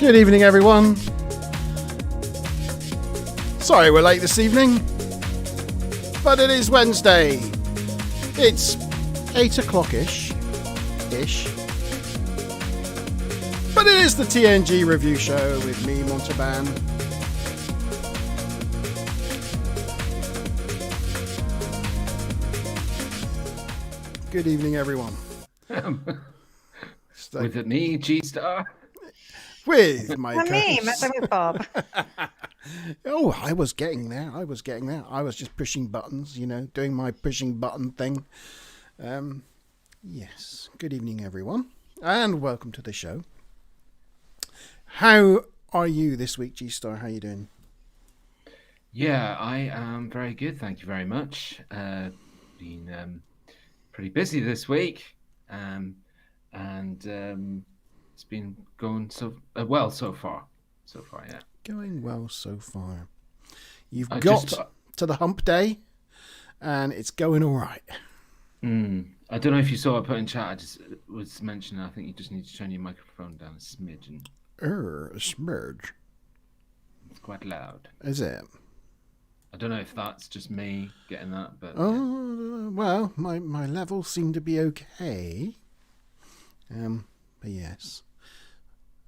Good evening, everyone. Sorry we're late this evening, but it is Wednesday. It's 8 o'clock-ish. But it is the TNG review show with me, Montalban. Good evening, everyone. With it me, G-Star? With my me, Bob. Oh, I was getting there. I was just pushing buttons, doing my pushing button thing. Yes. Good evening, everyone, and welcome to the show. How are you this week, G-Star? How are you doing? Yeah, I am very good. Thank you very much. Been pretty busy this week, and it's been going well so far. Yeah. Going well so far. You've got to the hump day, and it's going all right. I don't know if you saw I put in chat. I just was mentioning. I think you just need to turn your microphone down a smidge. A smidge. It's quite loud. Is it? I don't know if that's just me getting that, but well, my levels seem to be okay. But yes.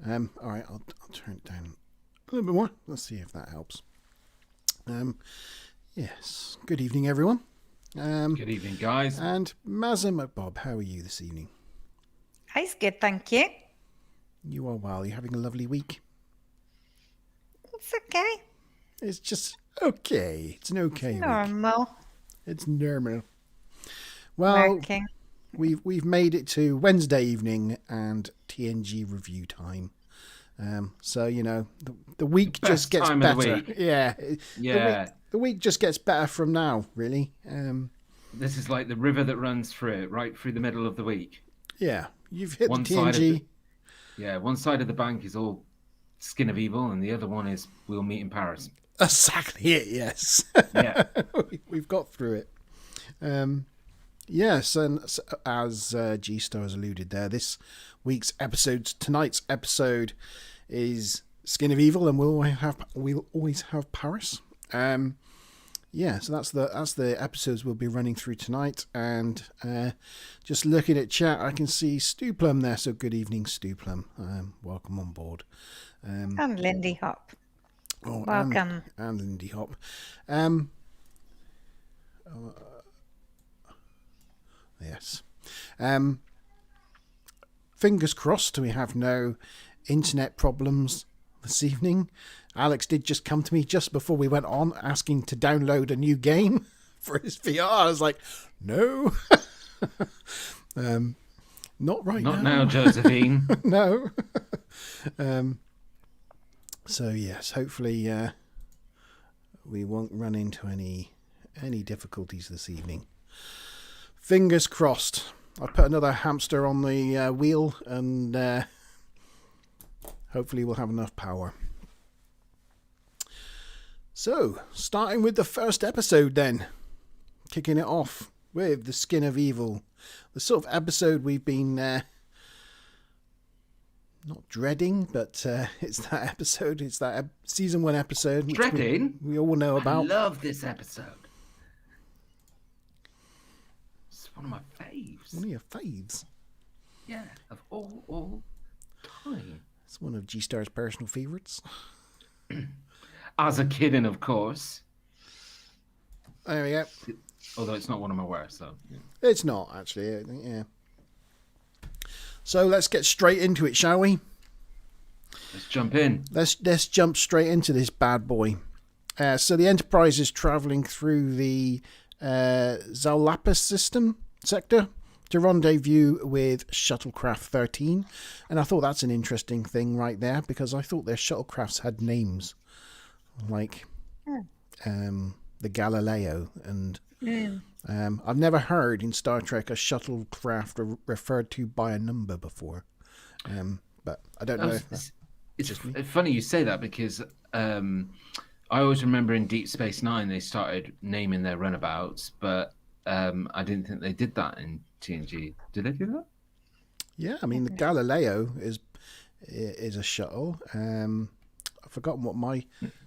All right, I'll turn it down a little bit more. Let's see if that helps. Yes. Good evening, everyone. Good evening, guys. And Mazza Bob, how are you this evening? It's good, thank you. You are well. You're having a lovely week. It's okay. It's just okay. It's an okay week. Normal. It's normal. Well, Working. We've made it to Wednesday evening and TNG review time. So the week just gets better. Yeah. The week just gets better from now, really. This is like the river that runs through it, right through the middle of the week. Yeah, you've hit one the TNG. One side of the bank is all Skin of Evil, and the other one is We'll Meet in Paris. Exactly it. Yes. Yeah. We've got through it. Yes, and as G-Star has alluded there, tonight's episode is Skin of Evil, and we'll always have Paris. So that's the episodes we'll be running through tonight. And just looking at chat, I can see Stu Plum there. So good evening, Stu Plum. Welcome on board. And Lindy Hop. Oh, welcome. And Lindy Hop. Yes. Fingers crossed we have no internet problems this evening. Alex did just come to me just before we went on asking to download a new game for his VR. I was like, no. Not right now. Not now, Josephine. No. So yes, hopefully we won't run into any difficulties this evening. Fingers crossed. I put another hamster on the wheel, and hopefully we'll have enough power. So, starting with the first episode then. Kicking it off with The Skin of Evil. The sort of episode we've been not dreading, but it's that episode. It's that season 1 episode. Which dreading? We all know about. I love this episode. It's one of my faves. One of your faves? Yeah, of all time. It's one of G-Star's personal favourites. As a kid, and of course. There we go. Although it's not one of my worst, so. Yeah. It's not, actually. Yeah. So let's get straight into it, shall we? Let's jump in. Let's jump straight into this bad boy. So the Enterprise is travelling through the Zalapis sector to rendezvous with Shuttlecraft 13. And I thought that's an interesting thing right there, because I thought their shuttlecrafts had names. Like the Galileo, and I've never heard in Star Trek a shuttlecraft referred to by a number before, but I don't know. It's funny you say that, because I always remember in Deep Space Nine they started naming their runabouts, but I didn't think they did that in TNG. Did they do that? Yeah, I mean the Galileo is is a shuttle. I've forgotten what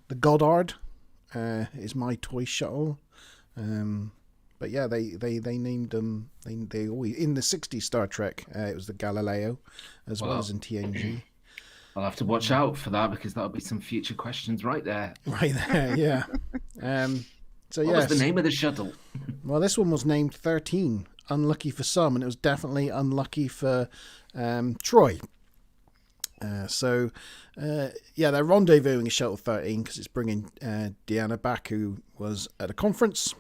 the Goddard is my toy shuttle. But yeah, they named them. They always in the '60s Star Trek. It was the Galileo, as well as in TNG. I'll have to watch out for that because that'll be some future questions right there. Right there, yeah. So what was the name of the shuttle? Well, this one was named 13. Unlucky for some, and it was definitely unlucky for Troy. Yeah, they're rendezvousing at Shuttle 13 because it's bringing Deanna back, who was at a conference.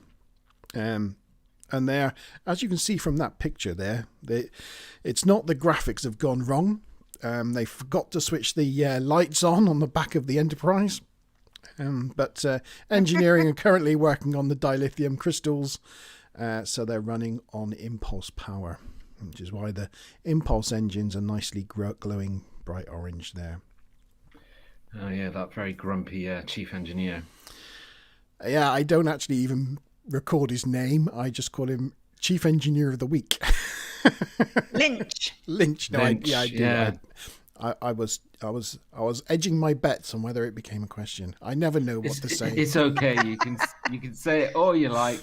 And there, as you can see from that picture there, it's not the graphics have gone wrong. They forgot to switch the lights on the back of the Enterprise. But engineering are currently working on the dilithium crystals, so they're running on impulse power, which is why the impulse engines are nicely glowing bright orange there. Oh yeah, that very grumpy chief engineer. Yeah, I don't actually even record his name. I just call him Chief Engineer of the Week. Lynch. Lynch. No, Lynch, I do. yeah. I was edging my bets on whether it became a question. I never know what to say. It's okay. You can say it all you like.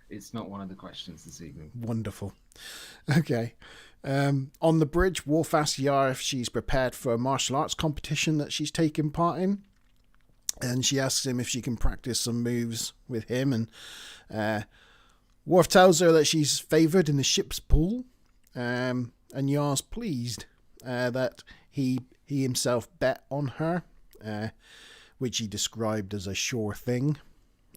It's not one of the questions this evening. Wonderful. Okay. On the bridge, Worf asks Yar if she's prepared for a martial arts competition that she's taking part in. And she asks him if she can practice some moves with him. And Worf tells her that she's favoured in the ship's pool. And Yar's pleased that he himself bet on her, which he described as a sure thing.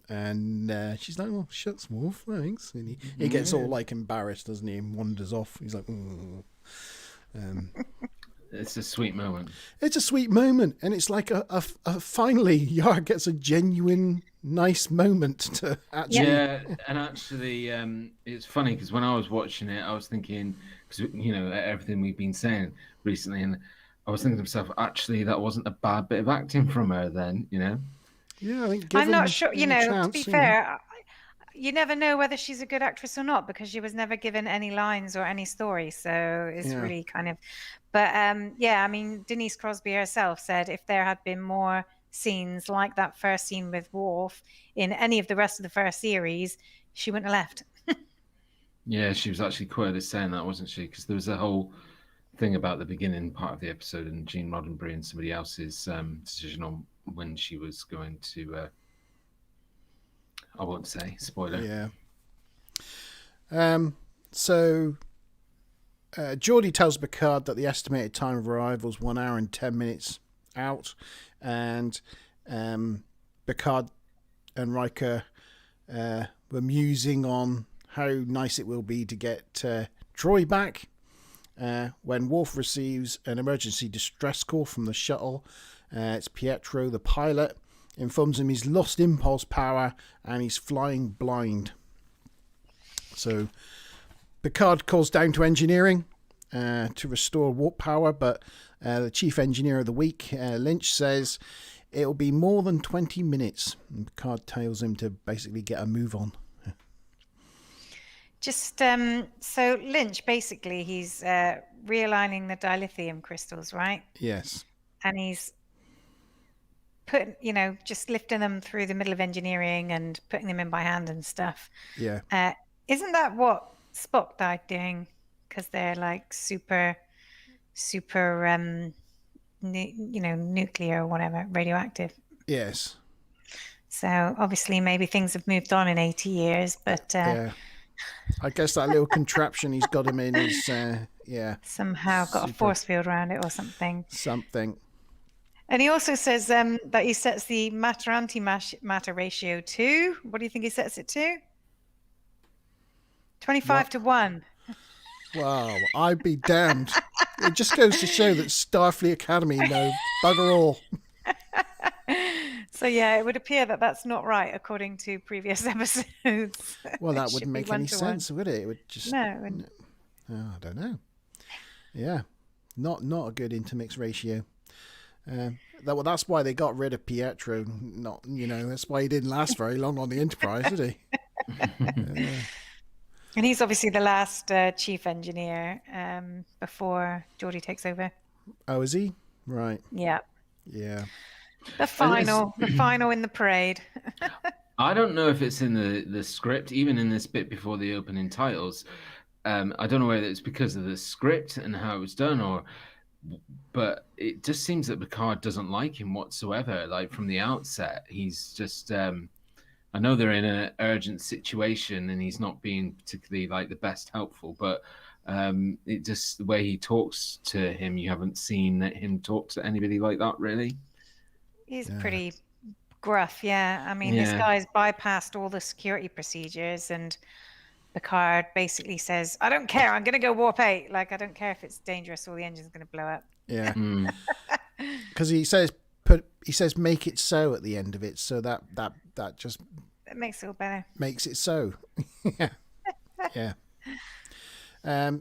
And she's like, "Well, shucks, Worf, thanks." And he gets all like embarrassed, doesn't he? And wanders off. He's like, It's a sweet moment. It's a sweet moment, and it's like a finally Yar gets a genuine nice moment to actually. Yeah, and actually, it's funny because when I was watching it, I was thinking, because everything we've been saying recently, and I was thinking to myself, actually, that wasn't a bad bit of acting from her. Then, Yeah, I think I'm not sure. To be fair, you never know whether she's a good actress or not because she was never given any lines or any story. So it's really kind of. But I mean, Denise Crosby herself said if there had been more scenes like that first scene with Worf in any of the rest of the first series, she wouldn't have left. Yeah, she was actually quoted as saying that, wasn't she? Because there was a whole thing about the beginning part of the episode and Gene Roddenberry and somebody else's decision on when she was going to. I won't say spoiler. Yeah. So. Geordi tells Picard that the estimated time of arrival is 1 hour and 10 minutes out, and Picard and Riker were musing on how nice it will be to get Troy back when Worf receives an emergency distress call from the shuttle. It's Pietro, the pilot, informs him he's lost impulse power and he's flying blind. So Picard calls down to engineering to restore warp power, but the chief engineer of the week, Lynch, says it'll be more than 20 minutes. And Picard tells him to basically get a move on. So Lynch, basically, he's realigning the dilithium crystals, right? Yes. And he's putting, just lifting them through the middle of engineering and putting them in by hand and stuff. Yeah. Isn't that what Spock died doing? Because they're like super, nuclear or whatever, radioactive. Yes. So obviously maybe things have moved on in 80 years, but yeah. I guess that little contraption he's got him in is somehow got a force field around it or something. And he also says that he sets the matter-antimatter ratio to, what do you think he sets it to? 25 to 1. Wow, I'd be damned. It just goes to show that Starfleet Academy know bugger all. So yeah, it would appear that that's not right according to previous episodes. Well, that wouldn't make any sense, would it? It would just no. I don't know. Yeah, not a good intermix ratio. That's why they got rid of Pietro. That's why he didn't last very long on the Enterprise, did he? And he's obviously the last chief engineer before Geordi takes over. Oh, is he? Right. Yeah. Yeah. The final in the parade. I don't know if it's in the script, even in this bit before the opening titles. I don't know whether it's because of the script and how it was done, but it just seems that Picard doesn't like him whatsoever. Like from the outset, he's just. I know they're in an urgent situation, and he's not being particularly like the best helpful, but it just the way he talks to him, you haven't seen him talk to anybody like that, really. He's pretty gruff, yeah. I mean, this guy's bypassed all the security procedures, and Picard basically says, "I don't care. I'm going to go warp 8. Like, I don't care if it's dangerous or the engine's going to blow up." Yeah. Because he says make it so at the end of it, so that just it makes it feel better. Makes it so. Yeah. Yeah.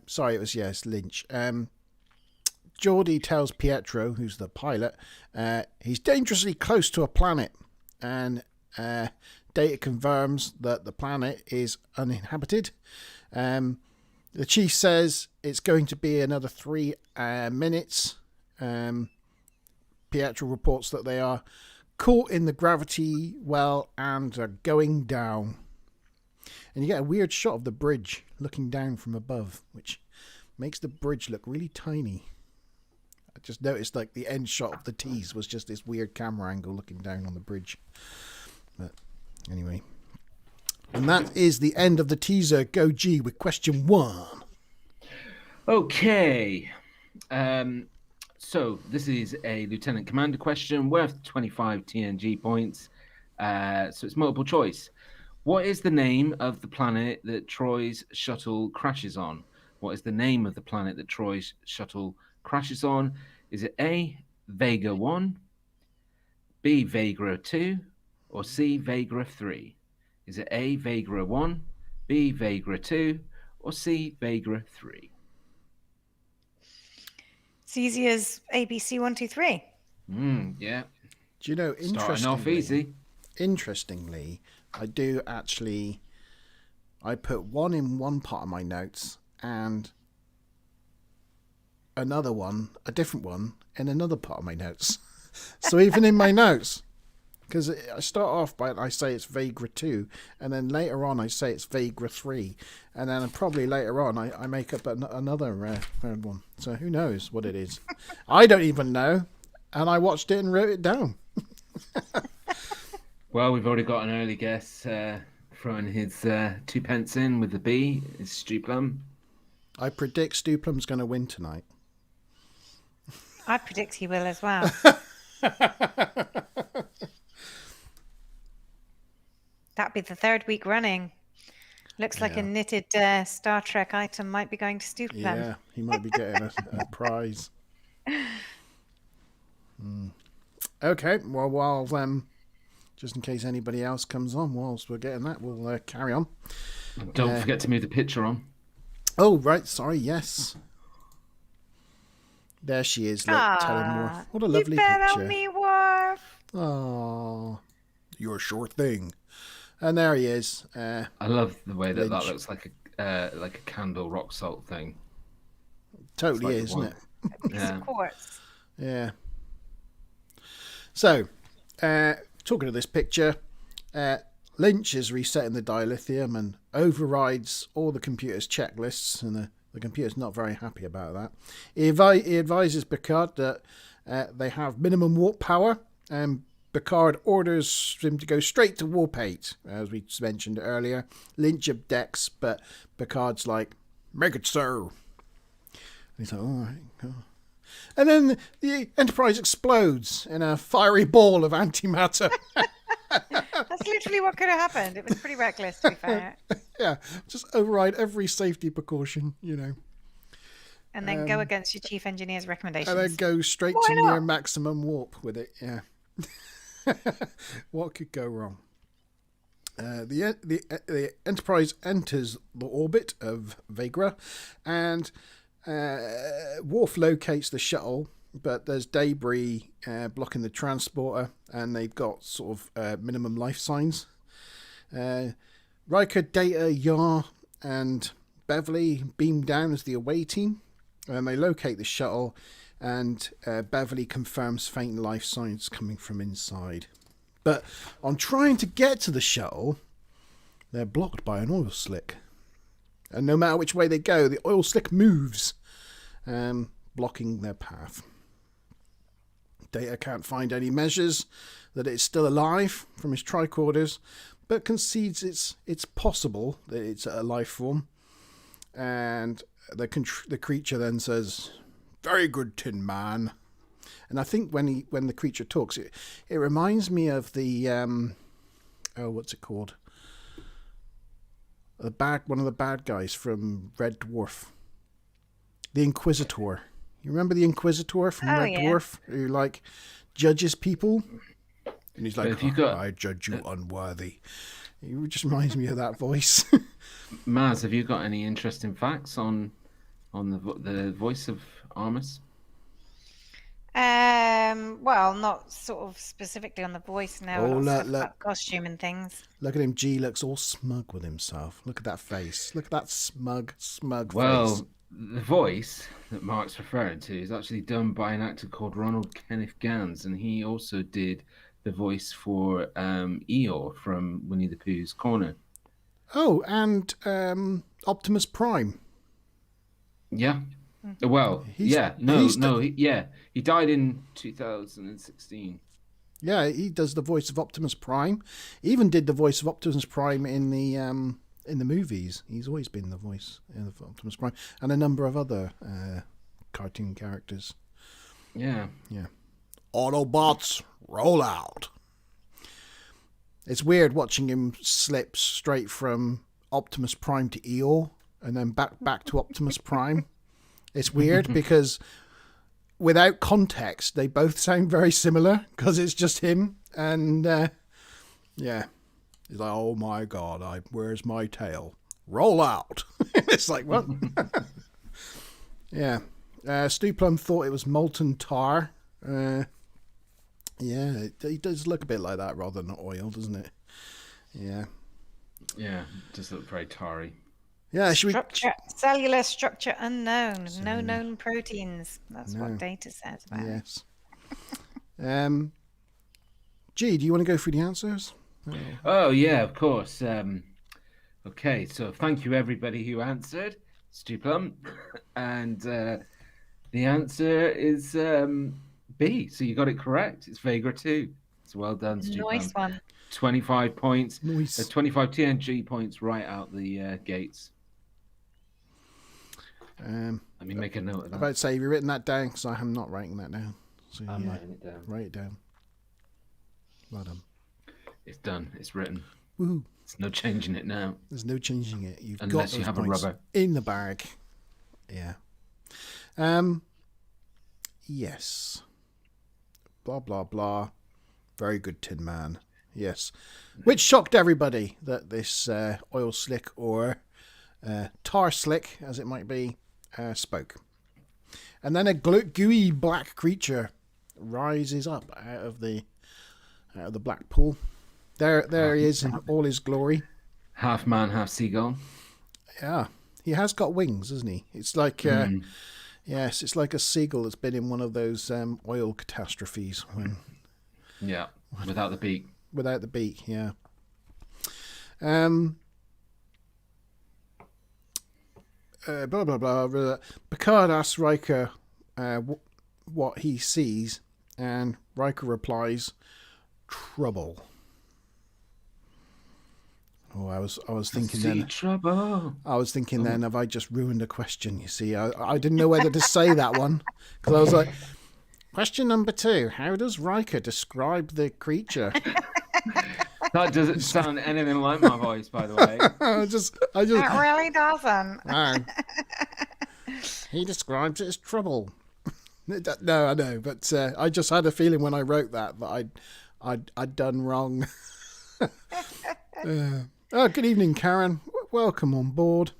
Sorry, it's Lynch. Geordi tells Pietro, who's the pilot, he's dangerously close to a planet, and Data confirms that the planet is uninhabited. The chief says it's going to be another 3 minutes. Pietro reports that they are caught in the gravity well and are going down. And you get a weird shot of the bridge looking down from above, which makes the bridge look really tiny. I just noticed like the end shot of the tease was just this weird camera angle looking down on the bridge. But anyway. And that is the end of the teaser. Go G with question 1. Okay. So this is a Lieutenant Commander question worth 25 TNG points. So it's multiple choice. What is the name of the planet that Troy's shuttle crashes on? What is the name of the planet that Troy's shuttle crashes on? Is it A, Vega 1, B, Vega 2, or C, Vega 3? Is it A, Vega 1, B, Vega 2, or C, Vega 3? It's easy as ABC 1, 2, 3. Yeah. Do you know, starting off easy. Interestingly, I do actually. I put 1 in one part of my notes and another one, a different one, in another part of my notes. So even in my notes, because I start off by I say it's Vega 2, and then later on I say it's Vega 3, and then probably later on I make up another third one. So who knows what it is? I don't even know, and I watched it and wrote it down. Well, we've already got an early guess throwing his 2 pence in with the B. It's Stu Plum. I predict Stu Plum's going to win tonight. I predict he will as well. That'd be the 3rd week running. Looks like a knitted Star Trek item might be going to Stu Plum. Yeah, he might be getting a prize. Okay, well, while just in case anybody else comes on whilst we're getting that, we'll carry on. Don't forget to move the picture on. Oh, right, sorry, yes. There she is, telling Worf. What a lovely you bet picture. On me, Worf. Oh, you're a sure thing. And there he is. I love the way that looks like a candle rock salt thing. Totally is, isn't it? A piece of quartz. Yeah. So, talking of this picture, Lynch is resetting the dilithium and overrides all the computer's checklists, and the computer's not very happy about that. He advises Picard that they have minimum warp power, and Picard orders him to go straight to warp 8, as we mentioned earlier. Lynch objects, but Picard's like, make it so. And he's like, all right, cool. And then the Enterprise explodes in a fiery ball of antimatter. That's literally what could have happened. It was pretty reckless, to be fair. Yeah, just override every safety precaution, you know. And then go against your chief engineer's recommendations. And then go straight to near maximum warp with it, yeah. What could go wrong? The Enterprise enters the orbit of Vega, and Worf locates the shuttle, but there's debris blocking the transporter, and they've got sort of minimum life signs. Riker, Data, Yar, and Beverly beam down as the away team, and they locate the shuttle, and Beverly confirms faint life signs coming from inside. But on trying to get to the shuttle, they're blocked by an oil slick. And no matter which way they go, the oil slick moves, blocking their path. Data can't find any measures that it's still alive from his tricorders, but concedes it's possible that it's a life form. And the creature then says, "Very good, Tin Man." And I think when the creature talks, it reminds me of the what's it called? One of the bad guys from Red Dwarf, the Inquisitor. You remember the Inquisitor from Red Dwarf, who like judges people, and he's like, "I judge you unworthy." It just reminds me of that voice. Maz, have you got any interesting facts on the voice of Armus? Well, not sort of specifically on the voice now. Look, costume and things. Look at him. G looks all smug with himself. Look at that face. Look at that smug face. Well, the voice that Mark's referring to is actually done by an actor called Ronald Kenneth Gans, and he also did the voice for Eeyore from Winnie the Pooh's Corner. Oh, and Optimus Prime. Yeah. Well, he died in 2016. Yeah, he does the voice of Optimus Prime. He even did the voice of Optimus Prime in the movies. He's always been the voice of Optimus Prime and a number of other cartoon characters. Yeah. Autobots, roll out. It's weird watching him slip straight from Optimus Prime to Eeyore and then back to Optimus Prime. It's weird because without context, they both sound very similar because it's just him. And he's like, "Oh my God, where's my tail? Roll out." It's like, what? Yeah. Stu Plum thought it was molten tar. It does look a bit like that rather than oil, doesn't it? Yeah. Yeah, just look very tarry. Yeah, cellular structure unknown, no known proteins. That's what Data says about it. Yes. G, do you want to go through the answers? Oh yeah, of course. Okay, so thank you everybody who answered, Stu Plum, and the answer is B. So you got it correct. It's Vagra 2. So well done, Stu Plum. Nice one. 25 points. Nice. 25 TNG points right out the gates. Let me make a note of that. I'm about to say, have you written that down? Because I am not writing that down. So, I'm writing it down. Write it down. Well done. It's done. It's written. Woohoo. There's no changing it now. There's no changing it. Unless you have a rubber in the bag. Yeah. Yes. Blah, blah, blah. Very good, Tin Man. Yes. Which shocked everybody that this oil slick or tar slick, as it might be, spoke. And then a gooey black creature rises up out of the black pool. There he is in all his glory. Half man, half seagull. Yeah. He has got wings, hasn't he? It's like yes, it's like a seagull that's been in one of those oil catastrophes Yeah, without the beak. Without the beak, yeah. Blah, blah, blah. Picard asks Riker what he sees, and Riker replies, "Trouble." Oh, I was thinking then. Trouble. I was thinking then, have I just ruined a question? You see, I didn't know whether to say that one because I was like, question number 2: how does Riker describe the creature? That doesn't sound anything like my voice, by the way. It really doesn't. No. He describes it as trouble. No, I know, but I just had a feeling when I wrote that I'd done wrong. Good evening, Karen. Welcome on board.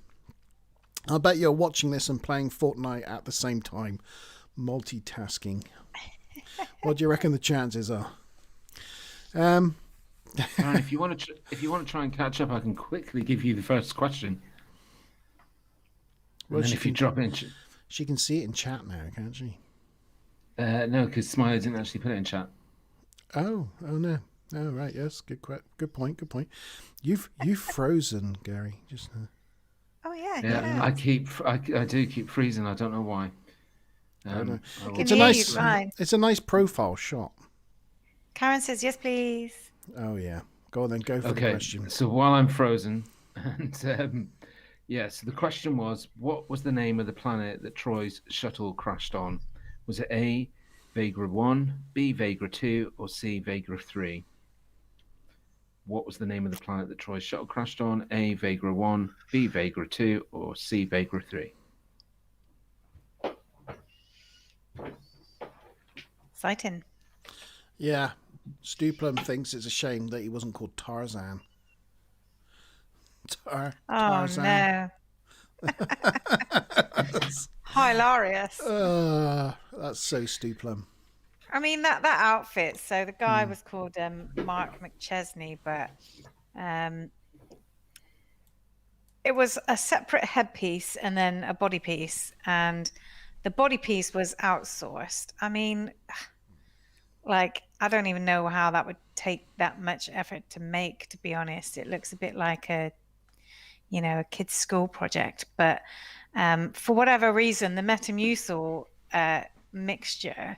I bet you're watching this and playing Fortnite at the same time. Multitasking. What do you reckon the chances are? Karen, if you want to try and catch up, I can quickly give you the first question. Well, and then if you drop in, she can see it in chat now, can't she? No, because Smiley didn't actually put it in chat. Oh no. Oh right, yes, good point. You've frozen, Gary. Just. Oh yeah. Yeah, I do keep freezing. I don't know why. It's a nice profile shot. Karen says yes, please. Oh yeah, go on then. Go for the question. So while I'm frozen, and so the question was, what was the name of the planet that Troy's shuttle crashed on? Was it A, Vagra 1, B, Vagra 2, or C, Vagra 3? What was the name of the planet that Troy's shuttle crashed on? A, Vagra 1, B, Vagra 2, or C, Vagra 3? Exciting. Yeah. Stuplum thinks it's a shame that he wasn't called Tarzan. Tarzan. No. Hilarious. That's so Stuplum. I mean, that outfit. So the guy was called Mark McChesney, but it was a separate headpiece and then a body piece, and the body piece was outsourced. I mean, like, I don't even know how that would take that much effort to make, to be honest. It looks a bit like a kid's school project, but for whatever reason, the Metamucil mixture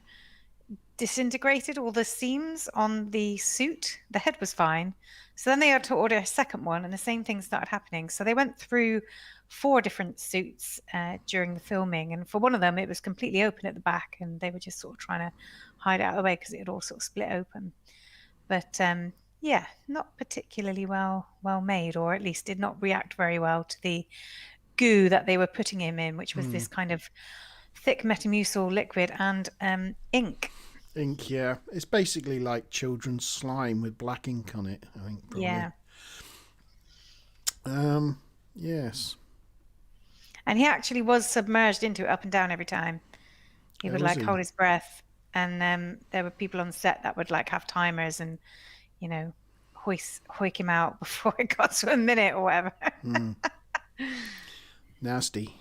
disintegrated all the seams on the suit. The head was fine. So then they had to order a second one, and the same thing started happening. So they went through 4 different suits during the filming, and for one of them, it was completely open at the back, and they were just sort of trying to hide it out of the way because it had all sort of split open. But yeah, not particularly well made, or at least did not react very well to the goo that they were putting him in, which was this kind of thick Metamucil liquid and ink. Ink, yeah. It's basically like children's slime with black ink on it, I think. Probably. Yeah. Yes. And he actually was submerged into it up and down every time. He would hold his breath, and there were people on set that would have timers and, hoik him out before it got to a minute or whatever. Nasty.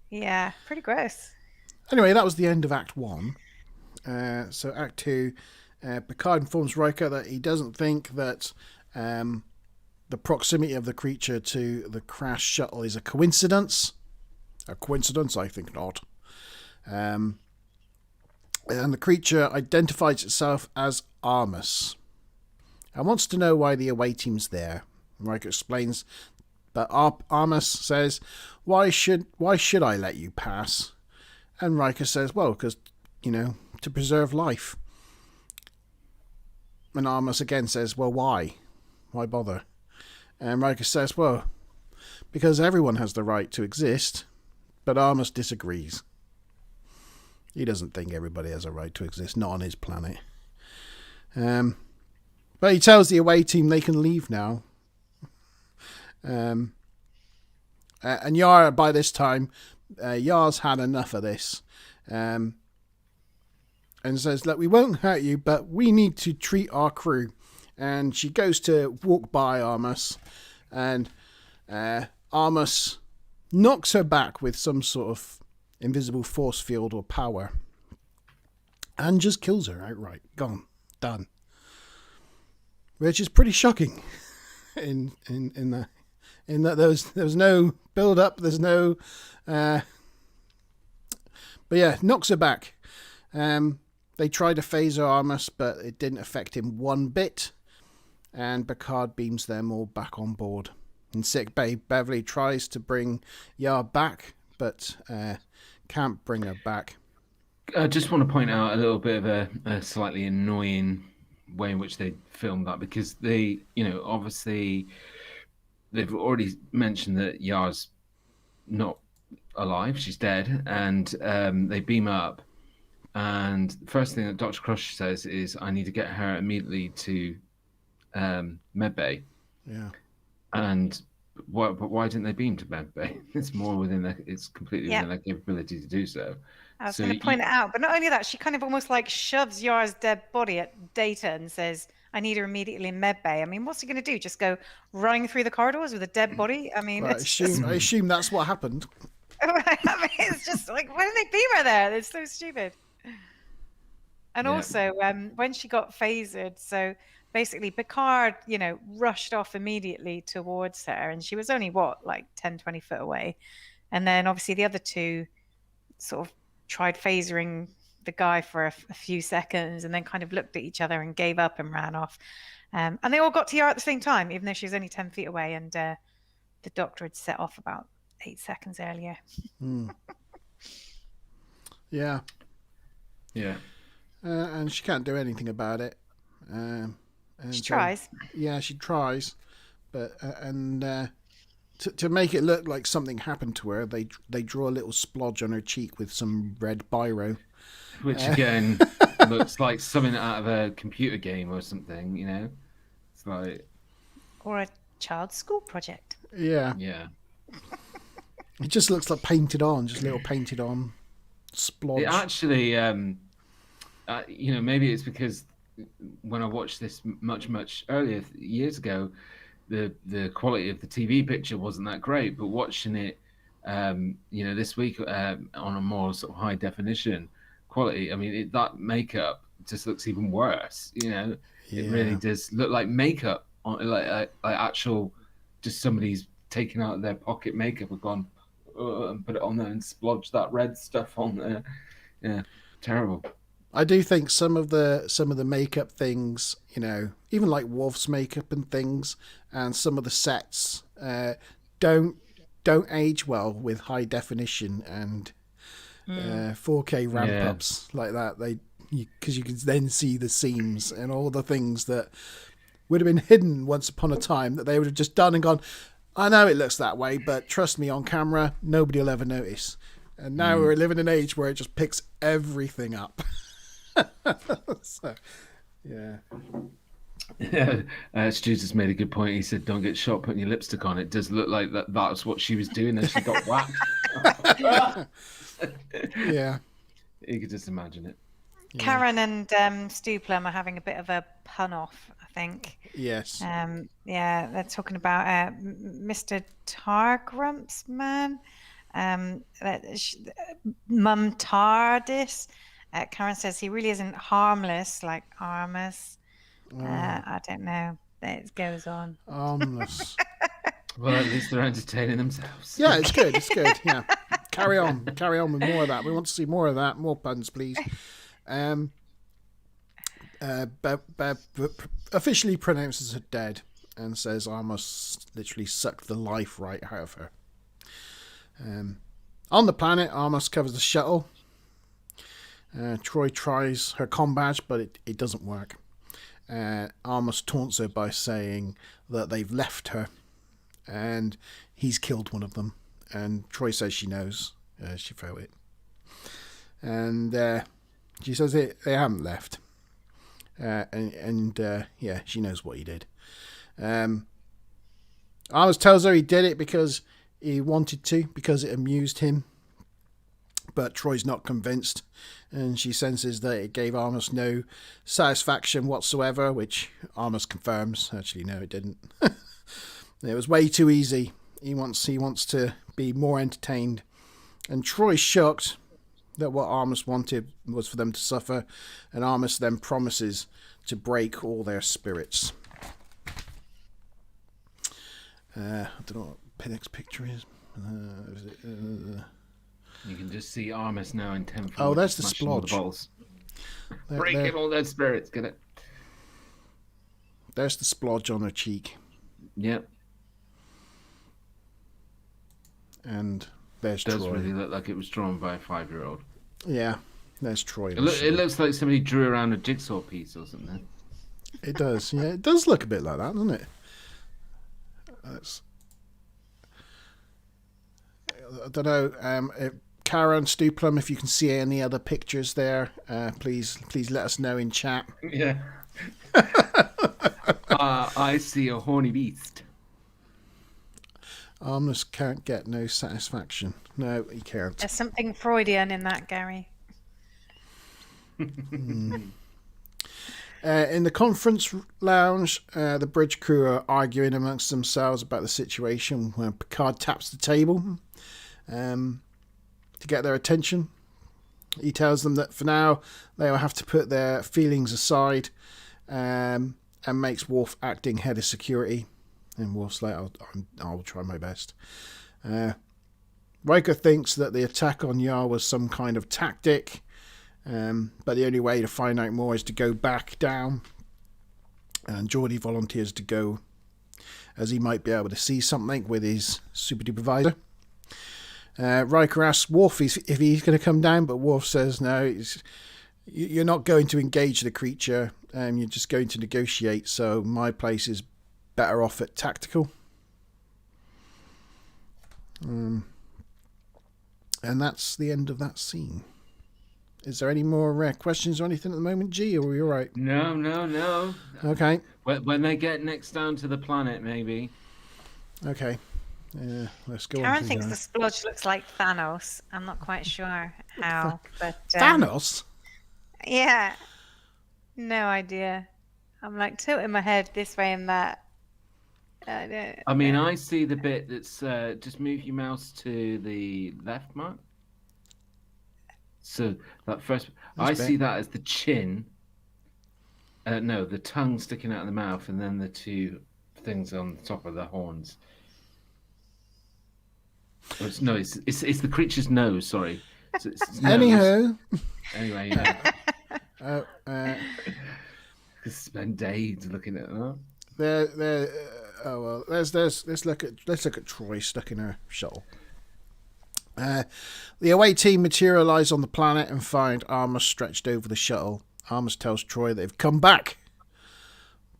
Yeah, pretty gross. Anyway, that was the end of Act 1. So Act 2, Picard informs Riker that he doesn't think that the proximity of the creature to the crash shuttle is a coincidence. A coincidence? I think not. And the creature identifies itself as Armus and wants to know why the away team's there. Riker explains, but Armus says, why should I let you pass? And Riker says, well, because, to preserve life. And Armus again says, well, why? Why bother? And Riker says, well, because everyone has the right to exist. But Armus disagrees. He doesn't think everybody has a right to exist, not on his planet. But he tells the away team they can leave now. And Yara, by this time, Yar's had enough of this. And says, look, we won't hurt you, but we need to treat our crew. And she goes to walk by Armus, and Armus knocks her back with some sort of invisible force field or power, and just kills her outright. Gone. Done. Which is pretty shocking. In that there was no build up. There's no. But yeah, knocks her back. They tried to phaser Armus, but it didn't affect him one bit. And Picard beams them all back on board. In sick bay, Beverly tries to bring Yar back, but can't bring her back. I just want to point out a little bit of a slightly annoying way in which they filmed that, because they, obviously they've already mentioned that Yar's not alive, she's dead, and they beam her up. And the first thing that Dr. Crusher says is, I need to get her immediately to medbay. Yeah. And why didn't they beam to medbay? It's more it's completely within their capability to do so. I was going to point it out, but not only that, she kind of almost shoves Yar's dead body at Data and says, I need her immediately in medbay. I mean, what's he going to do? Just go running through the corridors with a dead body? I mean, I assume that's what happened. I mean, it's just why didn't they beam her there? It's so stupid. And also, when she got phasered, so basically Picard, rushed off immediately towards her, and she was only, 10, 20 foot away. And then obviously the other two sort of tried phasering the guy for a few seconds and then kind of looked at each other and gave up and ran off. And they all got to Yara at the same time, even though she was only 10 feet away. And the Doctor had set off about 8 seconds earlier. Yeah. Yeah. And she can't do anything about it. She tries. Yeah, she tries. But to make it look like something happened to her, they draw a little splodge on her cheek with some red biro. Which again looks like something out of a computer game or something, It's like... Or a child's school project. Yeah. Yeah. It just looks like painted on, just little painted on splodge. It actually, maybe it's because when I watched this much earlier, years ago, the quality of the TV picture wasn't that great, but watching it, this week on a more sort of high definition quality, I mean, that makeup just looks even worse. It really does look like makeup on like actual, just somebody's taken out their pocket makeup and gone and put it on there and splodged that red stuff on there. Yeah, terrible. I do think some of the makeup things, even like Worf's makeup and things, and some of the sets don't age well with high definition and 4K ramp ups like that. Because you can then see the seams and all the things that would have been hidden once upon a time that they would have just done and gone, I know it looks that way, but trust me, on camera, nobody will ever notice. And now we're living in an age where it just picks everything up. So, yeah. Stu just made a good point. He said, "Don't get shot putting your lipstick on." It does look like that's what she was doing, and she got whacked. Yeah, you could just imagine it. Yeah. Karen and Stu Plum are having a bit of a pun off, I think. Yes. They're talking about Mr. Targrump's man, Mum TARDIS. Karen says he really isn't harmless like Armus. I don't know. It goes on. Harmless. Well, at least they're entertaining themselves. Yeah, it's good. It's good. Yeah. Carry on with more of that. We want to see more of that. More puns, please. Officially pronounces her dead and says Armus literally sucked the life right out of her. On the planet, Armus covers the shuttle. Troy tries her comm badge, but it doesn't work. Armus taunts her by saying that they've left her and he's killed one of them. And Troy says she knows. She felt it. And she says they haven't left. She knows what he did. Armus tells her he did it because he wanted to, because it amused him. But Troy's not convinced, and she senses that it gave Armus no satisfaction whatsoever, which Armus confirms. Actually, no, it didn't. It was way too easy. He wants to be more entertained. And Troy's shocked that what Armus wanted was for them to suffer, and Armus then promises to break all their spirits. I don't know what the next picture is. You can just see Armus now in 10 Oh, that's the splodge. Breaking all their spirits, get it? There's the splodge on her cheek. Yep. And there's Troy. It does really look like it was drawn by a 5-year-old. Yeah, there's Troy. It looks like somebody drew around a jigsaw piece or something. It does, yeah. It does look a bit like that, doesn't it? I don't know, Karen, Stu Plum, if you can see any other pictures there, please let us know in chat. Yeah. I see a horny beast. Armus can't get no satisfaction. No, he can't. There's something Freudian in that, Gary. In the conference lounge, the bridge crew are arguing amongst themselves about the situation when Picard taps the table to get their attention. He tells them that for now they will have to put their feelings aside, and makes Worf acting head of security. And Worf's like, I'll try my best. Riker thinks that the attack on Yar was some kind of tactic, but the only way to find out more is to go back down. And Geordi volunteers to go, as he might be able to see something with his super duper. Riker asks Worf if he's going to come down, but Worf says no, you're not going to engage the creature, you're just going to negotiate, so my place is better off at tactical. And that's the end of that scene. Is there any more questions or anything at the moment, G, or are you all right? No. Okay. When they get next down to the planet, maybe. Okay. Let's go Karen on. thinks the splodge looks like Thanos. I'm not quite sure how, but Thanos? Yeah. No idea. I'm like tilting my head this way and that. I mean, I see the bit that's just move your mouse to the left, Mark. So that first, I see that as the chin. No, the tongue sticking out of the mouth, and then the two things on the top of the horns. Or it's the creature's nose. Sorry. It's Anyhow. Anyway, could spend days looking at that. Let's look at Troy stuck in her shuttle. The away team materialise on the planet and find Armus stretched over the shuttle. Armus tells Troy they've come back,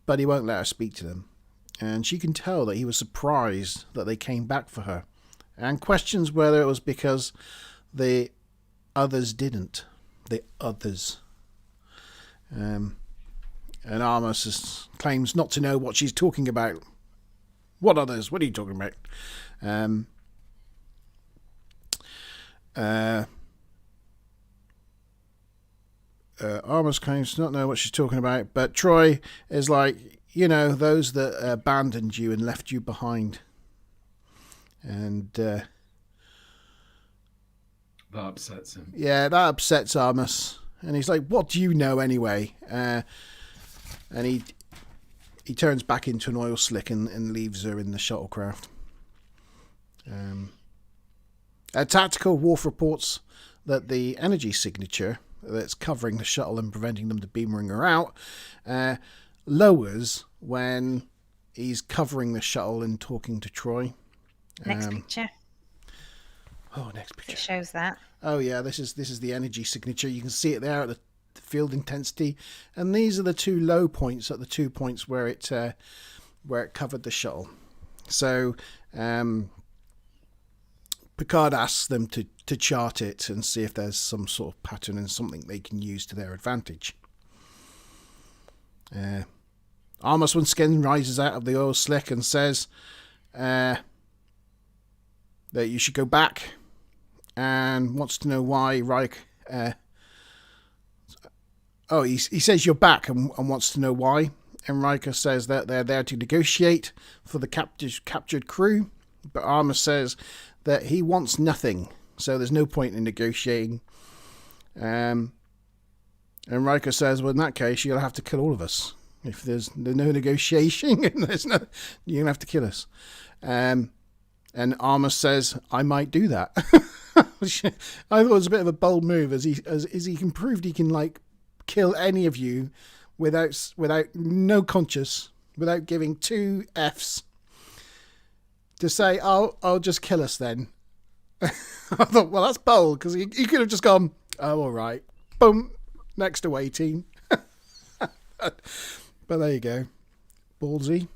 but he won't let her speak to them. And she can tell that he was surprised that they came back for her, and questions whether it was because the others didn't. The others. And Armus claims not to know what she's talking about. What others? What are you talking about? Armus claims to not know what she's talking about, but Troy is like, those that abandoned you and left you behind. And that upsets him. Yeah, that upsets Armus. And he's like, what do you know anyway? And he turns back into an oil slick and leaves her in the shuttlecraft. At Tactical, Worf reports that the energy signature that's covering the shuttle and preventing them to beamering her out lowers when he's covering the shuttle and talking to Troy. Next picture. Oh, next picture. It shows that. Oh yeah, this is the energy signature. You can see it there at the field intensity, and these are the two low points at the 2 points where it covered the shuttle. So Picard asks them to chart it and see if there's some sort of pattern and something they can use to their advantage. Armus once again rises out of the oil slick and says that you should go back, and wants to know why Riker. He says you're back and wants to know why. And Riker says that they're there to negotiate for the captured crew, but Armus says that he wants nothing, so there's no point in negotiating. And Riker says, well, in that case, you'll have to kill all of us. If there's no negotiation, and you're going to have to kill us. And Armus says, I might do that. I thought it was a bit of a bold move, as he can prove he can kill any of you without no conscience, without giving two Fs, to say, I'll just kill us then. I thought, well, that's bold, because he could have just gone, oh, all right, boom, next away team. But there you go, ballsy.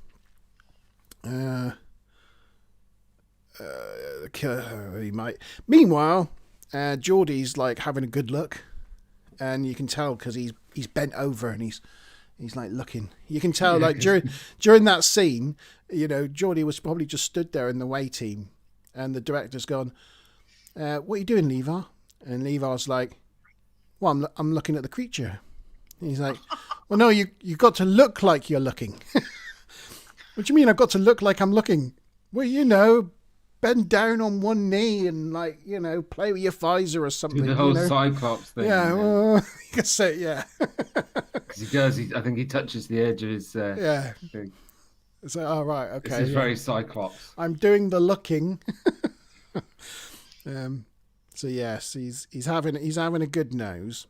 He might. Meanwhile, Geordie's having a good look, and you can tell because he's bent over and he's looking. You can tell during that scene, Geordie was probably just stood there in the way team, and the director's gone, "What are you doing, Levar?" And Levar's like, "Well, I'm looking at the creature." And he's like, "Well, no, you got to look like you're looking." What do you mean I've got to look like I'm looking? Well, bend down on one knee and like, play with your visor or something. Do the whole Cyclops thing. Yeah, well, you can say, yeah. Because he does. I think he touches the edge of his. Yeah. Thing. So, all right, okay. This is very Cyclops. I'm doing the looking. So yes, he's having a good nose.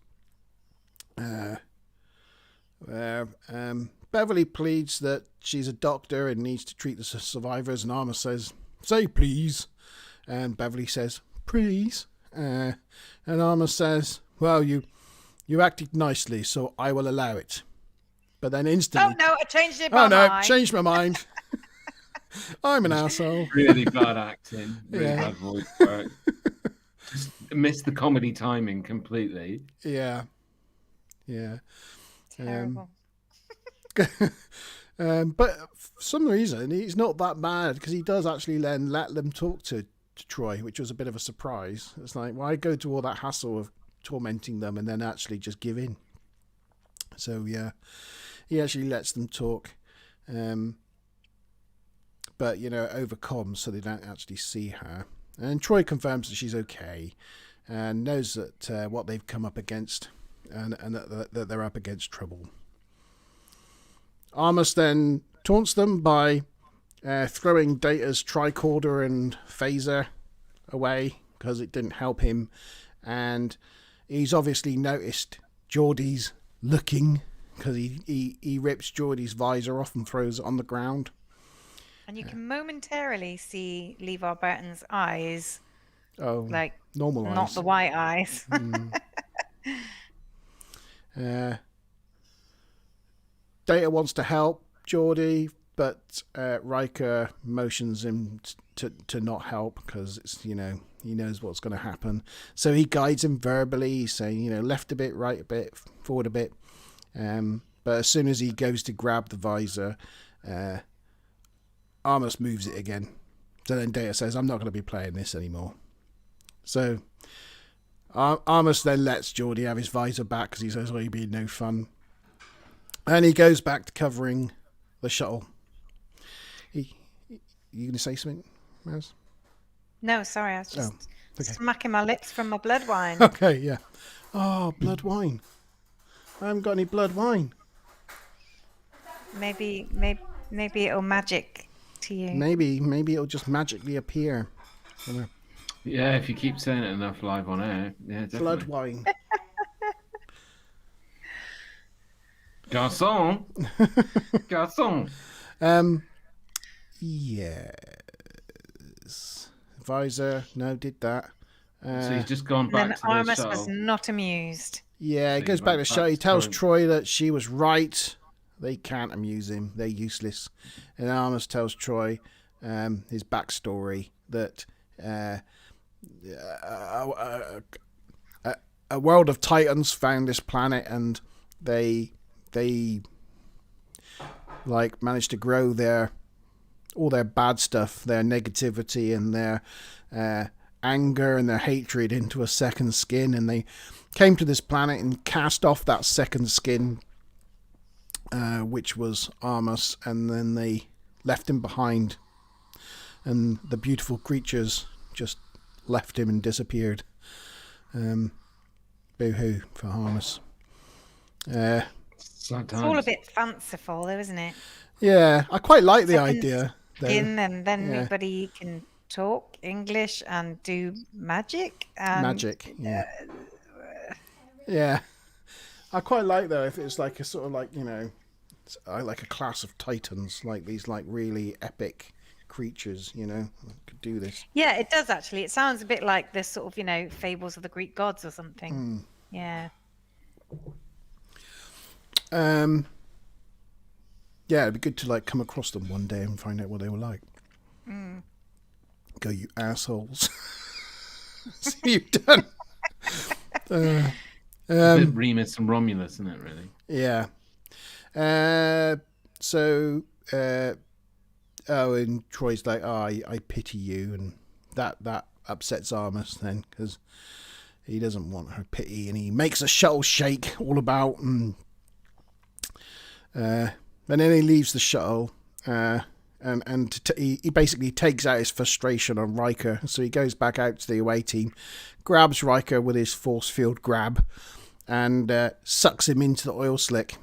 Beverly pleads that she's a doctor and needs to treat the survivors, and Armus says, "Say please," and Beverly says, "Please," and Armus says, "Well, you acted nicely, so I will allow it." But then instantly, oh no, I changed it. Changed my mind. I'm an asshole. Really bad acting. Really bad voice work. Just missed the comedy timing completely. Yeah. Terrible. But for some reason, he's not that bad because he does actually then let them talk to Troy, which was a bit of a surprise. It's like, why go to all that hassle of tormenting them and then actually just give in? So, yeah, he actually lets them talk. But, over comms so they don't actually see her. And Troy confirms that she's okay and knows that what they've come up against and that they're up against trouble. Armus then taunts them by throwing Data's tricorder and phaser away because it didn't help him. And he's obviously noticed Geordie's looking because he rips Geordie's visor off and throws it on the ground. And you can momentarily see LeVar Burton's eyes. Oh, like normal eyes. Not the white eyes. Data wants to help Geordie, but Riker motions him to not help because it's, he knows what's going to happen. So he guides him verbally, saying, left a bit, right a bit, forward a bit. But as soon as he goes to grab the visor, Armus moves it again. So then Data says, "I'm not going to be playing this anymore." So Armus then lets Geordie have his visor back because he says, "Oh, you're being no fun." And he goes back to covering the shuttle. You going to say something, Maz? No, sorry, I was just okay. smacking my lips from my blood wine. Okay, yeah. Oh, blood wine. I haven't got any blood wine. Maybe it'll magic to you. Maybe it'll just magically appear. Yeah, if you keep saying it enough live on air. Yeah, definitely. Blood wine. Garçon. Garçon. Yes. Visor, no, did that. So he's just gone back to the Armus shuttle. was not amused. Yeah, he goes back to the shuttle. He tells Troy that she was right. They can't amuse him. They're useless. And Armus tells Troy his backstory that a world of Titans found this planet and they like managed to grow all their bad stuff, their negativity and their anger and their hatred into a second skin, and they came to this planet and cast off that second skin, which was Armus, and then they left him behind, and the beautiful creatures just left him and disappeared. Boo-hoo for Armus. It's all a bit fanciful, though, isn't it? Yeah, I quite like the idea. And then everybody can talk English and do magic. Magic, yeah. Yeah. I quite like, though, if it's like a sort of like, like a class of Titans, like these like really epic creatures, could do this. Yeah, it does actually. It sounds a bit like the sort of, fables of the Greek gods or something. Yeah. Yeah, it'd be good to like come across them one day and find out what they were like. Go, you assholes. See what you've done. A bit Remus and Romulus, isn't it, really? Yeah. And Troy's like, I pity you, and that upsets Armus then, because he doesn't want her pity, and he makes a shuttle shake all about, and then he leaves the shuttle, and he basically takes out his frustration on Riker. So he goes back out to the away team, grabs Riker with his force field grab, and sucks him into the oil slick.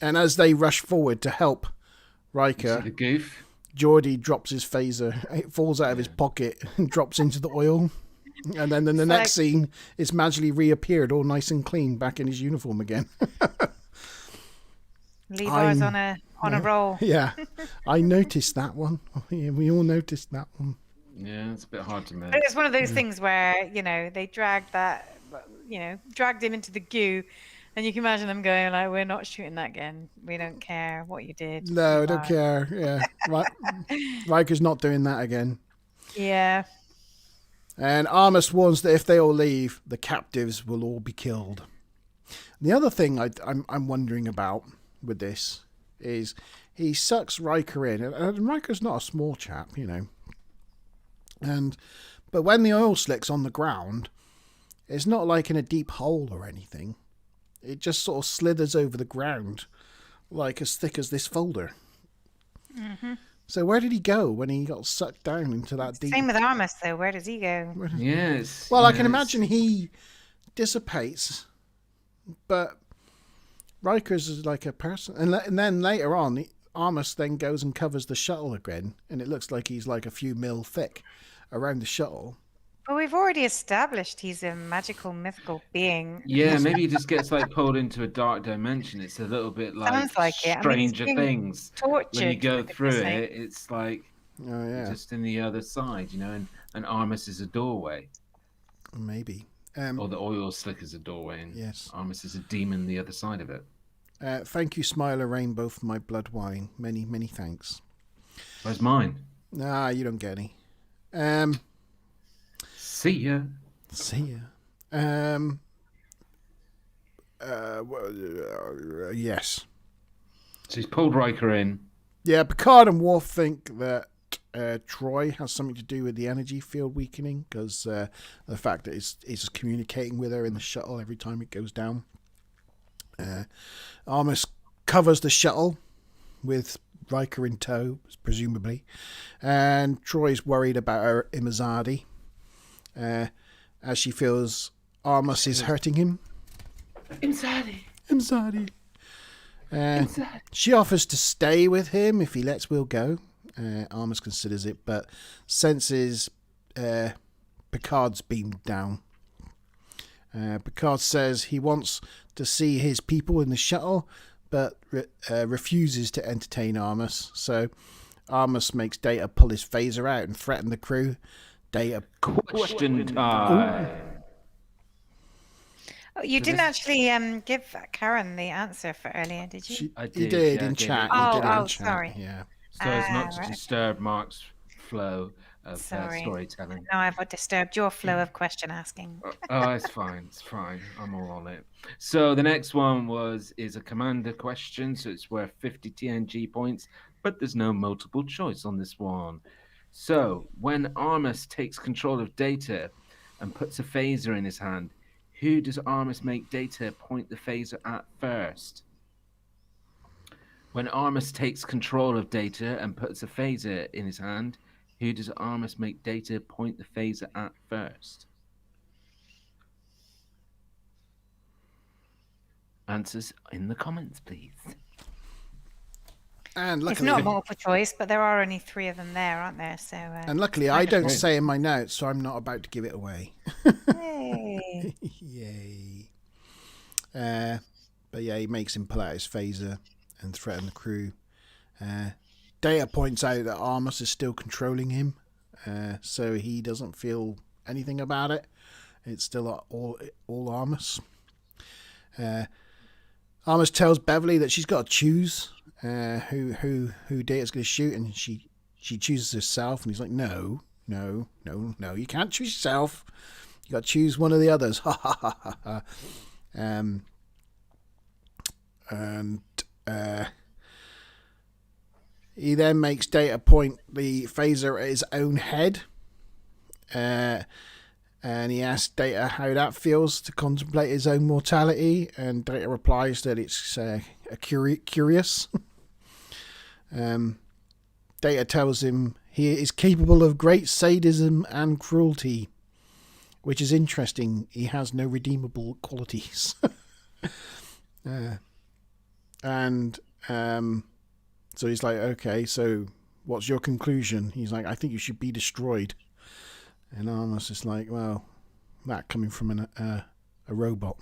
And as they rush forward to help Riker, the goof. Geordi drops his phaser. It falls out of his pocket and drops into the oil. And then in the next scene, it's magically reappeared, all nice and clean, back in his uniform again. Levi's on a roll. Yeah, I noticed that one. Yeah, we all noticed that one. Yeah, it's a bit hard to make. It's one of those things where they dragged him into the goo, and you can imagine them going like, "We're not shooting that again. We don't care what you did." No, I don't care. Yeah, Riker's not doing that again. Yeah. And Armus warns that if they all leave, the captives will all be killed. The other thing I'm wondering about with this is he sucks Riker in, and Riker's not a small chap, but when the oil slick's on the ground, it's not like in a deep hole or anything. It just sort of slithers over the ground, like as thick as this folder. Mm-hmm. So where did he go when he got sucked down into that deep? Same with Armus, though. Where does he go? Yes. Well, I can imagine he dissipates, but Riker's is like a person. And then later on, Armus then goes and covers the shuttle again, and it looks like he's like a few mil thick around the shuttle. But we've already established he's a magical, mythical being. Yeah, maybe he just gets pulled into a dark dimension. It's a little bit like Stranger Things. When you go through it, it's like just in the other side, and Armus is a doorway. Maybe. Or the oil slick is a doorway, and Armus is a demon the other side of it. Thank you, Smiler Rainbow, for my blood wine. Many, many thanks. Where's mine? Nah, you don't get any. See ya. Yes. So he's pulled Riker in. Yeah, Picard and Worf think that Troy has something to do with the energy field weakening, because the fact that he's communicating with her in the shuttle every time it goes down. Armus covers the shuttle with Riker in tow, presumably, and Troy's worried about her Imazadi, as she feels Armus is hurting him. Imzadi. She offers to stay with him if he lets Will go. Armus considers it, but senses Picard's beamed down. Picard says he wants to see his people in the shuttle, but refuses to entertain Armus. So Armus makes Data pull his phaser out and threaten the crew. Data question time. Oh, you didn't actually give Karen the answer for earlier, did you? I did. He did in chat. Sorry. Yeah. So as not to disturb Mark's flow of storytelling. No, I've disturbed your flow of question asking. It's fine. It's fine. I'm all on it. So the next one is a commander question. So it's worth 50 TNG points, but there's no multiple choice on this one. So when Armus takes control of Data and puts a phaser in his hand, who does Armus make Data point the phaser at first? When Armus takes control of Data and puts a phaser in his hand, who does Armus make Data point the phaser at first? Answers in the comments, please. And luckily, it's not multiple choice, but there are only 3 of them there, aren't there? So. And luckily, I don't say in my notes, so I'm not about to give it away. Yay! Yay! But yeah, he makes him pull out his phaser and threaten the crew. Data points out that Armus is still controlling him, so he doesn't feel anything about it. It's still all Armus. Armus tells Beverly that she's got to choose who Data's going to shoot, and she chooses herself, and he's like, no, you can't choose yourself. You got to choose one of the others. Ha ha ha ha ha. And he then makes Data point the phaser at his own head, and he asks Data how that feels to contemplate his own mortality, and Data replies that it's curious. Data tells him he is capable of great sadism and cruelty, which is interesting. He has no redeemable qualities. So he's like, okay, so what's your conclusion? He's like, I think you should be destroyed. And Armus is like, well, that coming from a robot.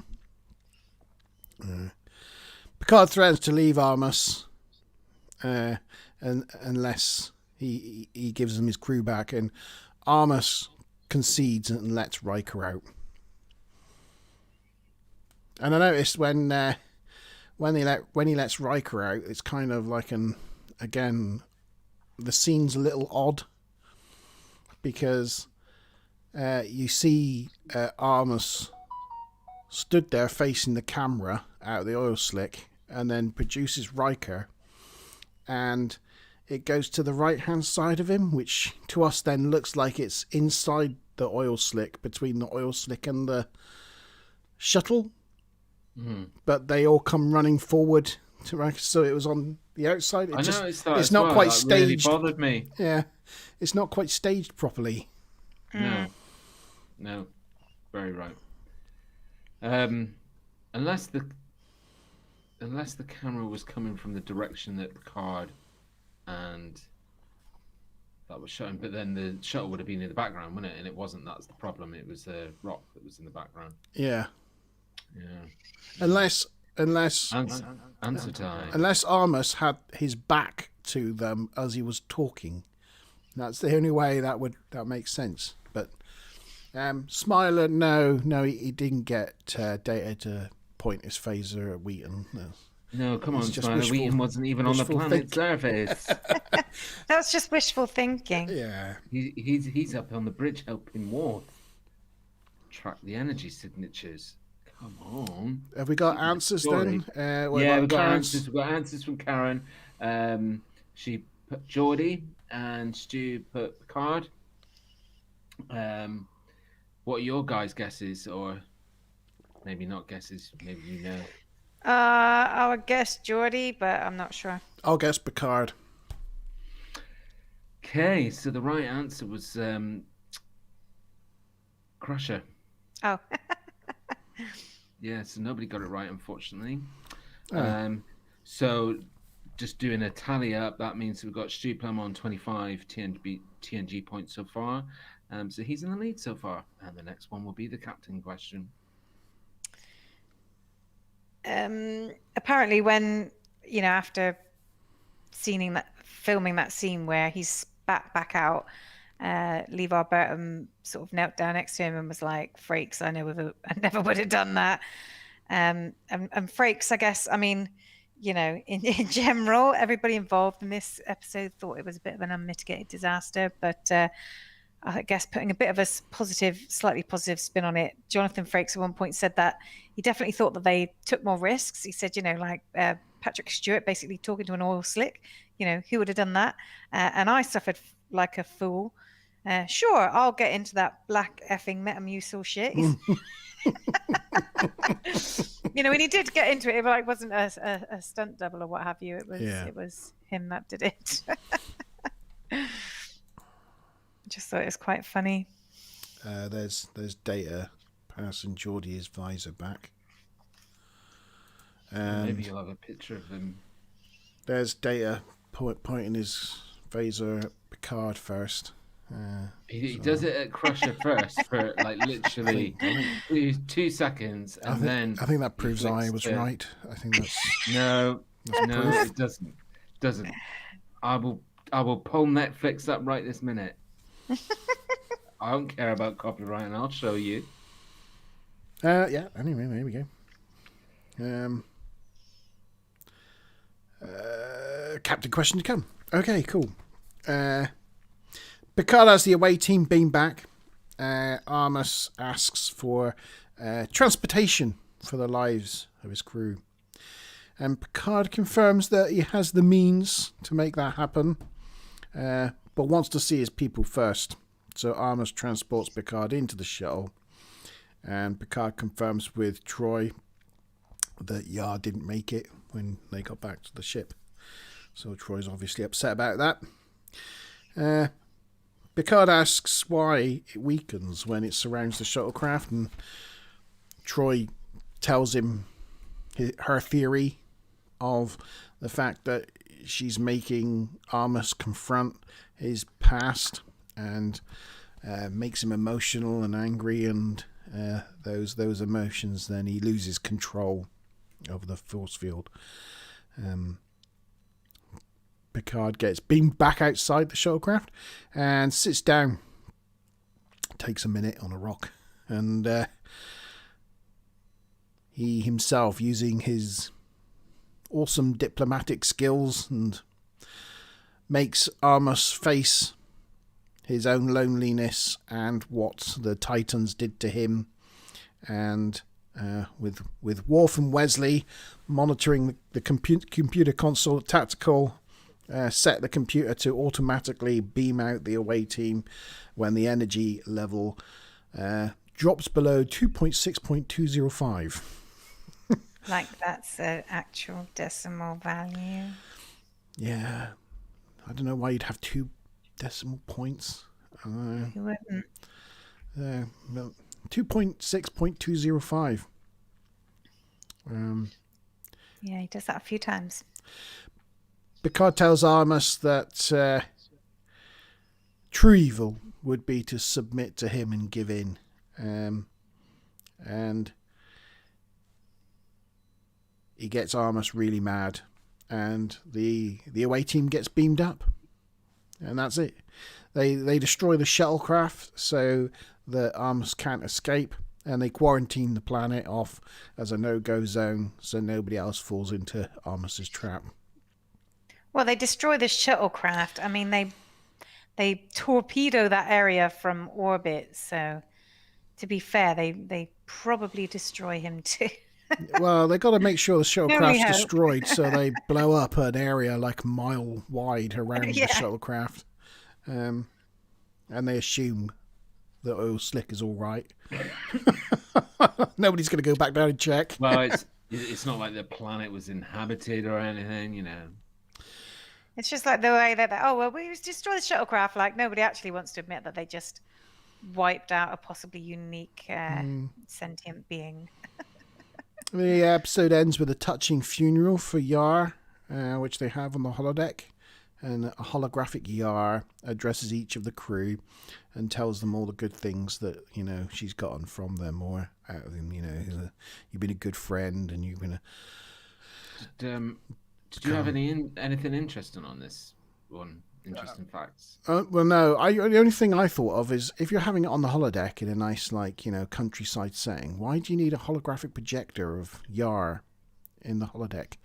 Picard threatens to leave Armus unless he gives them his crew back, and Armus concedes and lets Riker out. And I noticed when he lets Riker out, it's kind of like again, the scene's a little odd because you see Armus stood there facing the camera out of the oil slick, and then produces Riker, and it goes to the right hand side of him, which to us then looks like it's inside the oil slick, between the oil slick and the shuttle. But they all come running forward to Riker, so it was on the outside. It's not quite staged. Really bothered me. Yeah, it's not quite staged properly. No, very right. Unless the camera was coming from the direction that Picard and that was showing, but then the shuttle would have been in the background, wouldn't it? And it wasn't. That's the problem. It was a rock that was in the background. Yeah. Unless answer time. Unless Armus had his back to them as he was talking, that's the only way that makes sense. But Smiler, no, he didn't get Data to point his phaser at Wheaton. No, come on, Smiler. Wheaton wasn't even on the planet's surface. That's just wishful thinking. Yeah, he's up on the bridge helping Worf track the energy signatures. Come on. Have we got answers then? We've got answers. We've got answers from Karen. She put Geordi and Stu put Picard. What are your guys' guesses, or maybe not guesses? Maybe you know. I would guess Geordi, but I'm not sure. I'll guess Picard. Okay, so the right answer was Crusher. Oh. Yeah, so nobody got it right, unfortunately. So just doing a tally up, that means we've got Stu Plum on 25 TNG points so far. So he's in the lead so far. And the next one will be the captain question. Apparently when, after filming that scene where he's spat back out, LeVar Burton sort of knelt down next to him and was like, Frakes, I never would have done that. And Frakes, I guess, in general, everybody involved in this episode thought it was a bit of an unmitigated disaster, but I guess putting a bit of a slightly positive spin on it, Jonathan Frakes at one point said that he definitely thought that they took more risks. He said, Patrick Stewart basically talking to an oil slick, who would have done that? And I suffered like a fool. Sure, I'll get into that black effing Metamucil shit. When he did get into it, it wasn't a stunt double or what have you. It was him that did it. Just thought it was quite funny. There's Data passing Geordi's visor back. Maybe you'll have a picture of him. There's Data pointing his phaser at Picard first. He does it at Crusher first for literally 2 seconds, and I think that proves I was right. I think that's no, it doesn't. I will pull Netflix up right this minute. I don't care about copyright, and I'll show you. Yeah. Anyway, there we go. Captain question to come. Okay, cool. Picard has the away team beam back. Armus asks for transportation for the lives of his crew. And Picard confirms that he has the means to make that happen, but wants to see his people first. So Armus transports Picard into the shuttle, and Picard confirms with Troy that Yar didn't make it when they got back to the ship. So Troy's obviously upset about that. Picard asks why it weakens when it surrounds the shuttlecraft, and Troi tells him her theory of the fact that she's making Armus confront his past, and makes him emotional and angry, and those emotions, then he loses control of the force field. Picard gets beamed back outside the shuttlecraft and sits down, takes a minute on a rock, and he himself, using his awesome diplomatic skills, and makes Armus face his own loneliness and what the Titans did to him, and with Worf and Wesley monitoring the computer console tactical, set the computer to automatically beam out the away team when the energy level drops below 2.6.205. Like that's an actual decimal value. Yeah. I don't know why you'd have 2 decimal points. You wouldn't. 2.6.205. Yeah, he does that a few times. Picard tells Armus that true evil would be to submit to him and give in. And he gets Armus really mad, and the away team gets beamed up, and that's it. They destroy the shuttlecraft so that Armus can't escape, and they quarantine the planet off as a no-go zone so nobody else falls into Armus's trap. Well, they destroy the shuttlecraft. I mean, they torpedo that area from orbit. So, to be fair, they probably destroy him too. Well, they got to make sure the shuttlecraft's destroyed, so they blow up an area like a mile wide around the shuttlecraft, and they assume that oil slick is all right. Nobody's going to go back down and check. Well, it's not like the planet was inhabited or anything, you know. It's just like the way that we destroy the shuttlecraft. Like nobody actually wants to admit that they just wiped out a possibly unique sentient being. The episode ends with a touching funeral for Yar, which they have on the holodeck, and a holographic Yar addresses each of the crew and tells them all the good things that she's gotten from them or out of them. You've been a good friend, and you've been a. Did you have anything interesting on this one? Interesting facts? Well, no. The only thing I thought of is if you're having it on the holodeck in a nice, countryside setting, why do you need a holographic projector of Yar in the holodeck?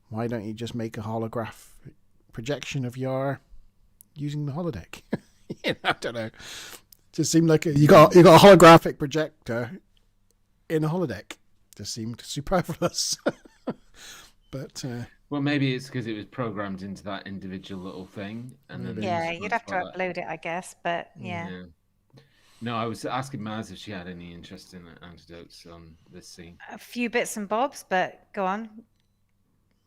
Why don't you just make a holographic projection of Yar using the holodeck? I don't know. It just seemed like you got a holographic projector in a holodeck. Just seemed superfluous. But. Well, maybe it's because it was programmed into that individual little thing, and then you'd have to upload it, I guess. But yeah. No, I was asking Maz if she had any interesting anecdotes on this scene. A few bits and bobs, but go on.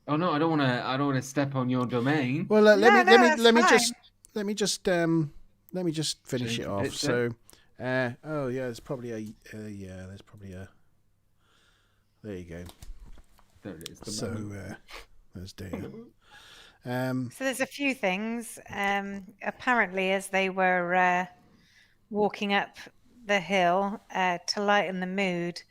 Oh no, I don't want to step on your domain. Well, let me just finish it off. So, there's probably a there you go. There it is. There's data. So there's a few things. Apparently, as they were walking up the hill to lighten the mood,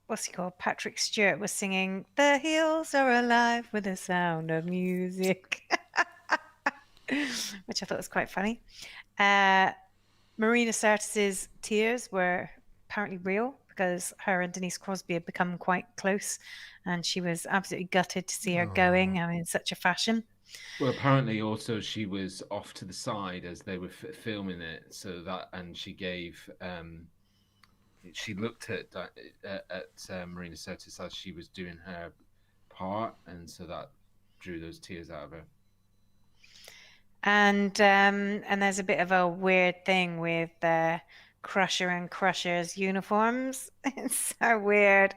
what's he called? Patrick Stewart was singing, "The hills are alive with the sound of music," which I thought was quite funny. Marina Sirtis's tears were apparently real, because her and Denise Crosby had become quite close, and she was absolutely gutted to see her going. In such a fashion. Well, apparently also she was off to the side as they were filming it, so that, and she gave, she looked at Marina Sirtis as she was doing her part, and so that drew those tears out of her. And there's a bit of a weird thing with Crusher and Crusher's uniforms. It's so weird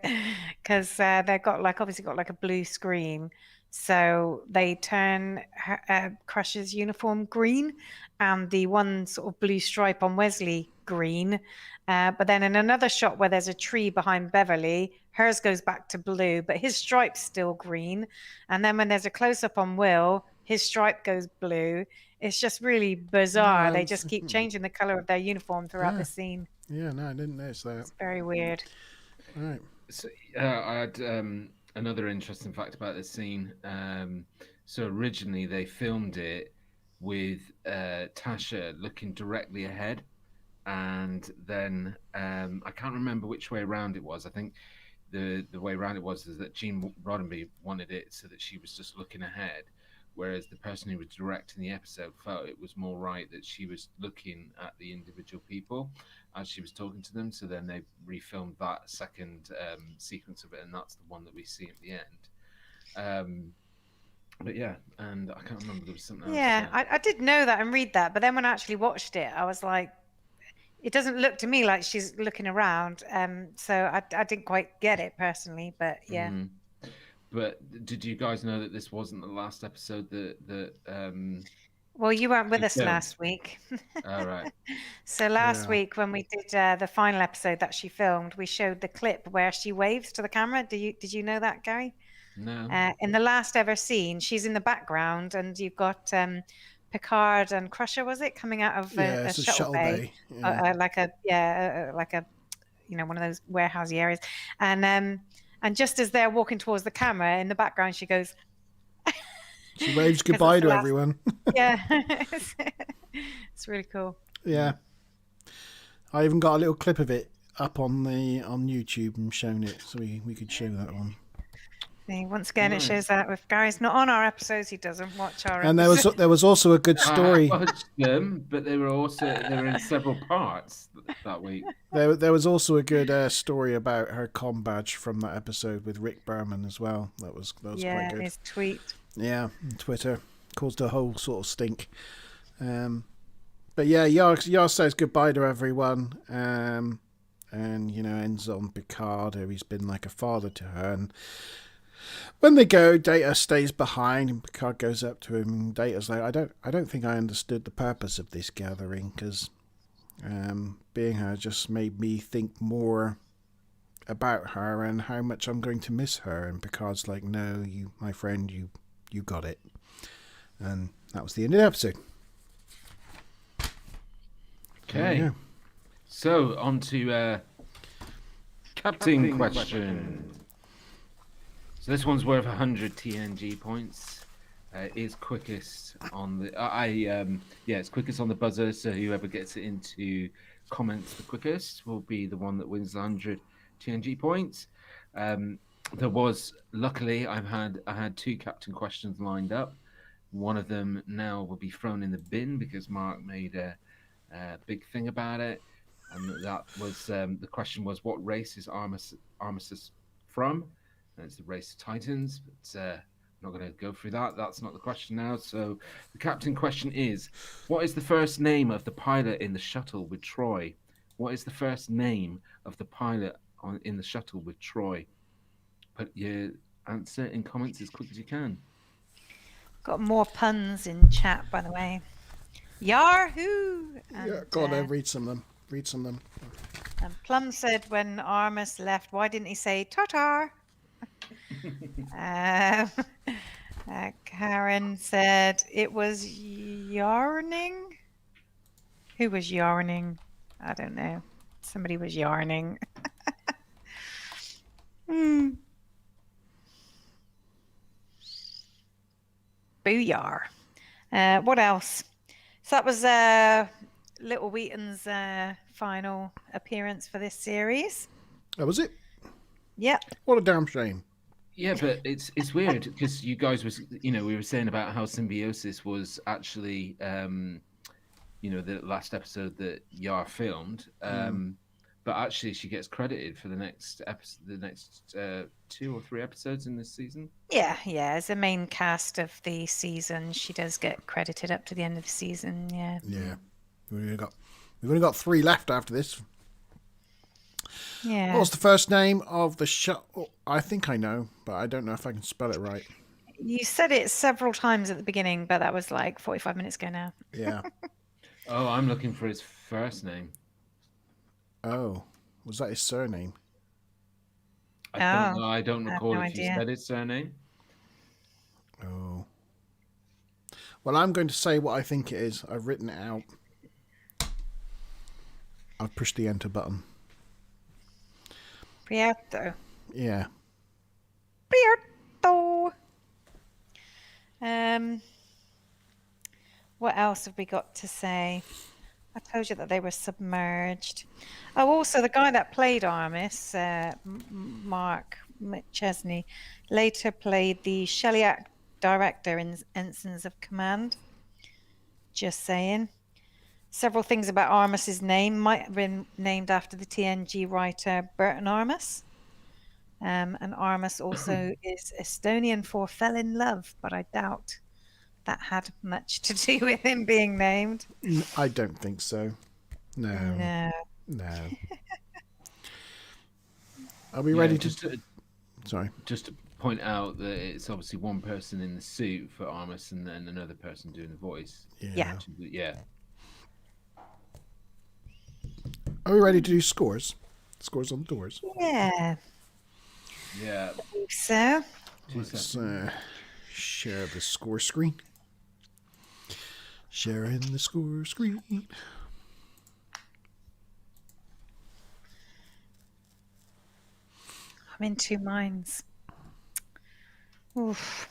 because they've got obviously got a blue screen, So they turn Crusher's uniform green, and the one sort of blue stripe on Wesley green. But then in another shot where there's a tree behind Beverly, hers goes back to blue, but his stripe's still green. And then when there's a close-up on Will, his stripe goes blue. It's just really bizarre. No, They just keep changing the color of their uniform throughout the scene. Yeah, no, I didn't notice that. It's very weird. All right. So I had another interesting fact about this scene. So originally they filmed it with Tasha looking directly ahead, and then I can't remember which way around it was. I think the way around it was is that Gene Roddenberry wanted it so that she was just looking ahead, whereas the person who was directing the episode felt it was more right that she was looking at the individual people as she was talking to them. So then they refilmed that second sequence of it, and that's the one that we see at the end. But yeah, and I can't remember, there was something else. Yeah, I did know that and read that, but then when I actually watched it, I was like, it doesn't look to me like she's looking around. So I didn't quite get it personally, but yeah. Mm-hmm. But did you guys know that this wasn't the last episode that well, you weren't with us last week. All right. So last week when we did the final episode that she filmed, we showed the clip where she waves to the camera. Did you know that, Gary? No. In the last ever scene, she's in the background, and you've got Picard and Crusher, was it, coming out of a shuttle bay. Yeah. Like a one of those warehousey areas, and just as they're walking towards the camera, in the background she goes, she waves goodbye to everyone. Yeah. It's really cool. Yeah, I even got a little clip of it up on YouTube and shown it, so we could show that one. Once again, it shows that if Gary's not on our episodes, he doesn't watch our and episodes. there was also a good story. I watched them, but they were in several parts that week. There was also a good story about her comm badge from that episode with Rick Berman as well. That was quite good. Yeah, his tweet. Yeah, Twitter caused a whole sort of stink. But yeah, Yar says goodbye to everyone, and ends on Picard, who he's been like a father to her. And when they go, Data stays behind, and Picard goes up to him. And Data's like, I don't think I understood the purpose of this gathering, because being her just made me think more about her and how much I'm going to miss her. And Picard's like, no, my friend, you got it. And that was the end of the episode. Okay. Yeah. So on to Captain Question. So this one's worth 100 TNG points. Is quickest on the it's quickest on the buzzer. So whoever gets it into comments the quickest will be the one that wins the 100 TNG points. There was, luckily, I had 2 Captain Questions lined up. One of them now will be thrown in the bin because Mark made a big thing about it, and that was the question was, what race is Armistice from? And it's the race of Titans, but I'm not going to go through that. That's not the question now. So the Captain Question is, what is the first name of the pilot in the shuttle with Troy? What is the first name of the pilot in the shuttle with Troy? Put your answer in comments as quick as you can. Got more puns in chat, by the way. Yahoo! Yeah, go on, read some of them. And Plum said when Armus left, why didn't he say Tartar? Karen said it was yarning. Who was yarning? I don't know. Somebody was yarning. Booyah. What else? So that was Little Wheaton's final appearance for this series. Oh, was it? Yep. What a damn shame. Yeah, but it's weird because you guys we were saying about how Symbiosis was actually the last episode that Yar filmed. But actually she gets credited for the next episode, the next 2 or 3 episodes in this season. Yeah, as a main cast of the season, she does get credited up to the end of the season. Yeah. We've only got 3 left after this. Yeah. What's the first name of the shuttle? I think I know, but I don't know if I can spell it right. You said it several times at the beginning, but that was like 45 minutes ago now. Yeah. Oh, I'm looking for his first name. Oh, was that his surname? I don't know. I don't recall no if you idea. said his surname. Oh. Well, I'm going to say what I think it is. I've written it out. I've pushed the enter button. Prieto. Yeah. Prieto. What else have we got to say? I told you that they were submerged. Oh, also the guy that played Armis, Mark McChesney, later played the Shellyak director in Ensigns of Command. Just saying. Several things about Armis's name might have been named after the TNG writer Burton Armis. And Armis also is Estonian for fell in love, but I doubt that had much to do with him being named. I don't think so. No. Are we ready Sorry. Just to point out that it's obviously one person in the suit for Armis and then another person doing the voice. Yeah. Yeah. Are we ready to do scores? Scores on the doors. Yeah. Yeah. I think so. Let's share the score screen. Sharing the score screen. I'm in two minds. Oof.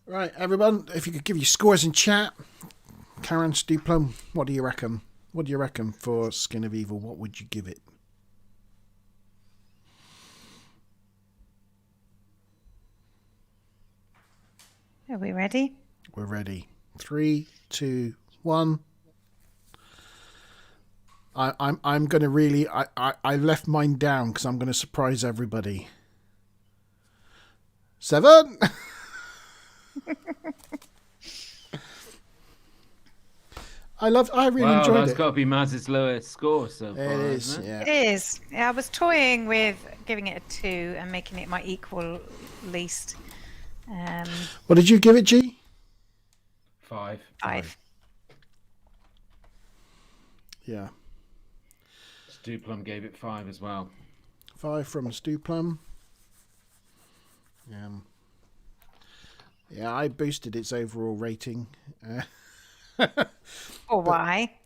Right, everyone, if you could give your scores in chat. Karen Stuplum, what do you reckon? What do you reckon for Skin of Evil? What would you give it? Are we ready? We're ready. 3, 2, 1. I'm going to really... I left mine down because I'm going to surprise everybody. 7! I really enjoyed it. That's got to be Maz's lowest score so far. It is, isn't it? yeah. It is. I was toying with giving it a 2 and making it my equal least. What did you give it, G? 5. 5. Yeah. Stuplum gave it 5 as well. 5 from Stuplum. Yeah, I boosted its overall rating. Or why?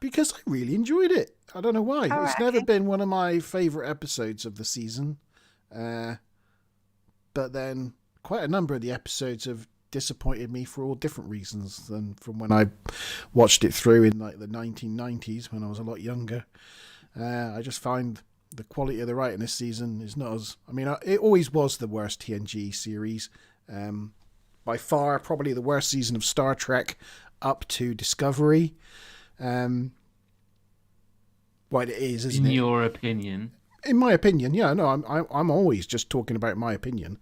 Because I really enjoyed it. I don't know why. Oh, it's never been one of my favourite episodes of the season. But then quite a number of the episodes have disappointed me for all different reasons than from when I watched it through in like the 1990s when I was a lot younger. I just find the quality of the writing this season is not as... I mean, it always was the worst TNG series. By far, probably the worst season of Star Trek up to Discovery. Well, it is, isn't it? In your opinion? In my opinion, yeah. No, I'm always just talking about my opinion.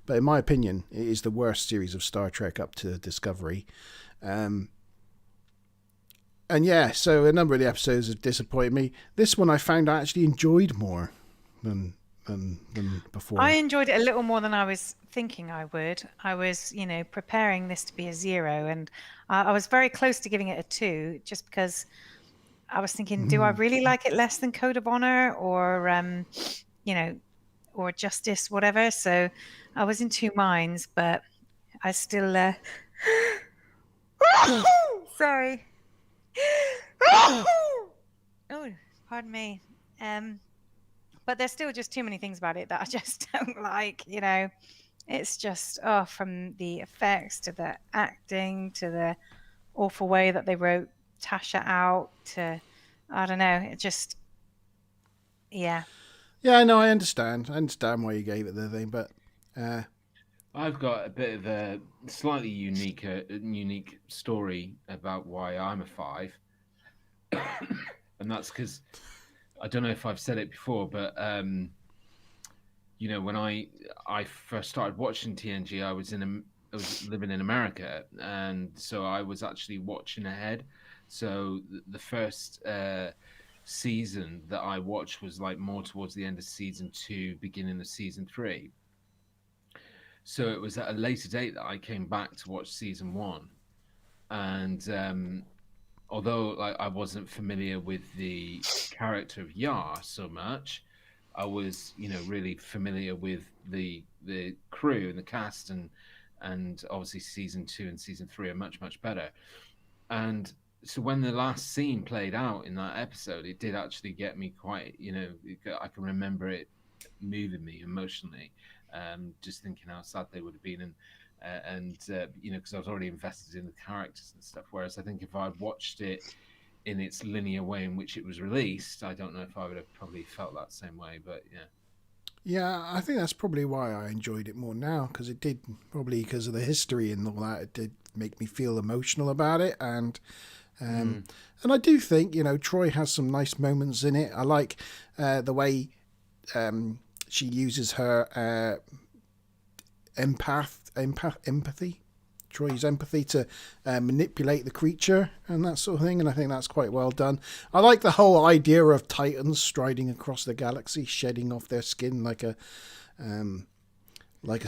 But in my opinion, it is the worst series of Star Trek up to Discovery. And yeah, so a number of the episodes have disappointed me. This one I found I actually enjoyed more than before. I enjoyed it a little more than I was thinking I would. I was, preparing this to be a 0, and I was very close to giving it a 2, just because I was thinking, do I really like it less than Code of Honor or, or Justice, whatever? So I was in two minds, but I still... Sorry. Oh, pardon me. But there's still just too many things about it that I just don't like, It's just, from the effects to the acting to the awful way that they wrote Tasha out to, I don't know, it just, yeah. Yeah, no, I understand. I understand why you gave it the thing, but... I've got a bit of a slightly unique story about why I'm a 5. And that's because... I don't know if I've said it before, but when I first started watching TNG, I was living in America, and so I was actually watching ahead. So the first season that I watched was like more towards the end of season 2, beginning of season 3. So it was at a later date that I came back to watch season 1. And although like I wasn't familiar with the character of Yar so much, I was, really familiar with the crew and the cast, and obviously season 2 and season 3 are much, much better. And so when the last scene played out in that episode, it did actually get me quite, I can remember it moving me emotionally, just thinking how sad they would have been, and because I was already invested in the characters and stuff. Whereas I think if I'd watched it in its linear way in which it was released, I don't know if I would have probably felt that same way. But yeah, I think that's probably why I enjoyed it more now, because it did, probably because of the history and all that, it did make me feel emotional about it. And I do think, Troy has some nice moments in it. I like the way she uses her empathy, Troy's empathy, to manipulate the creature and that sort of thing, and I think that's quite well done. I like the whole idea of Titans striding across the galaxy, shedding off their skin like a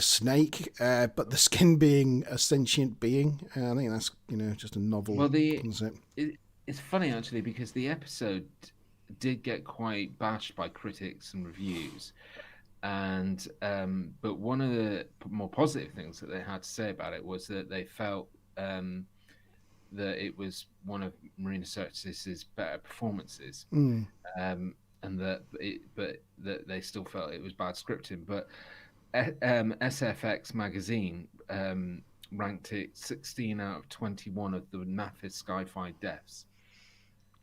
snake, but the skin being a sentient being. I think that's just a novel concept. It's funny actually, because the episode did get quite bashed by critics and reviews. And but one of the more positive things that they had to say about it was that they felt that it was one of Marina Sirtis's better performances, and that they still felt it was bad scripting. But SFX magazine ranked it 16 out of 21 of the NAFIS Sci-Fi deaths.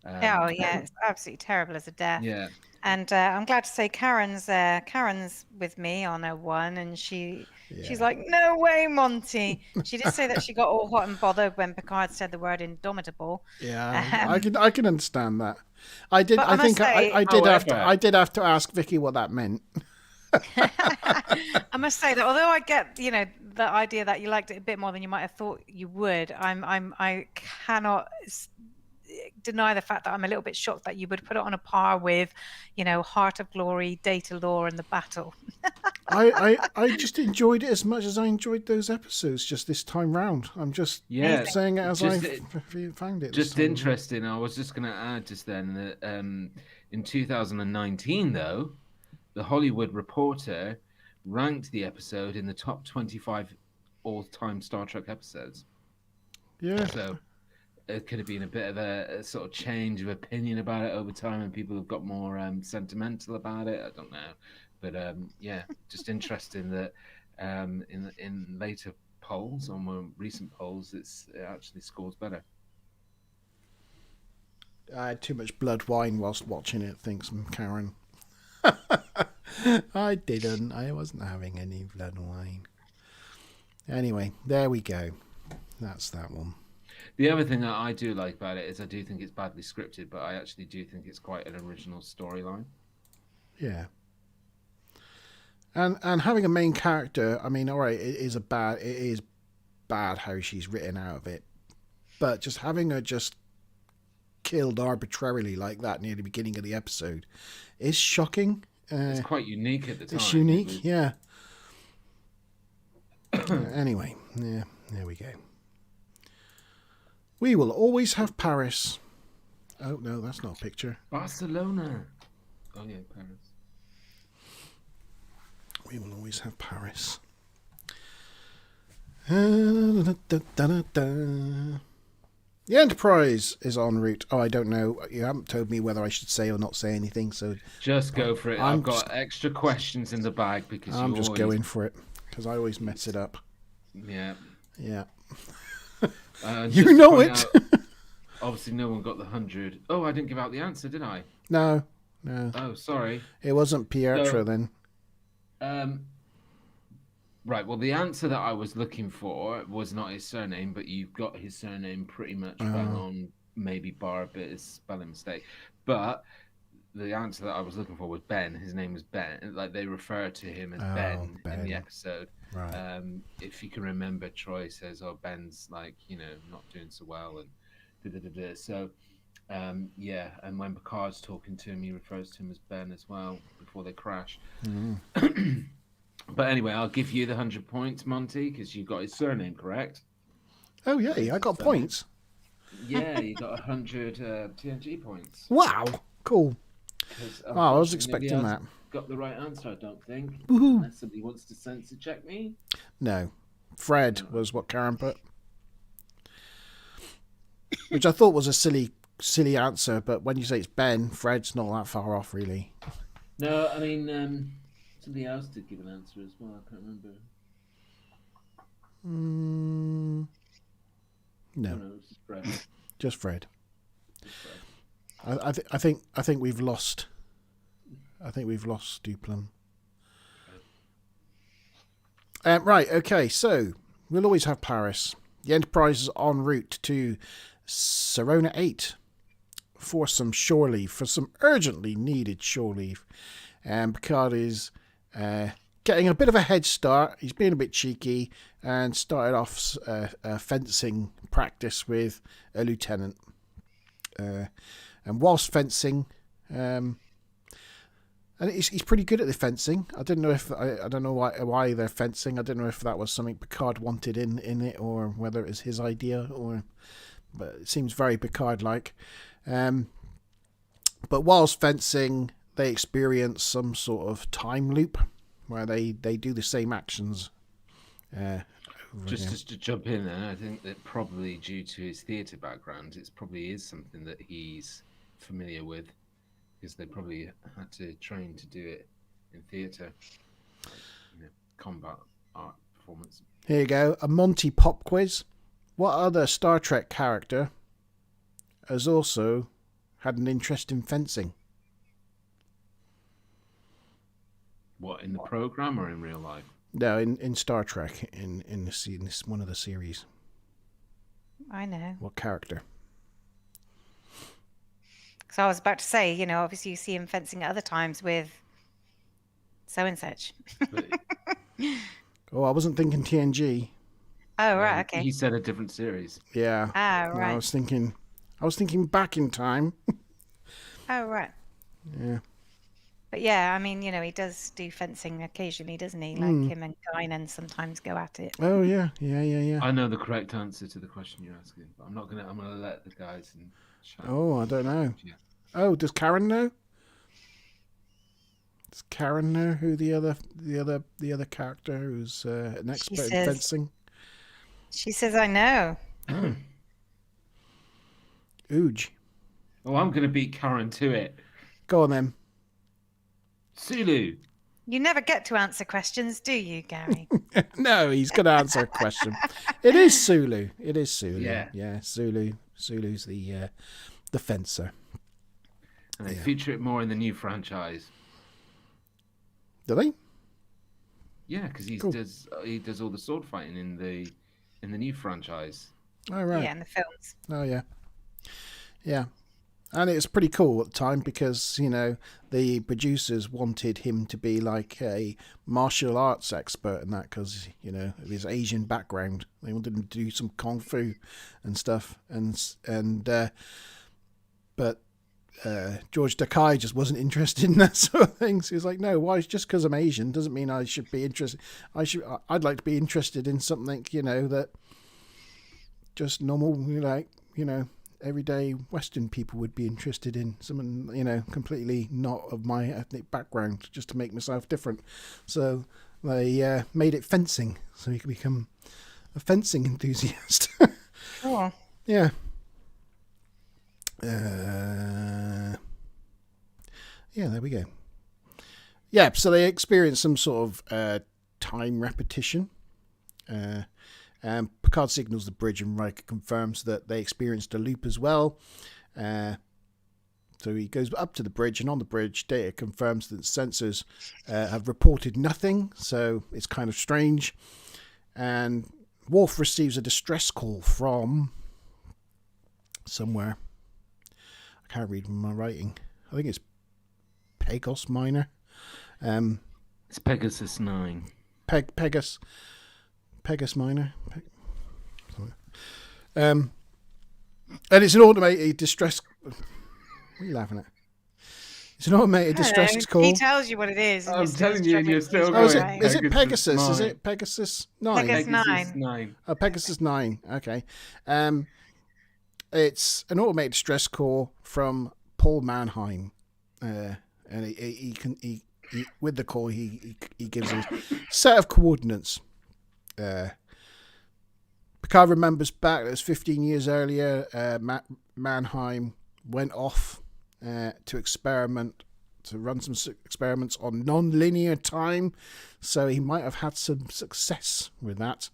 It's absolutely terrible as a death. Yeah. And I'm glad to say Karen's with me on a 1, and she's like, no way, Monty. She did say that she got all hot and bothered when Picard said the word indomitable. Yeah, I can understand that. I did have to ask Vicky what that meant. I must say that although I get the idea that you liked it a bit more than you might have thought you would, I cannot deny the fact that I'm a little bit shocked that you would put it on a par with, Heart of Glory, Data Lore, and The Battle. I just enjoyed it as much as I enjoyed those episodes just this time round. I'm just saying it as I found it. Just interesting. I was just going to add just then that in 2019, though, The Hollywood Reporter ranked the episode in the top 25 all-time Star Trek episodes. Yeah. So it could have been a bit of a sort of change of opinion about it over time, and people have got more sentimental about it. I don't know, but just interesting that in later polls or more recent polls, it actually scores better. I had too much blood wine whilst watching it, thinks Karen. I didn't. I wasn't having any blood wine. Anyway, there we go. That's that one. The other thing that I do like about it is I do think it's badly scripted, but I actually do think it's quite an original storyline. Yeah. And having a main character, I mean, all right, it is bad how she's written out of it, but just having her just killed arbitrarily like that near the beginning of the episode is shocking. It's quite unique at the time. It's unique, yeah. Anyway, yeah, there we go. We will always have Paris. Oh, no, that's not a picture. Barcelona. Oh, yeah, Paris. We will always have Paris. The Enterprise is en route. Oh, I don't know. You haven't told me whether I should say or not say anything, so... Just go for it. I've got extra questions in the bag because I'm just going for it, because I always mess it up. Yeah. Yeah. You know it. Obviously, no one got the 100. Oh, I didn't give out the answer, did I? No. Oh, sorry. It wasn't Pietro then. Right. Well, the answer that I was looking for was not his surname, but you've got his surname pretty much bang on. Maybe bar a bit is spelling mistake, but the answer that I was looking for was Ben. His name was Ben. Like they refer to him as Ben in the episode. Right. If you can remember, Troy says, "Oh, Ben's like not doing so well," and so Yeah, and when Picard's talking to him, he refers to him as Ben as well before they crash. But anyway, I'll give you the 100 points, Monty, because you got his surname correct. Oh, yeah, I got points. Yeah, you got 100 TNG points. Wow, cool. I was expecting that. Got the right answer, I don't think. Woohoo. Unless somebody wants to censor check me. No. Fred was what Karen put. Which I thought was a silly answer, but when you say it's Ben, Fred's not that far off, really. No, I mean, somebody else did give an answer as well. I can't remember. No, it's Fred. Just Fred. I think we've lost. I think we've lost Duplum. Right. Okay. So we'll always have Paris. The Enterprise is en route to Serona 8 for some shore leave, for some urgently needed shore leave. And Picard is getting a bit of a head start. He's being a bit cheeky and started off fencing practice with a lieutenant. And whilst fencing, and he's pretty good at the fencing. I didn't know if I don't know why they're fencing. I didn't know if that was something Picard wanted in it, or whether it was his idea, but it seems very Picard-like. But whilst fencing, they experience some sort of time loop where they do the same actions. Just to jump in there, I think that probably due to his theatre background, it probably is something that he's familiar with, because they probably had to train to do it in theatre, combat art performance. Here you go, a Monty pop quiz. What other Star Trek character has also had an interest in fencing? What, in the program or in real life? No, in Star Trek, in this one of the series. I know. What character? So I was about to say, obviously you see him fencing at other times with so and such. Oh, I wasn't thinking TNG. Oh, right, okay. He said a different series. Yeah. Ah, right. I was thinking back in time. Oh, right. Yeah. But yeah, I mean, he does do fencing occasionally, doesn't he? Like him and Guinan sometimes go at it. Oh, yeah. I know the correct answer to the question you're asking, but I'm gonna let the guys in chat. Oh, I don't know. Yeah. Oh, does Karen know? Does Karen know who the other character who's an expert in fencing? She says, I know. Oh. Ooge. Oh, I'm gonna beat Karen to it. Go on then. Sulu. You never get to answer questions, do you, Gary? No, he's going to answer a question. It is Sulu. Yeah. Yeah, Sulu. Sulu's the fencer. And they feature it more in the new franchise. Do they? Yeah, because he does all the sword fighting in the new franchise. Oh, right. Yeah, in the films. Oh, yeah. Yeah. And it's pretty cool at the time because, the producers wanted him to be like a martial arts expert and that because, of his Asian background. They wanted him to do some kung fu and stuff. But George Takei just wasn't interested in that sort of thing. So he was like, no, why? Just because I'm Asian doesn't mean I should be interested. I'd like to be interested in something, that just normal, everyday Western people would be interested in. Someone, completely not of my ethnic background, just to make myself different. So they made it fencing, so he could become a fencing enthusiast. Cool. Yeah. Yeah, there we go. Yeah, so they experience some sort of time repetition. Picard signals the bridge and Riker confirms that they experienced a loop as well. So he goes up to the bridge, and on the bridge, Data confirms that sensors have reported nothing, so it's kind of strange. And Worf receives a distress call from somewhere. I can't read my writing. I think it's Pegos Minor. It's Pegasus 9. Pegasus Minor. And it's an automated distress. What are you laughing at? It's an automated distress call. He tells you what it is. I'm telling you, and you're still Oh, going. is it Pegasus? Is it Pegasus 9? Pegasus 9. Oh, Pegasus 9. Okay. It's an automated distress call from Paul Mannheim, and he with the call he gives a set of coordinates. Picard remembers back that it was 15 years earlier. Mannheim went off to run some experiments on non-linear time, so he might have had some success with that.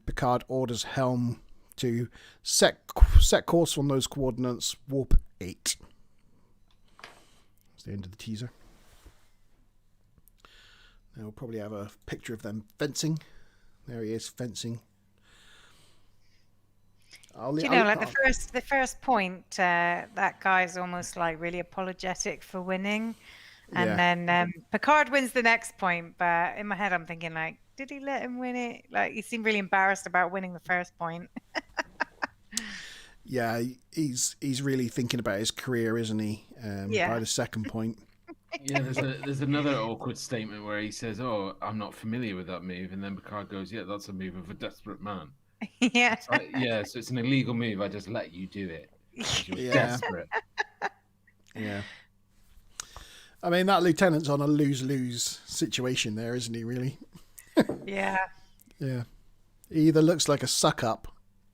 Picard orders Helm to set course on those coordinates, warp 8. That's the end of the teaser. Now we'll probably have a picture of them fencing. There he is, fencing. The first point, that guy's almost like really apologetic for winning, and then Picard wins the next point. But in my head, I'm thinking like, did he let him win it? Like, he seemed really embarrassed about winning the first point. Yeah, he's really thinking about his career, isn't he? By the second point. Yeah, there's another awkward statement where he says, "Oh, I'm not familiar with that move," and then Picard goes, "Yeah, that's a move of a desperate man." Yeah. So it's an illegal move. I just let you do it. You're desperate. Yeah. I mean, that lieutenant's on a lose-lose situation there, isn't he, really? Yeah. Yeah. He either looks like a suck-up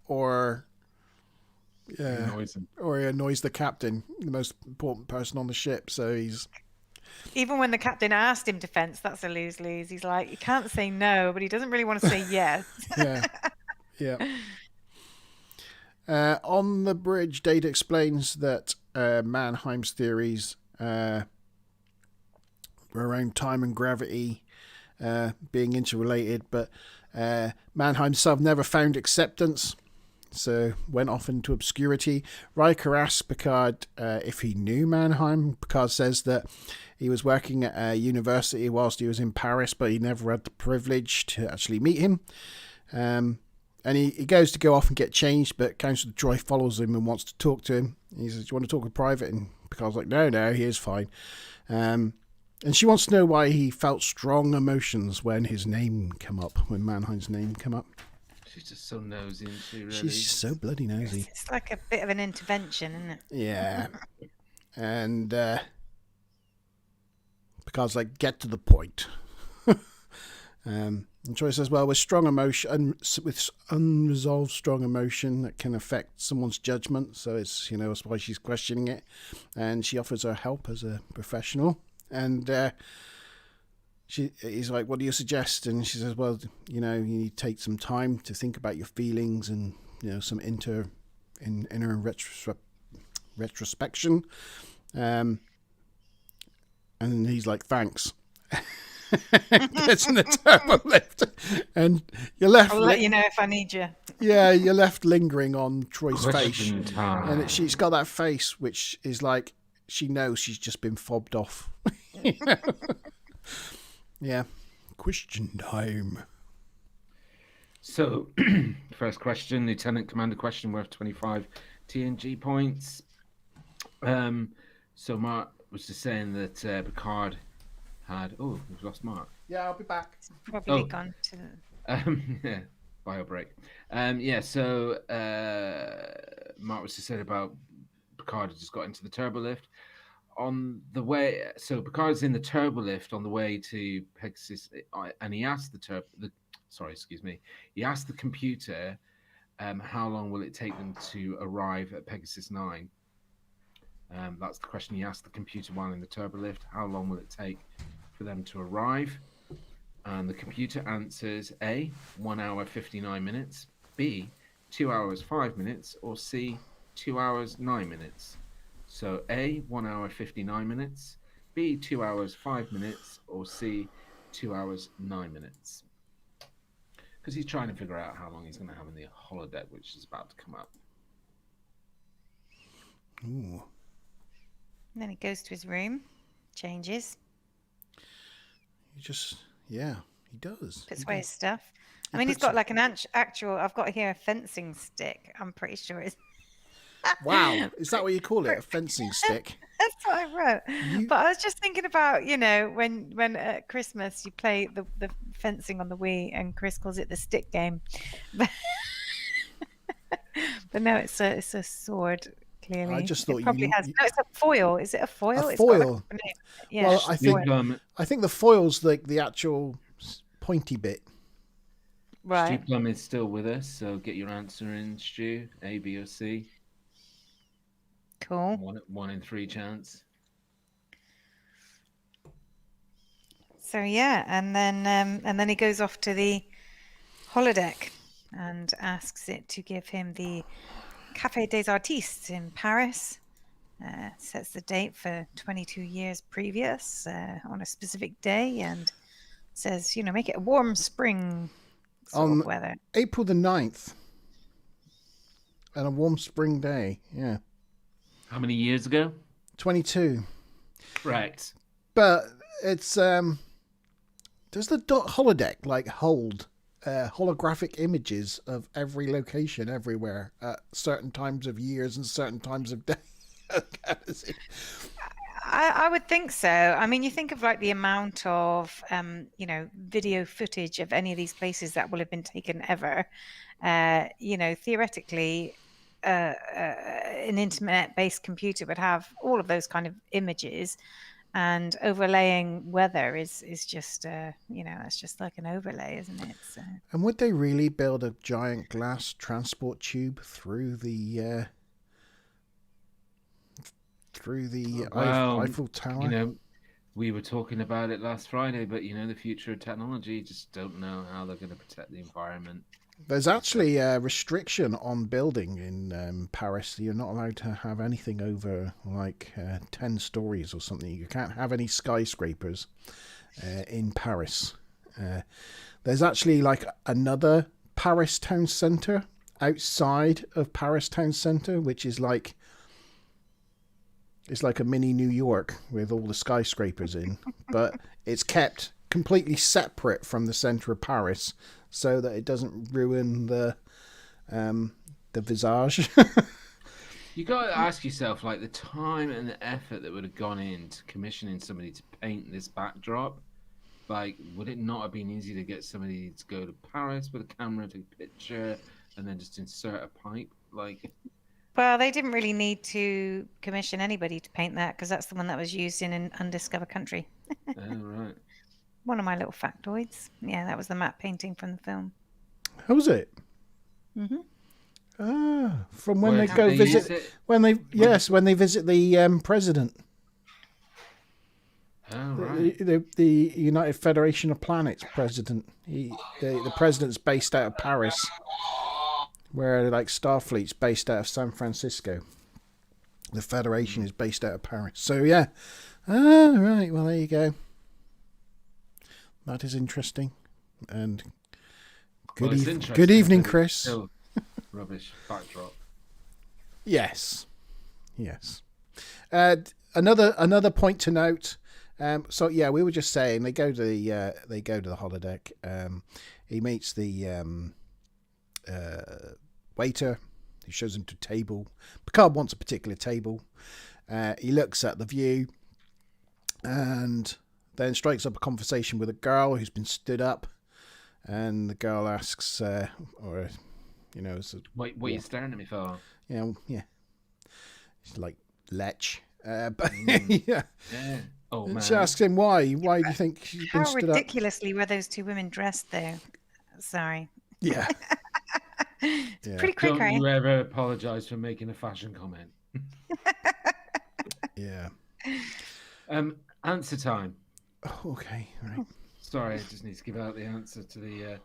or he annoys the captain, the most important person on the ship. So he's... Even when the captain asked him to fence, that's a lose-lose. He's like, he can't say no, but he doesn't really want to say yes. Yeah. On the bridge, Data explains that Mannheim's theories were around time and gravity being interrelated, but Mannheim himself never found acceptance, so went off into obscurity. Riker asks Picard if he knew Mannheim. Picard says that he was working at a university whilst he was in Paris, but he never had the privilege to actually meet him. And he goes to go off and get changed, but Councillor Troi follows him and wants to talk to him. He says, "Do you want to talk in private?" And Picard's like, no, he is fine. And she wants to know why he felt strong emotions when his name came up, when Mannheim's name came up. She's just so nosy, isn't she, really? She's so bloody nosy. It's like a bit of an intervention, isn't it? Yeah. And Picard's like, get to the point. And Troi says, well, with strong emotion, with unresolved strong emotion that can affect someone's judgment. So it's, that's why she's questioning it. And she offers her help as a professional. And he's like, what do you suggest? And she says, well, you need to take some time to think about your feelings and, some inner retrospection. And he's like, thanks. Gets in the turbo lift, and you're left. I'll let you know if I need you. Yeah, you're left lingering on Troy's face, time. And she's got that face which is like she knows she's just been fobbed off. Yeah, question time. So, first question, Lieutenant Commander question worth 25 TNG points. So Mark was just saying that Picard had... Oh, we've lost Mark. Yeah, I'll be back. It's probably gone to... Yeah, bio break. So Mark was just saying about Picard had just got into the turbo lift. On the way... So Picard's in the turbo lift on the way to Pegasus, and he asked He asked the computer how long will it take them to arrive at Pegasus 9. That's the question he asked the computer while in the turbo lift. How long will it take for them to arrive? And the computer answers A, 1 hour 59 minutes, B, 2 hours 5 minutes, or C, 2 hours 9 minutes. So A, 1 hour 59 minutes, B, 2 hours 5 minutes, or C, 2 hours 9 minutes. Because he's trying to figure out how long he's going to have in the holodeck, which is about to come up. Ooh. And then he goes to his room, changes. He does. Puts away his stuff. I mean, he's got like an actual, I've got here a fencing stick. I'm pretty sure it's Wow, is that what you call it? A fencing stick? That's what I wrote. But I was just thinking about, when at Christmas you play the fencing on the Wii, and Chris calls it the stick game. But no, it's a sword. Clearly, I just thought it probably has. No, it's a foil. Is it a foil? A It's foil. got a yeah. Well, I think the foil's the actual pointy bit. Right. Stu Plum is still with us, so get your answer in, Stu. A, B, or C. Cool. 1 in 3 chance. So yeah, and then he goes off to the holodeck and asks it to give him the Café des Artistes in Paris. Sets the date for 22 years previous on a specific day, and says, make it a warm spring sort of weather. April the 9th. And a warm spring day, yeah. How many years ago? 22. Correct. But it's does the holodeck hold holographic images of every location everywhere at certain times of years and certain times of day? I would think so. I mean, you think of the amount of video footage of any of these places that will have been taken ever. Theoretically, an internet-based computer would have all of those kind of images, and overlaying weather is just it's just like an overlay, isn't it? So. And would they really build a giant glass transport tube through the Eiffel Tower? We were talking about it last Friday, but the future of technology, just don't know how they're going to protect the environment. There's actually a restriction on building in Paris. You're not allowed to have anything over 10 stories or something. You can't have any skyscrapers in Paris. There's actually another Paris town centre outside of Paris town centre, which is it's like a mini New York with all the skyscrapers in, but it's kept completely separate from the centre of Paris so that it doesn't ruin the visage. You got to ask yourself, the time and the effort that would have gone into commissioning somebody to paint this backdrop. Would it not have been easy to get somebody to go to Paris with a camera, take a picture, and then just insert a pipe? Well, they didn't really need to commission anybody to paint that, because that's the one that was used in An Undiscovered Country. Oh, right. One of my little factoids. Yeah, that was the matte painting from the film. How was it? Mm-hmm. From when they go visit when they visit the president. Oh, right. The United Federation of Planets president. The president's based out of Paris, where Starfleet's based out of San Francisco. The Federation is based out of Paris. So yeah. Right. Well, there you go. That is interesting. And good evening, Chris. Still rubbish backdrop. Yes. Another point to note. So yeah, we were just saying they go to the holodeck. He meets the waiter. He shows him to a table. Picard wants a particular table. He looks at the view and then strikes up a conversation with a girl who's been stood up. And the girl asks, what are you staring at me for? Yeah. It's like lech. But yeah. Oh, man. She asks him why. Why do you think she's been stood up? How ridiculously were those two women dressed, though? Sorry. Yeah. It's pretty quick, Don't you ever apologise for making a fashion comment. Yeah. Answer time. Oh, okay. Right. Sorry, I just need to give out the answer to the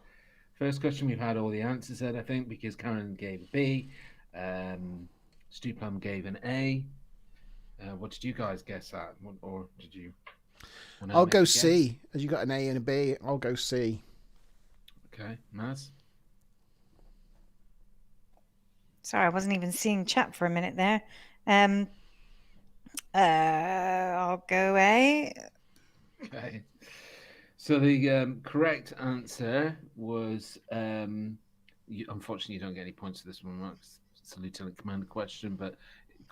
first question. We've had all the answers I think, because Karen gave a B. Stu Plum gave an A. What did you guys guess at? Or did you? I'll go C. As you got an A and a B, I'll go C. Okay, Maz? Sorry, I wasn't even seeing chat for a minute there. I'll go A. Okay. So the correct answer was, unfortunately, you don't get any points for this one, Max. it's a Lieutenant Commander question, but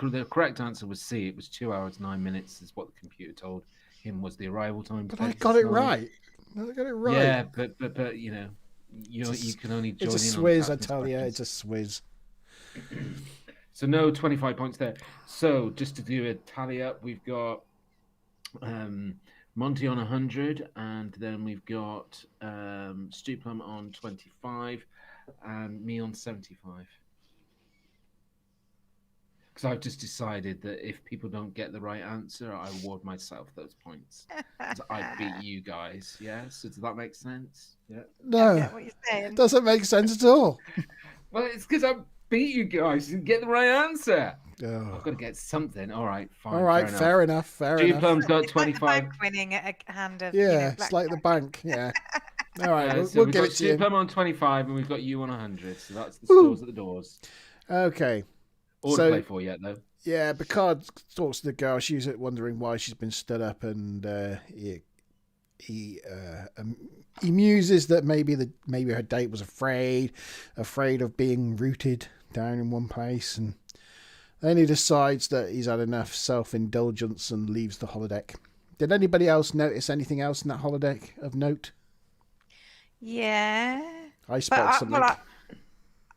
the correct answer was C. It was 2 hours 9 minutes, is what the computer told him was the arrival time. But I got it right. I got it right. Yeah, but you know, you can only join in. It's a swizz, I tell you. It's a swizz. So no 25 points there. So just to do a tally up, we've got Monty on 100, and then we've got Stu Plum on 25, and me on 75. Because I've just decided that if people don't get the right answer, I award myself those points. I beat you guys. Yeah. So does that make sense? Yeah. No, what you're saying. It doesn't make sense at all. Well, it's because I beat you guys. You didn't get the right answer. Oh. I've got to get something. All right, fine. All right, fair enough. Fair Stu enough. Plum's got It's 25. like the bank winning at a hand of It's like the bank. Yeah. All right, So we'll we've give got it to Stu you. Plum on 25, and we've got you on 100. So that's the scores at the doors. Okay. All to play for yet, though. Yeah, Picard talks to the girl. She's wondering why she's been stood up, and he muses that maybe her date was afraid of being rooted down in one place, and then he decides that he's had enough self-indulgence and leaves the holodeck. Did anybody else notice anything else in that holodeck of note? Yeah. I spotted something.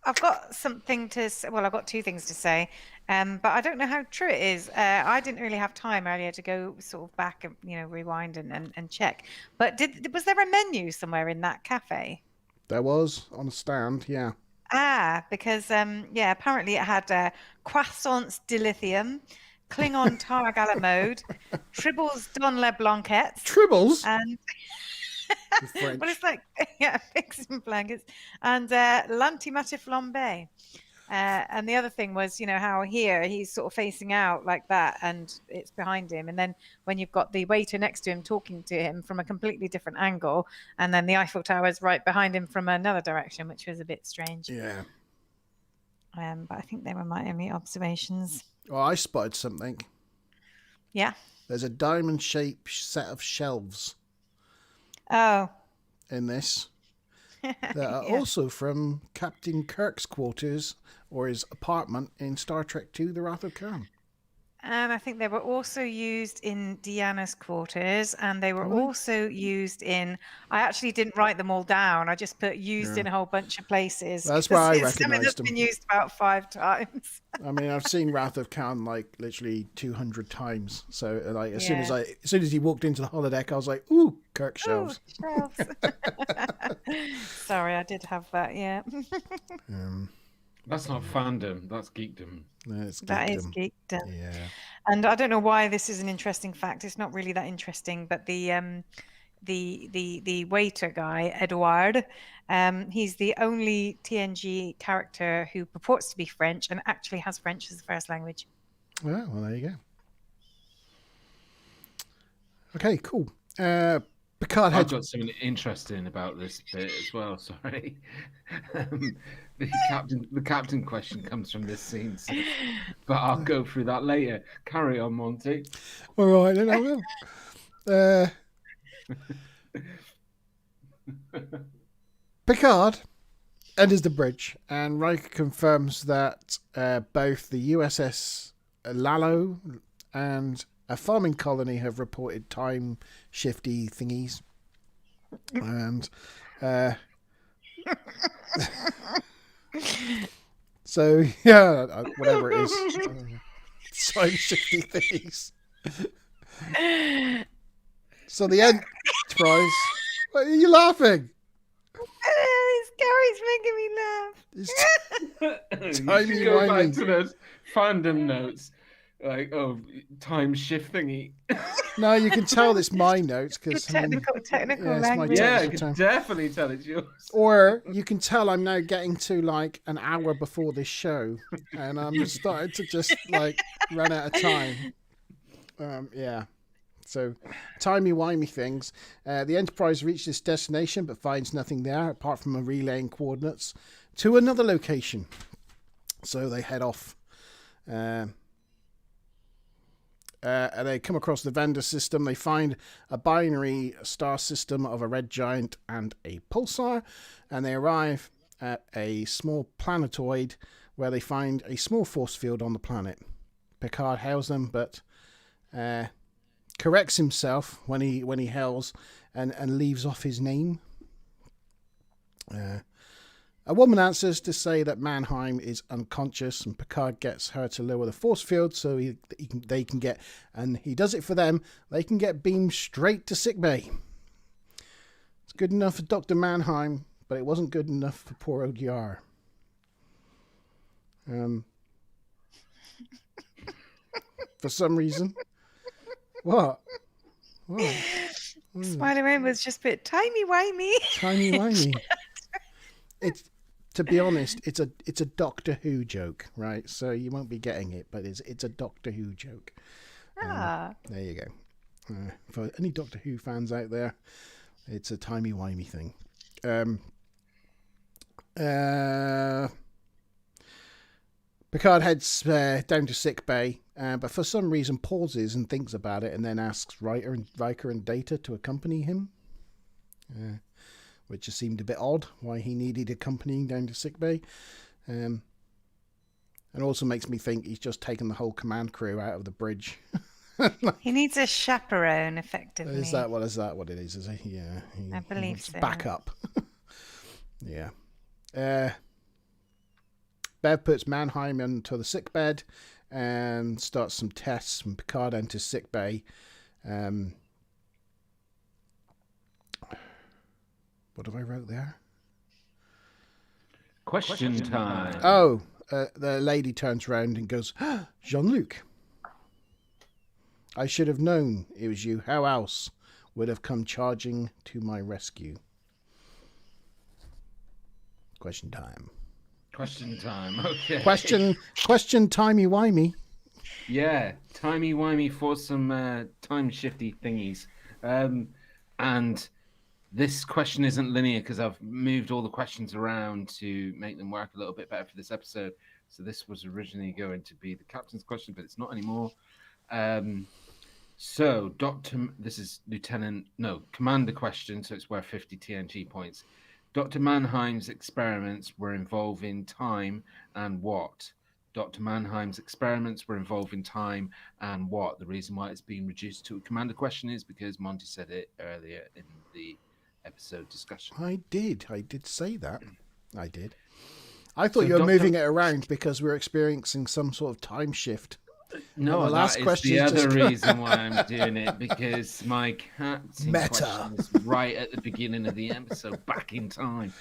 I've got something to say. Well, I've got two things to say, but I don't know how true it is. I didn't really have time earlier to go sort of back and rewind and check. But was there a menu somewhere in that cafe? There was on a stand, yeah. Because apparently it had croissants de lithium, Klingon tar gala mode, Tribbles Don Le Blanquettes. Tribbles? And well, it's like pigs and blankets, and l'antimate flambe. And the other thing was, how here he's sort of facing out like that, and it's behind him, and then when you've got the waiter next to him talking to him from a completely different angle, and then the Eiffel Tower's right behind him from another direction, which was a bit strange. Yeah. But I think they were my only observations. Well, I spotted something. Yeah. There's a diamond-shaped set of shelves. Oh. In this. That are also from Captain Kirk's quarters or his apartment in Star Trek II, The Wrath of Khan. And I think they were also used in Deanna's quarters, and they were also used in... I actually didn't write them all down. I just put used in a whole bunch of places. That's why I recognised them. It's been used about 5 times. I mean, I've seen Wrath of Khan like literally 200 times. So like as soon as he walked into the holodeck, I was like, "Ooh, Kirk shelves." Ooh, shelves. Sorry, I did have that. Yeah. That's not fandom. That's geekdom. That is geekdom. Yeah. And I don't know why this is an interesting fact. It's not really that interesting, but the waiter guy, Edouard, he's the only TNG character who purports to be French and actually has French as the first language. Well, there you go. Okay, cool. Picard I've got something interesting about this bit as well. Sorry, the captain question comes from this scene, but I'll go through that later. Carry on, Monty. All right, then I will. Picard enters the bridge, and Riker confirms that both the USS Lalo and a farming colony have reported time shifty thingies. And so, yeah, whatever it is. Time shifty thingies. So the Enterprise... What are you laughing? Gary's making me laugh. It's You tiny should go whiny. back to those fandom notes, like time shift thingy. No, you can tell it's my notes because Technical yeah, it's my language. Yeah, I technical can term. definitely tell it's yours. Or you can tell I'm now getting to like an hour before this show, and I'm starting to just like run out of time. Yeah. So, timey-wimey things. The Enterprise reaches its destination but finds nothing there apart from a relaying coordinates to another location. So they head off. And they come across the vendor system. They find a binary star system of a red giant and a pulsar. And they arrive at a small planetoid where they find a small force field on the planet. Picard hails them, but corrects himself when he hails and leaves off his name. A woman answers to say that Mannheim is unconscious, and Picard gets her to lower the force field so they can get, and he does it for them, they can get beamed straight to sickbay. It's good enough for Dr. Mannheim, but it wasn't good enough for poor old Yar. For some reason. What? Smiley Rainbow's just a bit timey-wimey. Timey-wimey. It's, to be honest, it's a Doctor Who joke, right? So you won't be getting it, but it's a Doctor Who joke. There you go. For any Doctor Who fans out there, it's a timey-wimey thing. Picard heads down to sick bay, but for some reason pauses and thinks about it, and then asks Riker and Data to accompany him. Which just seemed a bit odd, why he needed accompanying down to sickbay. And also makes me think he's just taken the whole command crew out of the bridge. He needs a chaperone, effectively. Is that what it is? Is he? Yeah. I believe so. Back up. Yeah. Bev puts Mannheim into the sickbed and starts some tests when Picard enters sickbay. What have I wrote there? Question time. Oh, the lady turns around and goes, Jean-Luc. I should have known it was you. How else would have come charging to my rescue? Question time. Question time. Okay. Question timey-wimey. Yeah, timey-wimey for some time shifty thingies. And this question isn't linear because I've moved all the questions around to make them work a little bit better for this episode. So this was originally going to be the captain's question, but it's not anymore. So this is Commander question, so it's worth 50 TNG points. Dr. Mannheim's experiments were involving time and what? Dr. Mannheim's experiments were involving time and what? The reason why it's being reduced to a commander question is because Monty said it earlier in the episode discussion. I did say that. I did. I thought you were moving it around because we're experiencing some sort of time shift. No, the last question is the other reason why I'm doing it, because my captain question is right at the beginning of the episode, back in time.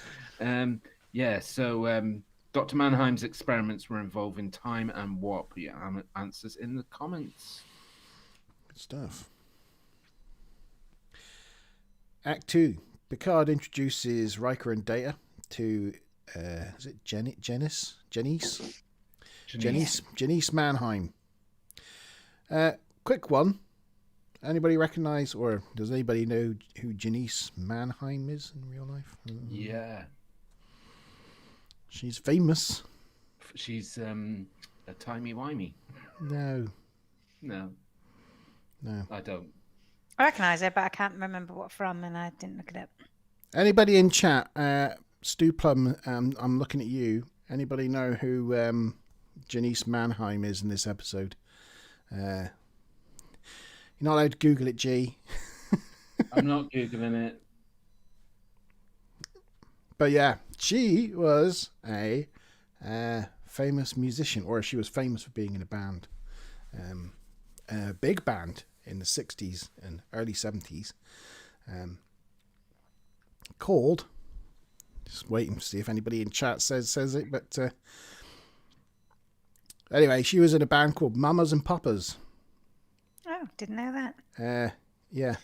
So Dr. Mannheim's experiments were involving time and what? Put your answers in the comments. Good stuff. Act 2. Picard introduces Riker and Data to is it Janice Mannheim. Quick one. Anybody recognize, or does anybody know who Janice Mannheim is in real life? Yeah. She's famous. She's a timey-wimey. No. I don't. I recognise her, but I can't remember what from, and I didn't look it up. Anybody in chat? Stu Plum, I'm looking at you. Anybody know who Janice Mannheim is in this episode? You're not allowed to Google it, G. I'm not Googling it. But yeah, she was a famous musician, or she was famous for being in a band. A big band in the 60s and early 70s. Called, just waiting to see if anybody in chat says it, but anyway, she was in a band called Mamas and Papas. Oh, didn't know that. Yeah.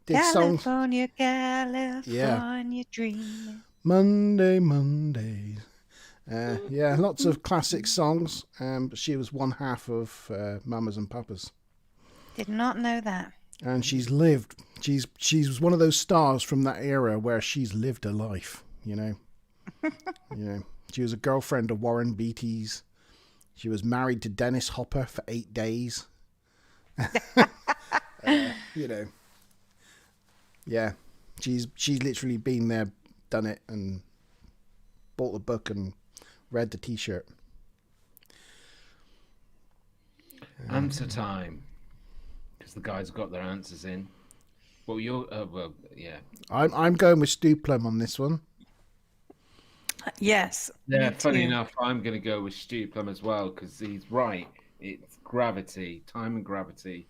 Did California, California dreaming. Mondays. Yeah, lots of classic songs. But she was one half of Mamas and Papas. Did not know that. And she's lived. She's one of those stars from that era where she's lived a life. You know, she was a girlfriend of Warren Beatty's. She was married to Dennis Hopper for 8 days. Yeah, she's literally been there, done it, and bought the book and read the T-shirt. Answer time. Because the guys got their answers in. Well, yeah. I'm going with Stu Plum on this one. Yes. Yeah, funny enough, I'm going to go with Stu Plum as well, because he's right. It's gravity, time and gravity.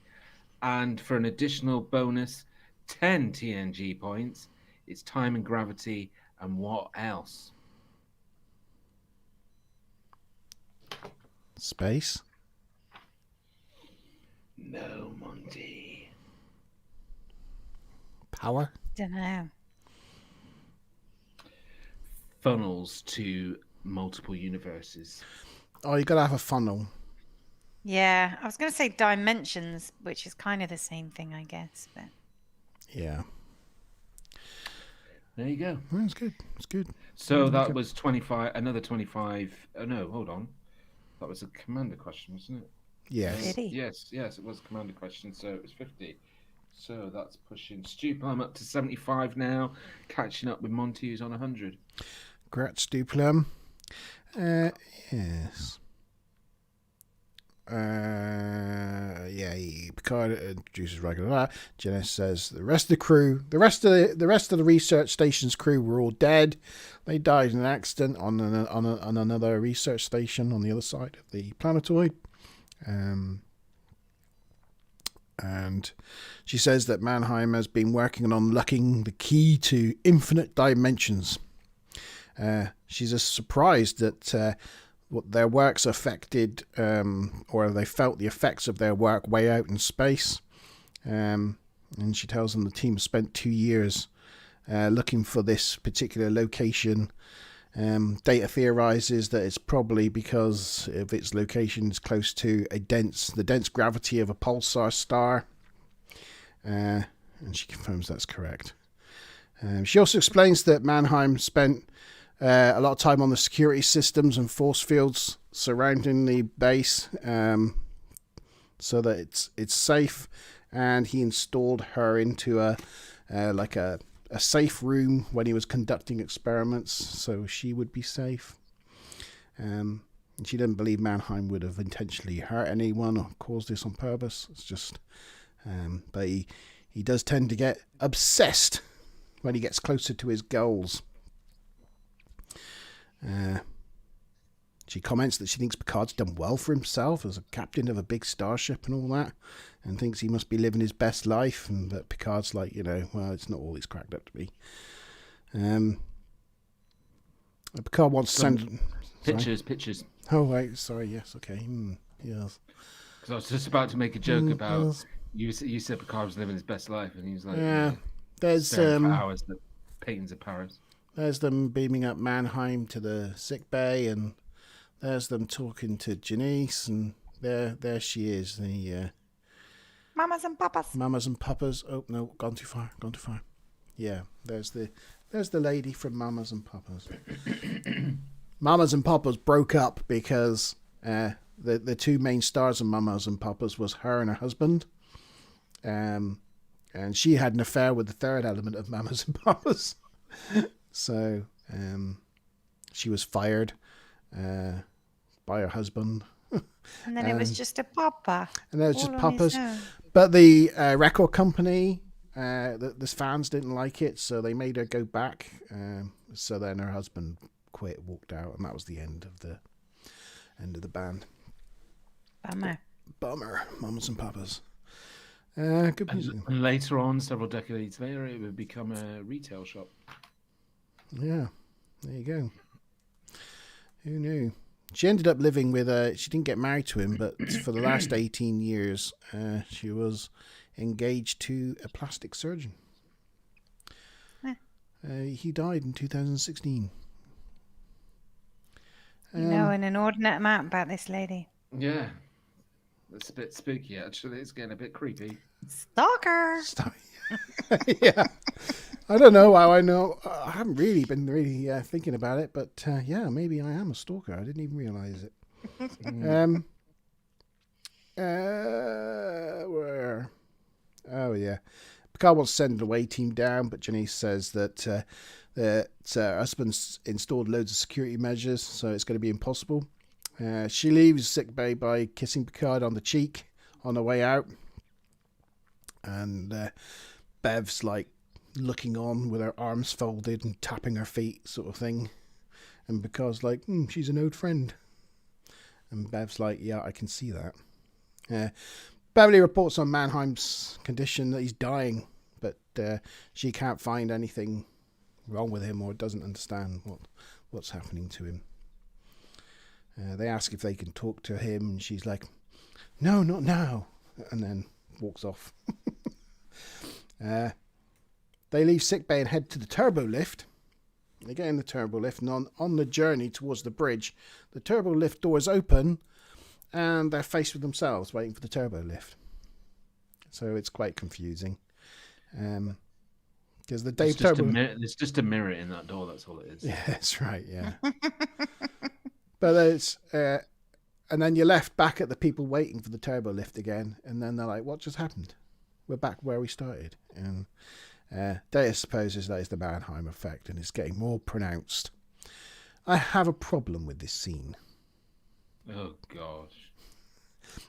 And for an additional bonus, 10 TNG points, it's time and gravity, and what else? Space. No, Monty. Power. Don't know. Funnels to multiple universes. Oh, you got to have a funnel. Yeah, I was going to say dimensions, which is kind of the same thing, I guess. But Yeah. There you go. That's good. It's good. So that was 25, another 25. Oh, no, hold on. That was a commander question, wasn't it? Yes. 50. Yes, it was a commander question, so it was 50. So that's pushing Stu Plum up to 75 now, catching up with Monty, who's on 100. Congrats, Stu Plum. Yes. Picard introduces regular. Janice says the rest of the crew, the rest of the research station's crew were all dead. They died in an accident on another research station on the other side of the planetoid. And she says that Mannheim has been working on unlocking the key to infinite dimensions. She's surprised that what their work's affected, or they felt the effects of their work way out in space. And she tells them the team has spent 2 years looking for this particular location. Data theorizes that it's probably because of its location is close to the dense gravity of a pulsar star. And she confirms that's correct. She also explains that Mannheim spent a lot of time on the security systems and force fields surrounding the base, so that it's safe. And he installed her into a safe room when he was conducting experiments, so she would be safe. And she didn't believe Mannheim would have intentionally hurt anyone or caused this on purpose. It's just, but he does tend to get obsessed when he gets closer to his goals. She comments that she thinks Picard's done well for himself as a captain of a big starship and all that, and thinks he must be living his best life, and that Picard's like, well, it's not all he's cracked up to be. Picard wants to send... Pictures. Oh, right, sorry, yes, okay. Yes. Because I was just about to make a joke about... Yes. You said Picard was living his best life, and he was like... Yeah, there's... for hours, the paintings of Paris. There's them beaming up Mannheim to the sick bay, and there's them talking to Janice, and there she is, the Mamas and Papas. Mamas and Papas. Oh no, gone too far. Yeah, there's the lady from Mamas and Papas. Mamas and Papas broke up because the two main stars of Mamas and Papas was her and her husband, and she had an affair with the third element of Mamas and Papas. So she was fired by her husband. And then it was just a papa. And there was just papas. But the record company, the fans didn't like it, so they made her go back. So then her husband quit, walked out, and that was the end of the band. Bummer. Mamas and Papas. Good music. And later on, several decades later, it would become a retail shop. Yeah, there you go. Who knew? She ended up living with she didn't get married to him, but for the last 18 years, she was engaged to a plastic surgeon. He died in 2016. You know an inordinate amount about this lady. Yeah. That's a bit spooky, actually. It's getting a bit creepy. Stalker! Yeah. I don't know how I know. I haven't really been thinking about it, but yeah, maybe I am a stalker. I didn't even realise it. Where? Oh, yeah. Picard wants to send an away team down, but Janice says that her husband's installed loads of security measures, so it's going to be impossible. She leaves sickbay by kissing Picard on the cheek on the way out. And Bev's like looking on with her arms folded and tapping her feet sort of thing. And Picard's like, she's an old friend. And Bev's like, yeah, I can see that. Beverly reports on Mannheim's condition that he's dying, but she can't find anything wrong with him or doesn't understand what's happening to him. They ask if they can talk to him, and she's like, no, not now, and then walks off. They leave sickbay and head to the turbo lift. They get in the turbo lift, and on the journey towards the bridge, the turbo lift doors open, and they're faced with themselves waiting for the turbo lift. So it's quite confusing. Because the Dave Turbo... There's just a mirror in that door, that's all it is. Yeah, that's right, yeah. But it's... and then you're left back at the people waiting for the turbo lift again, and then they're like, what just happened? We're back where we started. And Data supposes that is the Mannheim effect, and it's getting more pronounced. I have a problem with this scene. Oh, gosh.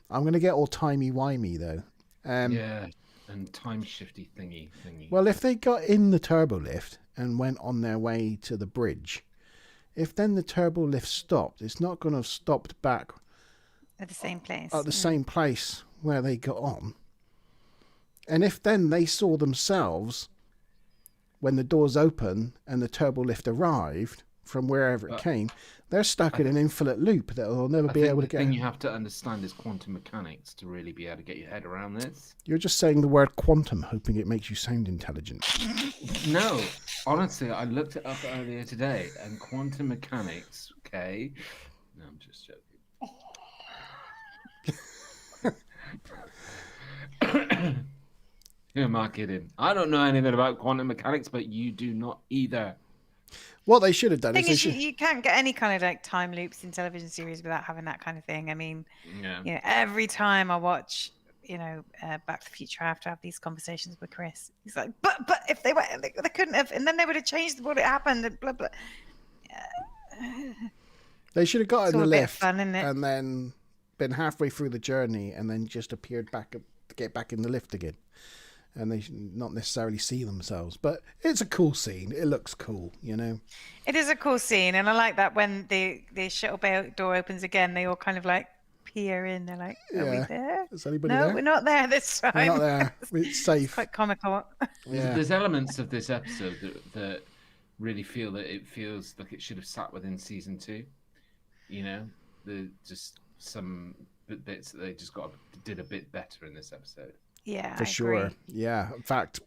I'm going to get all timey-wimey, though. Yeah, and time-shifty thingy. Well, if they got in the turbo lift and went on their way to the bridge, if then the turbo lift stopped, it's not going to have stopped back... At the same place. At the same place where they got on. And if then they saw themselves when the doors open and the turbo lift arrived from wherever it came, they're stuck in an infinite loop that they'll never be able to get. The thing you have to understand is quantum mechanics to really be able to get your head around this. You're just saying the word quantum, hoping it makes you sound intelligent. No, honestly, I looked it up earlier today, and quantum mechanics, okay? No, I'm just joking. Who am I kidding? I don't know anything about quantum mechanics, but you do not either. What they should have done is you can't get any kind of like time loops in television series without having that kind of thing. I mean, every time I watch, Back to the Future, I have to have these conversations with Chris. He's like, but if they couldn't have, and then they would have changed what happened and blah blah. They should have got in the lift fun, isn't it? And then been halfway through the journey and then just appeared back to get back in the lift again. And they should not necessarily see themselves. But it's a cool scene. It looks cool, It is a cool scene. And I like that when the shuttle bay door opens again, they all kind of like peer in. They're like, are we there? Is anybody there? No, we're not there this time. We're not there. It's safe. It's quite comical. Yeah. There's elements of this episode that really feel that it feels like it should have sat within season 2. Just some bits that they just did a bit better in this episode. Yeah, for sure. Yeah, in fact,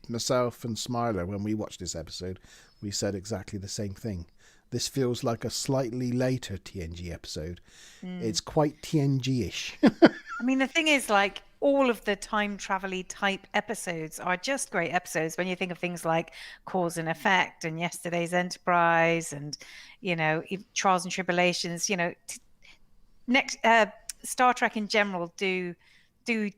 myself and Smiler, when we watched this episode, we said exactly the same thing. This feels like a slightly later TNG episode. It's quite TNG-ish. I mean, the thing is, like, all of the time travel-y type episodes are just great episodes when you think of things like Cause and Effect and Yesterday's Enterprise and, Trials and Tribulations. Star Trek in general do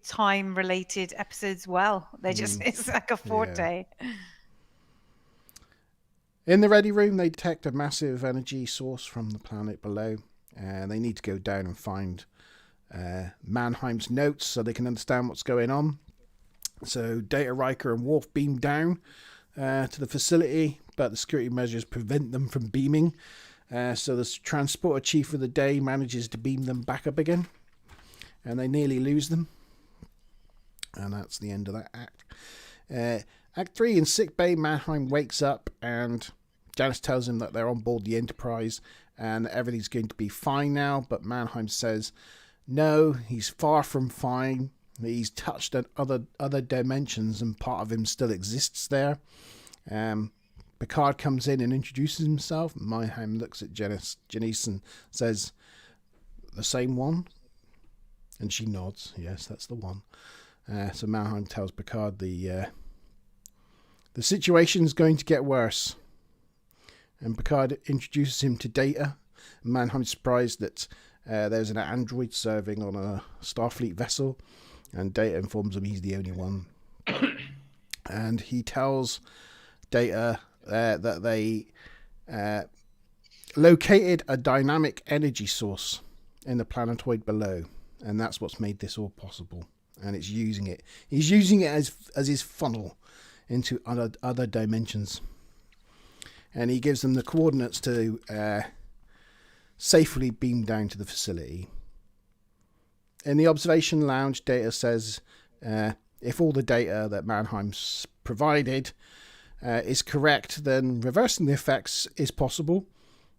time related episodes well. They just it's like a forte. Yeah. In the ready room, they detect a massive energy source from the planet below, and they need to go down and find Mannheim's notes so they can understand what's going on. So Data, Riker and Worf beam down to the facility, but the security measures prevent them from beaming. So the transporter chief of the day manages to beam them back up again, and they nearly lose them. And that's the end of that act. Act 3, in sickbay, Mannheim wakes up and Janice tells him that they're on board the Enterprise and everything's going to be fine now. But Mannheim says no, he's far from fine. He's touched at other dimensions and part of him still exists there. Picard comes in and introduces himself. Mannheim looks at Janice and says, the same one? And she nods. Yes, that's the one. So Mannheim tells Picard the situation's going to get worse. And Picard introduces him to Data. Mannheim's surprised that there's an android serving on a Starfleet vessel. And Data informs him he's the only one. And he tells Data that they located a dynamic energy source in the planetoid below, and that's what's made this all possible. And it's using it. He's using it as his funnel into other dimensions. And he gives them the coordinates to safely beam down to the facility. In the observation lounge, Data says if all the data that Mannheim's provided is correct, then reversing the effects is possible,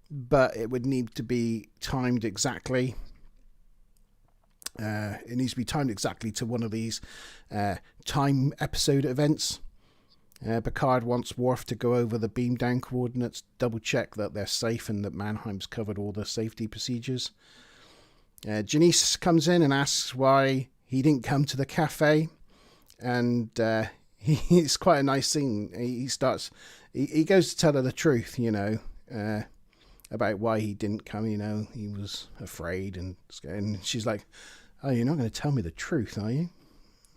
but it would need to be timed exactly. It needs to be timed exactly to one of these time episode events. Picard wants Worf to go over the beam down coordinates, double check that they're safe and that Mannheim's covered all the safety procedures. Janice comes in and asks why he didn't come to the cafe, and it's quite a nice scene. He goes to tell her the truth, about why he didn't come. He was afraid and scared. And she's like, "Oh, you're not going to tell me the truth, are you?"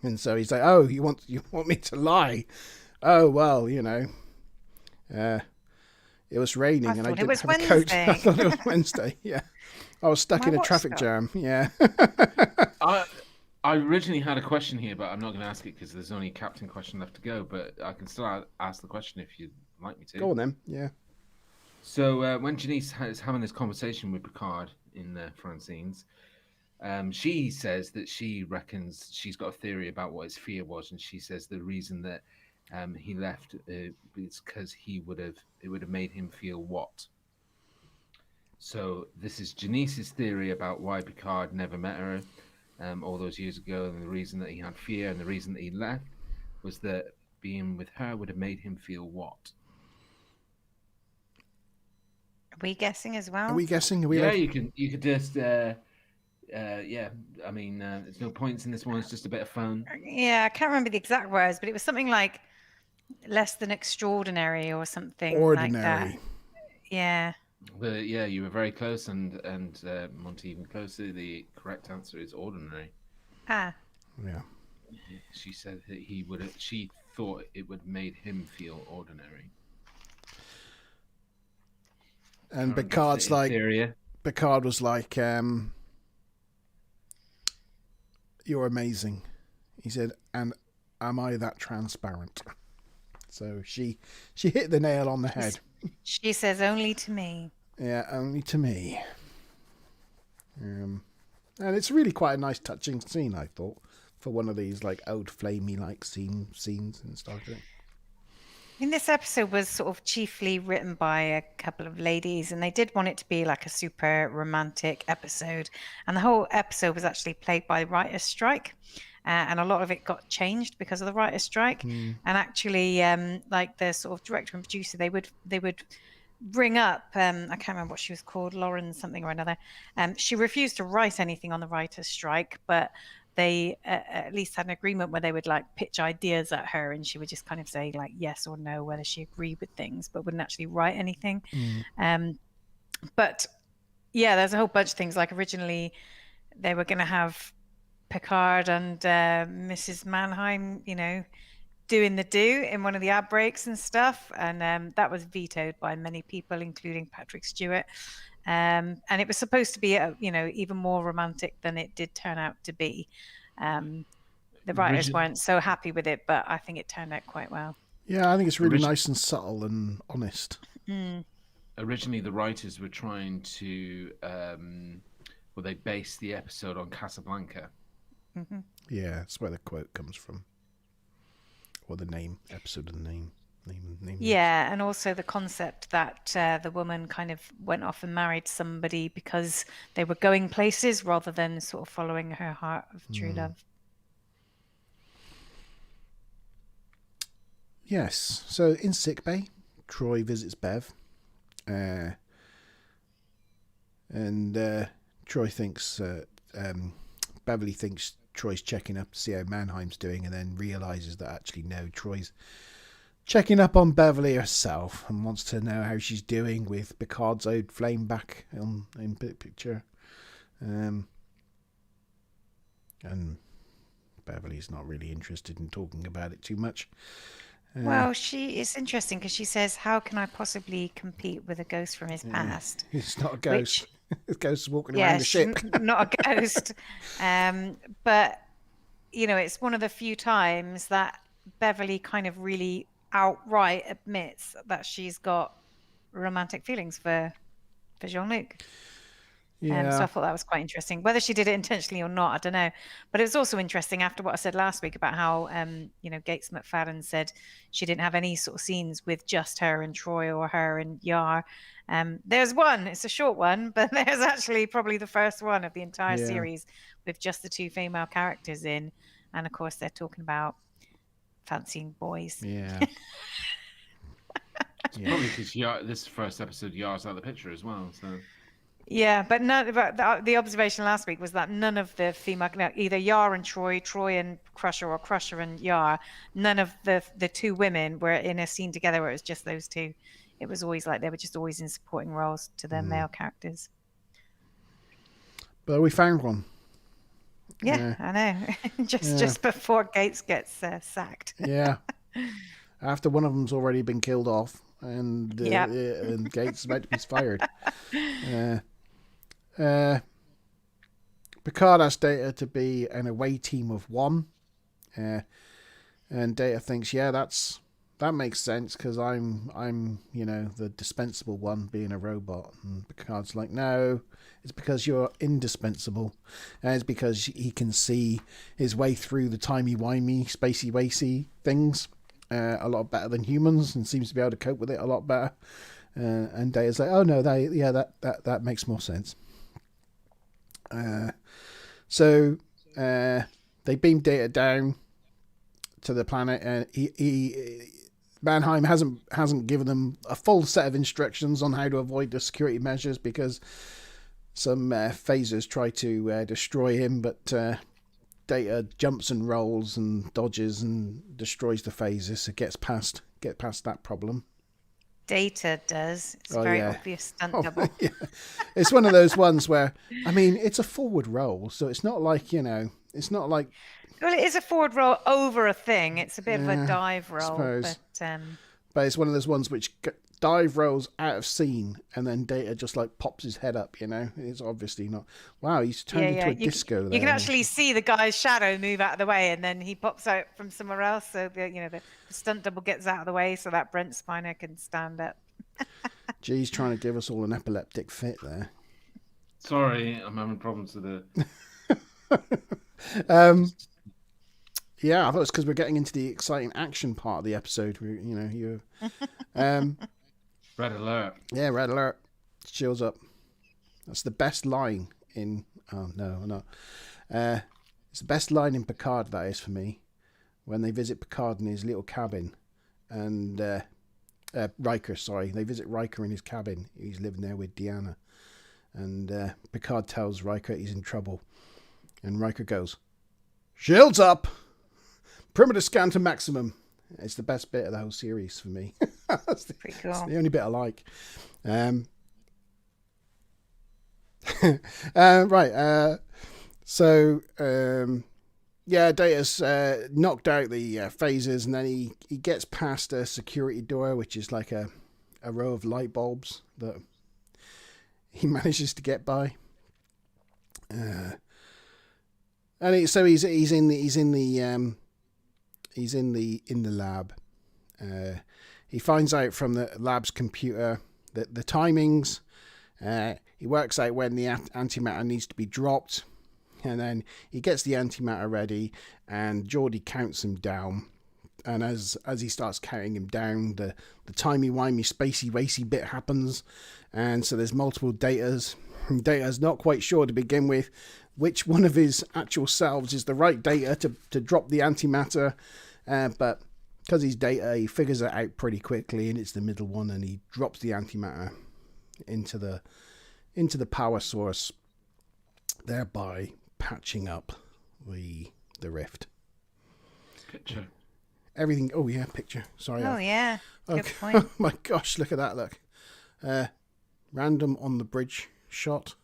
And so he's like, "Oh, you want me to lie? Oh, well, it was raining and I didn't have a coat." I thought it was Wednesday. Yeah, I was stuck in a traffic jam. Yeah. I originally had a question here, but I'm not going to ask it because there's only a captain question left to go. But I can still ask the question if you'd like me to. Go on then. Yeah. So when Janice is having this conversation with Picard in the Francines, she says that she reckons she's got a theory about what his fear was, and she says the reason that he left is because it would have made him feel what. So this is Janice's theory about why Picard never met her all those years ago, and the reason that he had fear and the reason that he left was that being with her would have made him feel what. Are we guessing as well? Are we guessing? You could just yeah. I mean, there's no points in this one. It's just a bit of fun. Yeah, I can't remember the exact words, but it was something like less than extraordinary or something ordinary. Like that. Yeah. But yeah, you were very close, and Monty even closer. The correct answer is ordinary. Ah. Yeah. She said that she thought it would have made him feel ordinary. And Picard was like, "You're amazing," he said, "and am I that transparent?" So she hit the nail on the head. She says, "Only to me." Yeah, only to me. And it's really quite a nice, touching scene, I thought, for one of these like old flamey like scenes in Star Trek. I mean, this episode was sort of chiefly written by a couple of ladies, and they did want it to be like a super romantic episode. And the whole episode was actually plagued by writer's strike, and a lot of it got changed because of the writer's strike. And actually, like the sort of director and producer, they would bring up, I can't remember what she was called, Lauren something or another. She refused to write anything on the writer's strike, but they at least had an agreement where they would like pitch ideas at her, and she would just kind of say like yes or no whether she agreed with things, but wouldn't actually write anything. But yeah, there's a whole bunch of things. Like originally they were going to have Picard and Mrs. Mannheim, doing the do in one of the ad breaks and stuff, and that was vetoed by many people, including Patrick Stewart. And it was supposed to be, even more romantic than it did turn out to be. The writers weren't so happy with it, but I think it turned out quite well. Yeah, I think it's really nice and subtle and honest. Originally, the writers were trying to, they based the episode on Casablanca. Yeah, that's where the quote comes from, or the name, episode and name. Yeah, and also the concept that the woman kind of went off and married somebody because they were going places rather than sort of following her heart of true love. Yes. So in sickbay, Troy visits Bev, and Troy thinks Beverly thinks Troy's checking up to see how Mannheim's doing, and then realizes that actually no, Troy's checking up on Beverly herself and wants to know how she's doing with Picard's old flame back in picture. And Beverly's not really interested in talking about it too much. Well, it's interesting because she says, "How can I possibly compete with a ghost from his past?" It's not a ghost. It's a ghost walking around Yeah, the ship. not a ghost. But it's one of the few times that Beverly kind of really outright admits that she's got romantic feelings for Jean-Luc. Yeah. So I thought that was quite interesting. Whether she did it intentionally or not, I don't know. But it was also interesting after what I said last week about how, Gates McFadden said she didn't have any sort of scenes with just her and Troy or her and Yar. There's one, it's a short one, but there's actually probably the first one of the entire series with just the two female characters in. And of course, they're talking about fancying boys. Yeah. Probably because this first episode, Yar's out of the picture as well. So. Yeah, but the observation last week was that none of the female, either Yar and Troy and Crusher, or Crusher and Yar, none of the two women were in a scene together where it was just those two. It was always like they were just always in supporting roles to their male characters. But we found one. Yeah, I know. just before Gates gets sacked. Yeah. After one of them's already been killed off, and Gates is about to be fired. Picard asks Data to be an away team of one, and Data thinks, that makes sense because I'm the dispensable one, being a robot. And Picard's like, no, it's because you're indispensable, and it's because he can see his way through the timey-wimey, spacey-wacy things a lot better than humans, and seems to be able to cope with it a lot better. And Data's like, oh no, that makes more sense. So they beam Data down to the planet, and Mannheim hasn't given them a full set of instructions on how to avoid the security measures because some phasers try to destroy him, but Data jumps and rolls and dodges and destroys the phasers, so get past that problem. Data does. It's a very obvious stunt double. Yeah. It's one of those ones where, I mean, it's a forward roll, so it's not like, it's not like... Well, it is a forward roll over a thing. It's a bit of a dive roll. But it's one of those ones which dive rolls out of scene, and then Data just like pops his head up, It's obviously not... Wow, he's turned into a disco there. You can actually see the guy's shadow move out of the way, and then he pops out from somewhere else, so the stunt double gets out of the way so that Brent Spiner can stand up. Geez, trying to give us all an epileptic fit there. Sorry, I'm having problems with it. Yeah, I thought it's because we're getting into the exciting action part of the episode. Red alert. Yeah, red alert. Shields up. That's the best line in... Oh, no, not. It's the best line in Picard, that is, for me. When they visit Picard in his little cabin. And... Riker, sorry. They visit Riker in his cabin. He's living there with Deanna. And Picard tells Riker he's in trouble. And Riker goes, shields up! Perimeter scan to maximum. It's the best bit of the whole series for me. That's pretty cool. It's the only bit I like. Right. Data's knocked out the phasers, and then he gets past a security door, which is like a row of light bulbs that he manages to get by. And he's in the lab. He finds out from the lab's computer that the timings. He works out when the antimatter needs to be dropped, and then he gets the antimatter ready. And Geordi counts him down. And as he starts counting him down, the timey-wimey, spacey-wacy bit happens. And so there's multiple Datas. Data's not quite sure to begin with which one of his actual selves is the right Data to drop the antimatter. But because he's Data, he figures it out pretty quickly, and it's the middle one, and he drops the antimatter into the power source, thereby patching up the rift. Picture. Everything. Oh yeah, picture. Sorry. Oh yeah. Good point. Oh my gosh, look at that! Look, random on the bridge shot.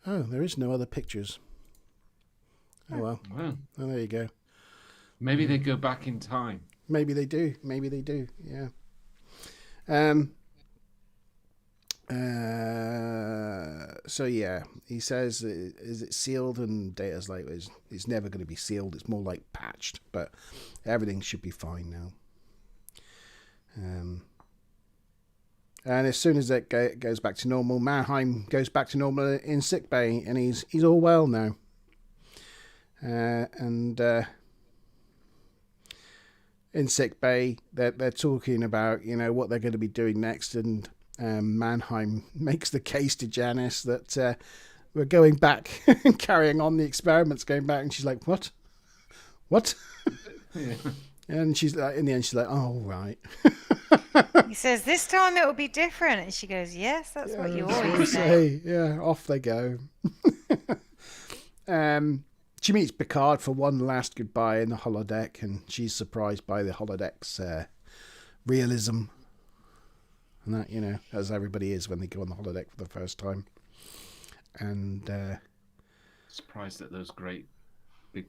Oh, there is no other pictures. Oh well. Wow. Oh, there you go. Maybe they go back in time. Maybe they do. Yeah. So yeah, he says, "Is it sealed?" And Data's like, "It's never going to be sealed. It's more like patched, but everything should be fine now." And as soon as it goes back to normal, Mannheim goes back to normal in sickbay, and he's all well now. In sickbay, they're talking about what they're going to be doing next, and Mannheim makes the case to Janice that we're going back and carrying on the experiments, going back, and she's like, "What?" Yeah. And she's like, in the end, she's like, "Oh, right." He says, "This time it will be different," and she goes, "Yes, that's what you always say." Yeah, off they go. She meets Picard for one last goodbye in the holodeck, and she's surprised by the holodeck's realism. And that, as everybody is when they go on the holodeck for the first time. And surprised at those great big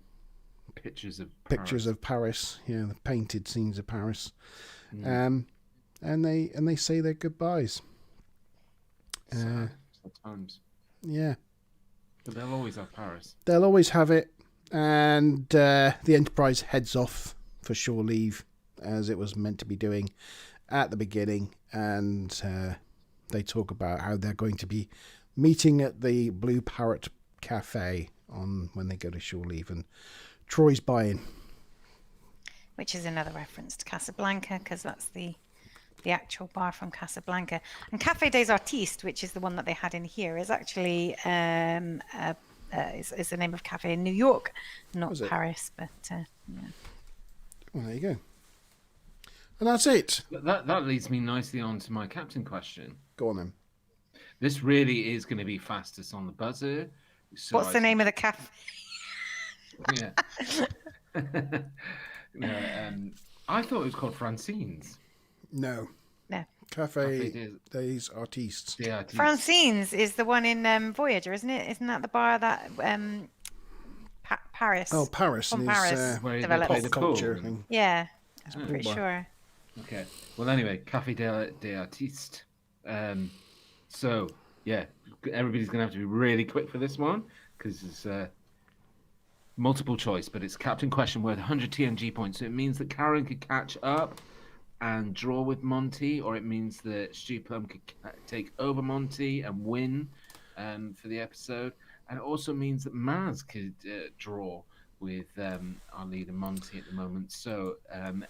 pictures of Paris. Yeah, the painted scenes of Paris. And they say their goodbyes. Sometimes. Yeah. But they'll always have Paris. They'll always have it. And the Enterprise heads off for shore leave, as it was meant to be doing at the beginning. And they talk about how they're going to be meeting at the Blue Parrot Cafe when they go to shore leave. And Troy's buying. Which is another reference to Casablanca, because that's the actual bar from Casablanca. And Café des Artistes, which is the one that they had in here, is actually is the name of cafe in New York, not Paris. But yeah. Well, there you go. And that's it. That leads me nicely on to my captain question. Go on then. This really is going to be fastest on the buzzer. So what's the name of the cafe? Yeah. I thought it was called Francine's. No. Café des Artistes. Francine's is the one in Voyager, isn't it? Isn't that the bar that Paris? Oh, Paris. From Paris where developed the culture thing. Yeah, I'm pretty sure. Okay. Well, anyway, Café des Artistes. So, yeah, everybody's going to have to be really quick for this one, because it's multiple choice, but it's captain question worth 100 TNG points. So it means that Karen could catch up and draw with Monty, or it means that Stu Plum could take over Monty and win for the episode. And it also means that Maz could draw with our leader Monty at the moment. So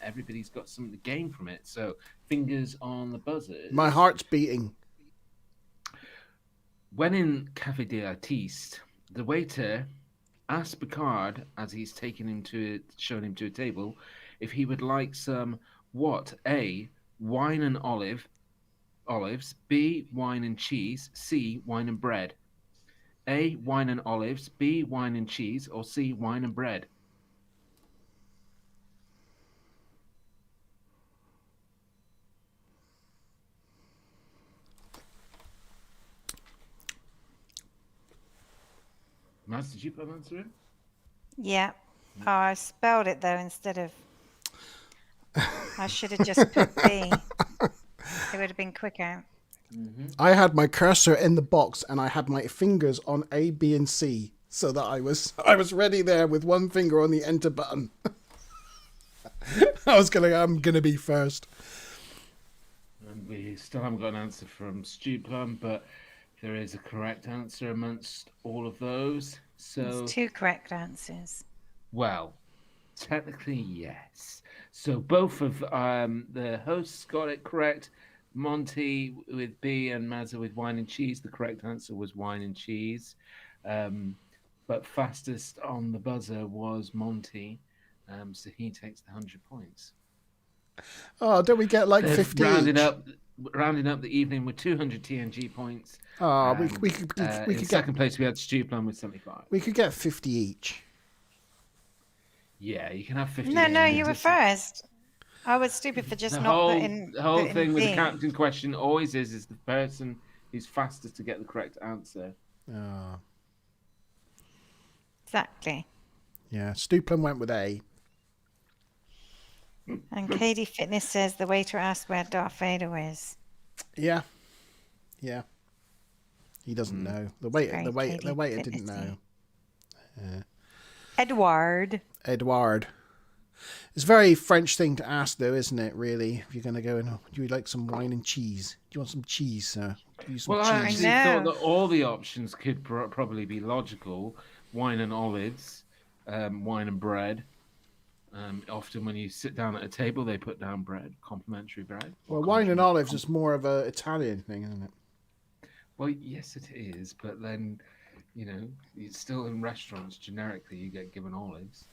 everybody's got something to gain from it. So fingers on the buzzer. My heart's beating. When in Café des Artistes, the waiter asked Picard, as he's showing him to a table, if he would like some what? A, wine and olives. B, wine and cheese. C, wine and bread. A, wine and olives. B, wine and cheese. Or C, wine and bread. Maz, did you put an answer in? Yeah. Oh, I spelled it though instead of. I should have just put B. It would have been quicker. Mm-hmm. I had my cursor in the box and I had my fingers on A, B, and C, so that I was ready there with one finger on the enter button. I'm gonna be first. And we still haven't got an answer from Stu Plum, but there is a correct answer amongst all of those. So there's two correct answers. Well, technically yes. So both of the hosts got it correct. Monty with B and Mazza with wine and cheese. The correct answer was wine and cheese. But fastest on the buzzer was Monty. So he takes the 100 points. Oh, don't we get like 50 rounding up the evening with 200 TNG points. Oh, we could in second place we had Stu Plum with 75. We could get 50 each. Yeah, you can have 50. No, you were first. I was stupid for just not putting. The whole thing with the captain question always is the person who's fastest to get the correct answer. Oh. Exactly. Yeah, Stu Plum went with A. And Katie Fitness says the waiter asked where Darth Vader is. Yeah. He doesn't know. The waiter didn't know. Edward. It's a very French thing to ask, though, isn't it? Really, if you're going to go and do you like some wine and cheese? Do you want some cheese, sir? Well, I actually thought that all the options could probably be logical: wine and olives, wine and bread. Often when you sit down at a table, they put down bread, complimentary bread. Well, wine and olives is more of an Italian thing, isn't it? Well, yes, it is, but then, it's still in restaurants. Generically, you get given olives.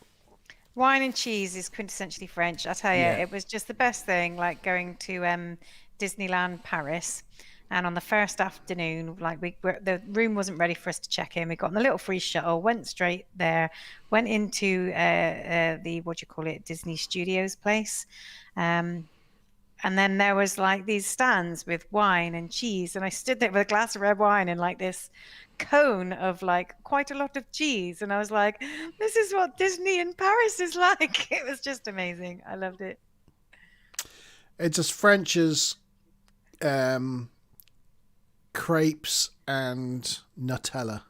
Wine and cheese is quintessentially French. I tell you, It was just the best thing, like going to Disneyland Paris. And on the first afternoon, the room wasn't ready for us to check in. We got on the little free shuttle, went straight there, went into the Disney Studios place. And then there was like these stands with wine and cheese. And I stood there with a glass of red wine and like this cone of like quite a lot of cheese. And I was like, this is what Disney in Paris is like. It was just amazing. I loved it. It's as French as crepes and Nutella.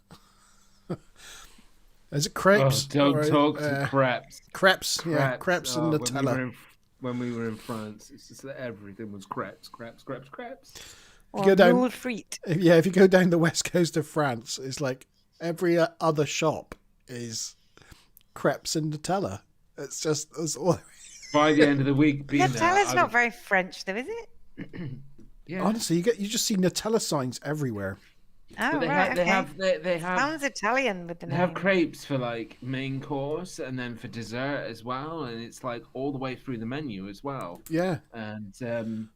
Is it crepes? Oh, don't talk to crepes. Crepes and Nutella. When we were in France, it's just that everything was crepes. If you go down the west coast of France, it's like every other shop is crepes and Nutella. It's all. By the end of the week, Nutella's not very French, though, is it? Yeah. Honestly, you just see Nutella signs everywhere. Oh, they have sounds Italian with the name. They have crepes for like main course and then for dessert as well, and it's like all the way through the menu as well. Yeah, and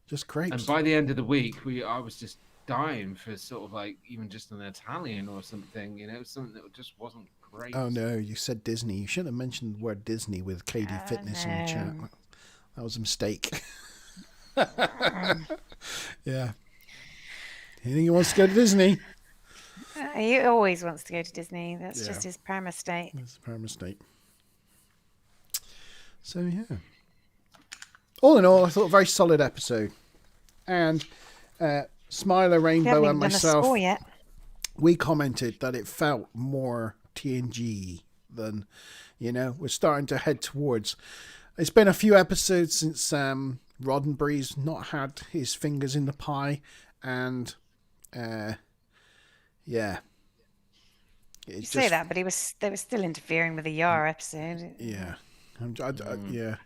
just crepes. And by the end of the week, I was just dying for sort of like even just an Italian or something, something that just wasn't great. Oh no, you said Disney. You shouldn't have mentioned the word Disney with Katie Fitness in the chat. That was a mistake. Yeah. You think he wants to go to Disney? He always wants to go to Disney. That's just his perma state. It's a perma state. So, yeah. All in all, I thought a very solid episode. And Smiler, Rainbow, and myself, we commented that it felt more TNG than, we're starting to head towards. It's been a few episodes since Roddenberry's not had his fingers in the pie. And... yeah. You say that, but they were still interfering with the Yar episode. Yeah. Yeah.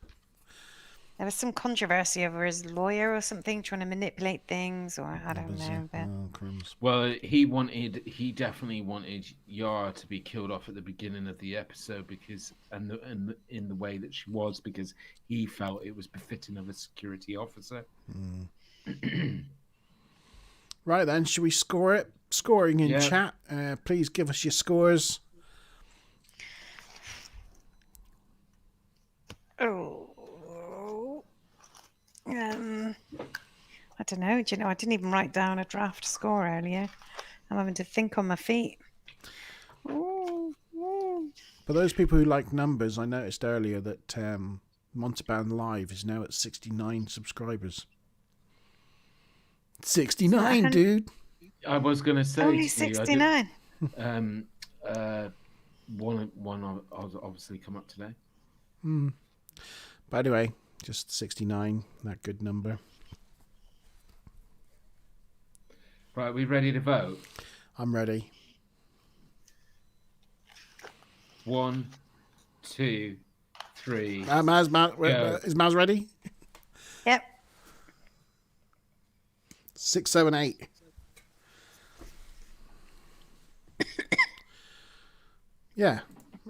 There was some controversy over his lawyer or something trying to manipulate things, or I don't know. Well, he definitely wanted Yara to be killed off at the beginning of the episode because in the way that she was, because he felt it was befitting of a security officer. Right then, should we score it? Scoring in chat. Please give us your scores. I don't know. Do you know, I didn't even write down a draft score earlier. I'm having to think on my feet. For those people who like numbers, I noticed earlier that Montalban Live is now at 69 subscribers. 69, dude. I was going to say... Only 69. One obviously come up today. But anyway, just 69, that good number. Right, we ready to vote? I'm ready. 1, 2, 3. Is Maz ready? Yep. 6, 7, 8. Yeah,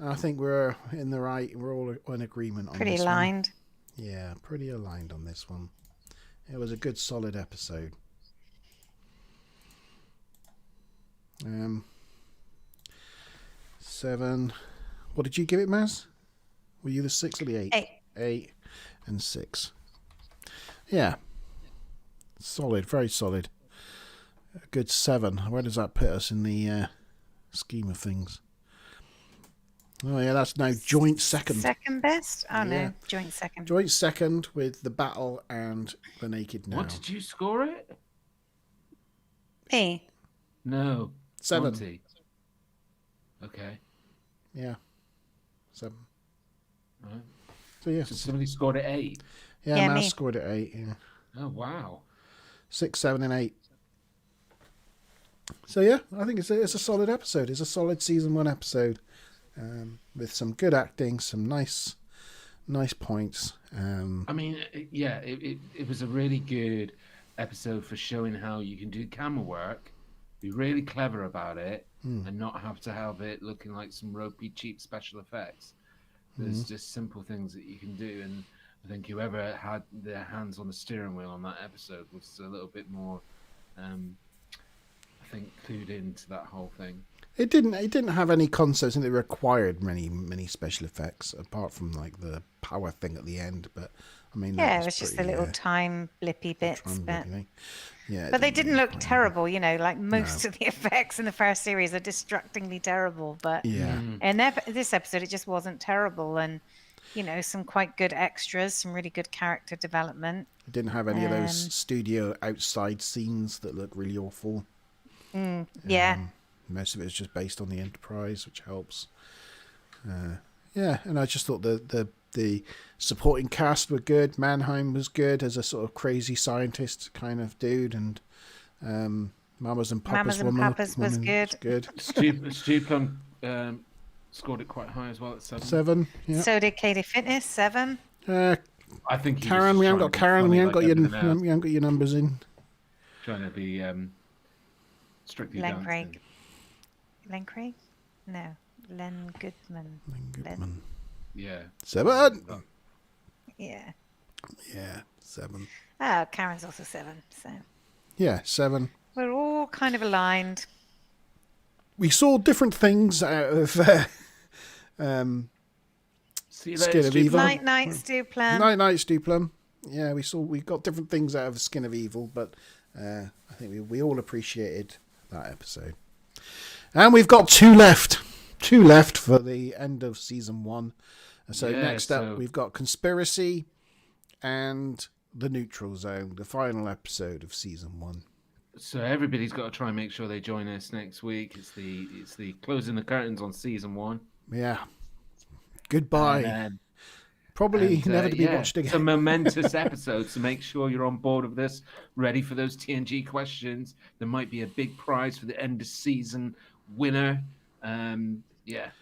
I think we're in the right. We're all in agreement on pretty this aligned. One. Yeah, pretty aligned on this one. It was a good, solid episode. 7. What did you give it, Maz? Were you the 6 or the 8? 8. 8 and 6. Yeah. Solid, very solid. A good 7. Where does that put us in the scheme of things? Oh yeah, that's now joint second. Second best? Oh no, joint second. Joint second with The Battle and The Naked Now. What did you score it? Me? No. 7. Monty. Okay. Yeah. 7. Right. So yeah. So somebody scored at 8. Yeah, Matt me. scored at 8. Yeah. Oh wow. 6, 7, and 8. So yeah, I think it's a solid episode. It's a solid season 1 episode, with some good acting, some nice points. I mean, it was a really good episode for showing how you can do camera work, be really clever about it, and not have to have it looking like some ropey, cheap special effects. There's just simple things that you can do, and I think whoever had their hands on the steering wheel on that episode was a little bit more, I think, clued into that whole thing. It didn't have any concepts, and it required many special effects apart from like the power thing at the end. But I mean, yeah, it was just the little time blippy bits. But they didn't look terrible. You know, like most of the effects in the first series are distractingly terrible. But in this episode, it just wasn't terrible, and you know, some quite good extras, some really good character development. It didn't have any of those studio outside scenes that look really awful. Most of it is just based on the Enterprise, which helps. And I just thought the supporting cast were good. Mannheim was good as a sort of crazy scientist kind of dude, and Mamas and Papas was good. Stu Plum scored it quite high as well at 7. 7. Yeah. So did Katie Fitness, 7. I think Karen. We haven't got Karen. We haven't got your numbers in. Trying to be strictly Len dancing. Craig. Len Craig? No. Len Goodman. Goodman. Yeah. 7. Yeah. Yeah, 7. Oh, Karen's also 7. So. Yeah, 7. We're all kind of aligned. We saw different things out of See you Skin later, of Evil. Night, Stu Plum. Night, Stu Plum. Yeah, we got different things out of Skin of Evil, but I think we all appreciated that episode. And we've got 2 left. 2 left for the end of season 1. So next up, we've got Conspiracy and The Neutral Zone, the final episode of season 1. So everybody's got to try and make sure they join us next week. It's the closing the curtains on season 1. Yeah. Goodbye. Probably never to be watched again. It's a momentous episode, so make sure you're on board with this, ready for those TNG questions. There might be a big prize for the end of season winner.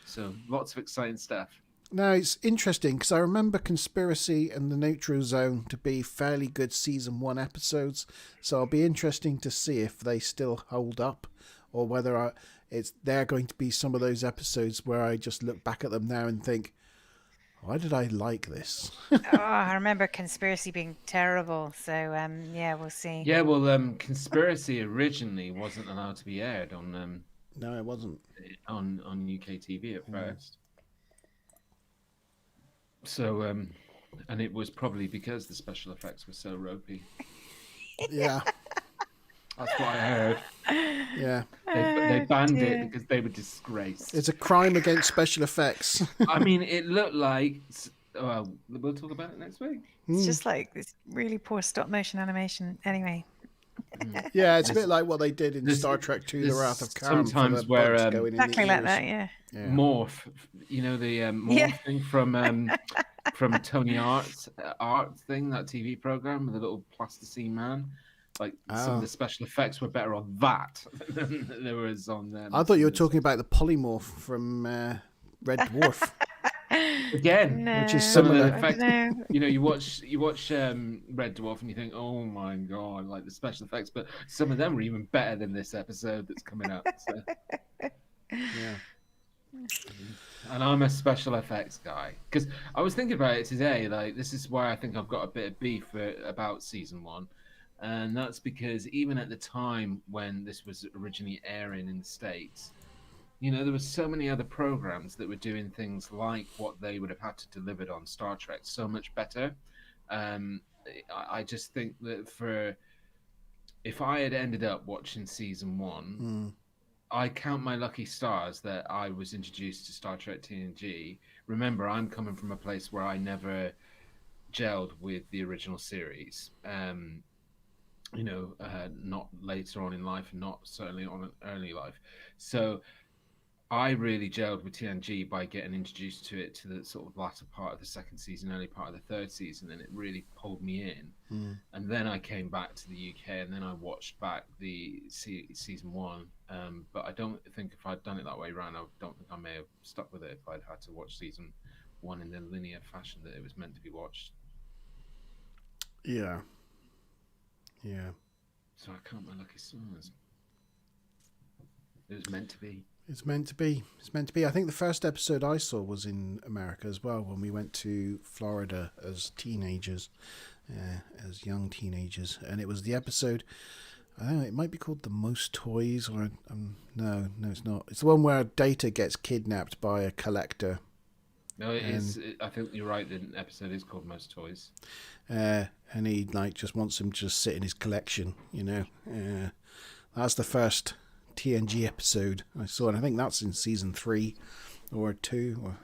So lots of exciting stuff. Now, it's interesting because I remember Conspiracy and The Neutral Zone to be fairly good season 1 episodes, so it'll be interesting to see if they still hold up, or whether they're going to be some of those episodes where I just look back at them now and think, why did I like this? I remember Conspiracy being terrible, so we'll see. Yeah, well, Conspiracy originally wasn't allowed to be aired on. No, it wasn't on UK TV at first. So, and it was probably because the special effects were so ropey. Yeah, that's what I heard. Yeah, they banned it because they were disgraced. It's a crime against special effects. I mean, it looked like. Well, we'll talk about it next week. It's just like this really poor stop motion animation. Anyway. Yeah, it's a bit like what they did in Star Trek II: The Wrath of Khan. Sometimes where exactly like that, yeah. Morph, you know, the Morph thing from Tony Art's Art thing, that TV program with the little plasticine man. Like some of the special effects were better on that than there was on them. I thought you were talking about the polymorph from Red Dwarf. Again, which is similar. Effects, you know, you watch Red Dwarf and you think, oh my god, like the special effects, but some of them are even better than this episode that's coming up. So. Yeah. And I'm a special effects guy because I was thinking about it today. Like, this is why I think I've got a bit of beef about season 1, and that's because even at the time when this was originally airing in the States, you know, there were so many other programs that were doing things like what they would have had to deliver on Star Trek so much better. I just think that if I had ended up watching season 1, I count my lucky stars that I was introduced to Star Trek TNG. Remember, I'm coming from a place where I never gelled with the original series. Not later on in life, and not certainly on early life. So I really gelled with TNG by getting introduced to it to the sort of latter part of the second season, early part of the third season, and it really pulled me in. And then I came back to the UK, and then I watched back the season one. But I don't think if I'd done it that way around, I don't think I may have stuck with it if I'd had to watch season one in the linear fashion that it was meant to be watched. Yeah. So I count my lucky stars. It was meant to be. It's meant to be. I think the first episode I saw was in America as well, when we went to Florida as teenagers, as young teenagers. And it was the episode, I don't know, it might be called The Most Toys, or no, it's not. It's the one where Data gets kidnapped by a collector. No, it is. I think you're right. The episode is called Most Toys. And he just wants him to just sit in his collection, That's the first TNG episode I saw, and I think that's in season 3 or 2.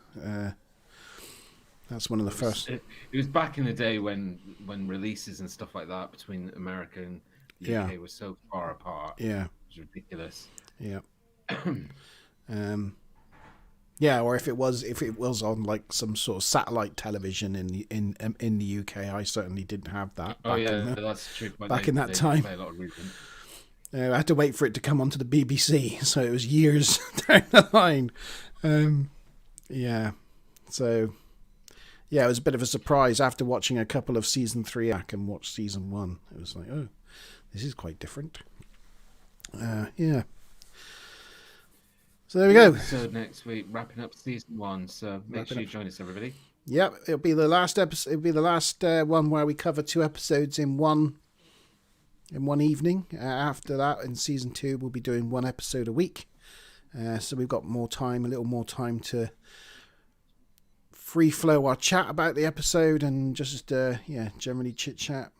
That's one of the first. It was back in the day when releases and stuff like that between America and the UK were so far apart. Yeah, it was ridiculous. Yeah. Or if it was on like some sort of satellite television in the UK, I certainly didn't have that. That's true. Back in that time. I had to wait for it to come onto the BBC, so it was years down the line. It was a bit of a surprise after watching a couple of season 3 back and watch season 1. It was like, oh, this is quite different. So there we go. So next week, wrapping up season 1. So make sure you join us, everybody. Yep, it'll be the last episode. It'll be the last one where we cover 2 episodes in one evening. After that, in season 2, we'll be doing 1 episode a week. So we've got a little more time to free flow our chat about the episode and just generally chit chat.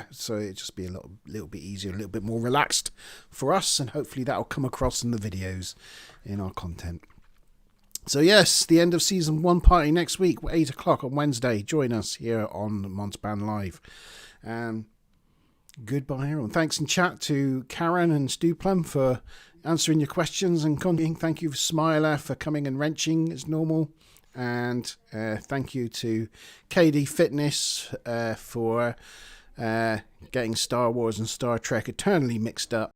So it'll just be a little bit easier, a little bit more relaxed for us, and hopefully that'll come across in the videos, in our content. So yes, the end of season 1 party next week, 8 o'clock on Wednesday. Join us here on Monspan Live. Goodbye, everyone. Thanks in chat to Karen and Stu Plum for answering your questions and commenting. Thank you, Smiler, for coming and wrenching as normal. And thank you to KD Fitness for getting Star Wars and Star Trek eternally mixed up.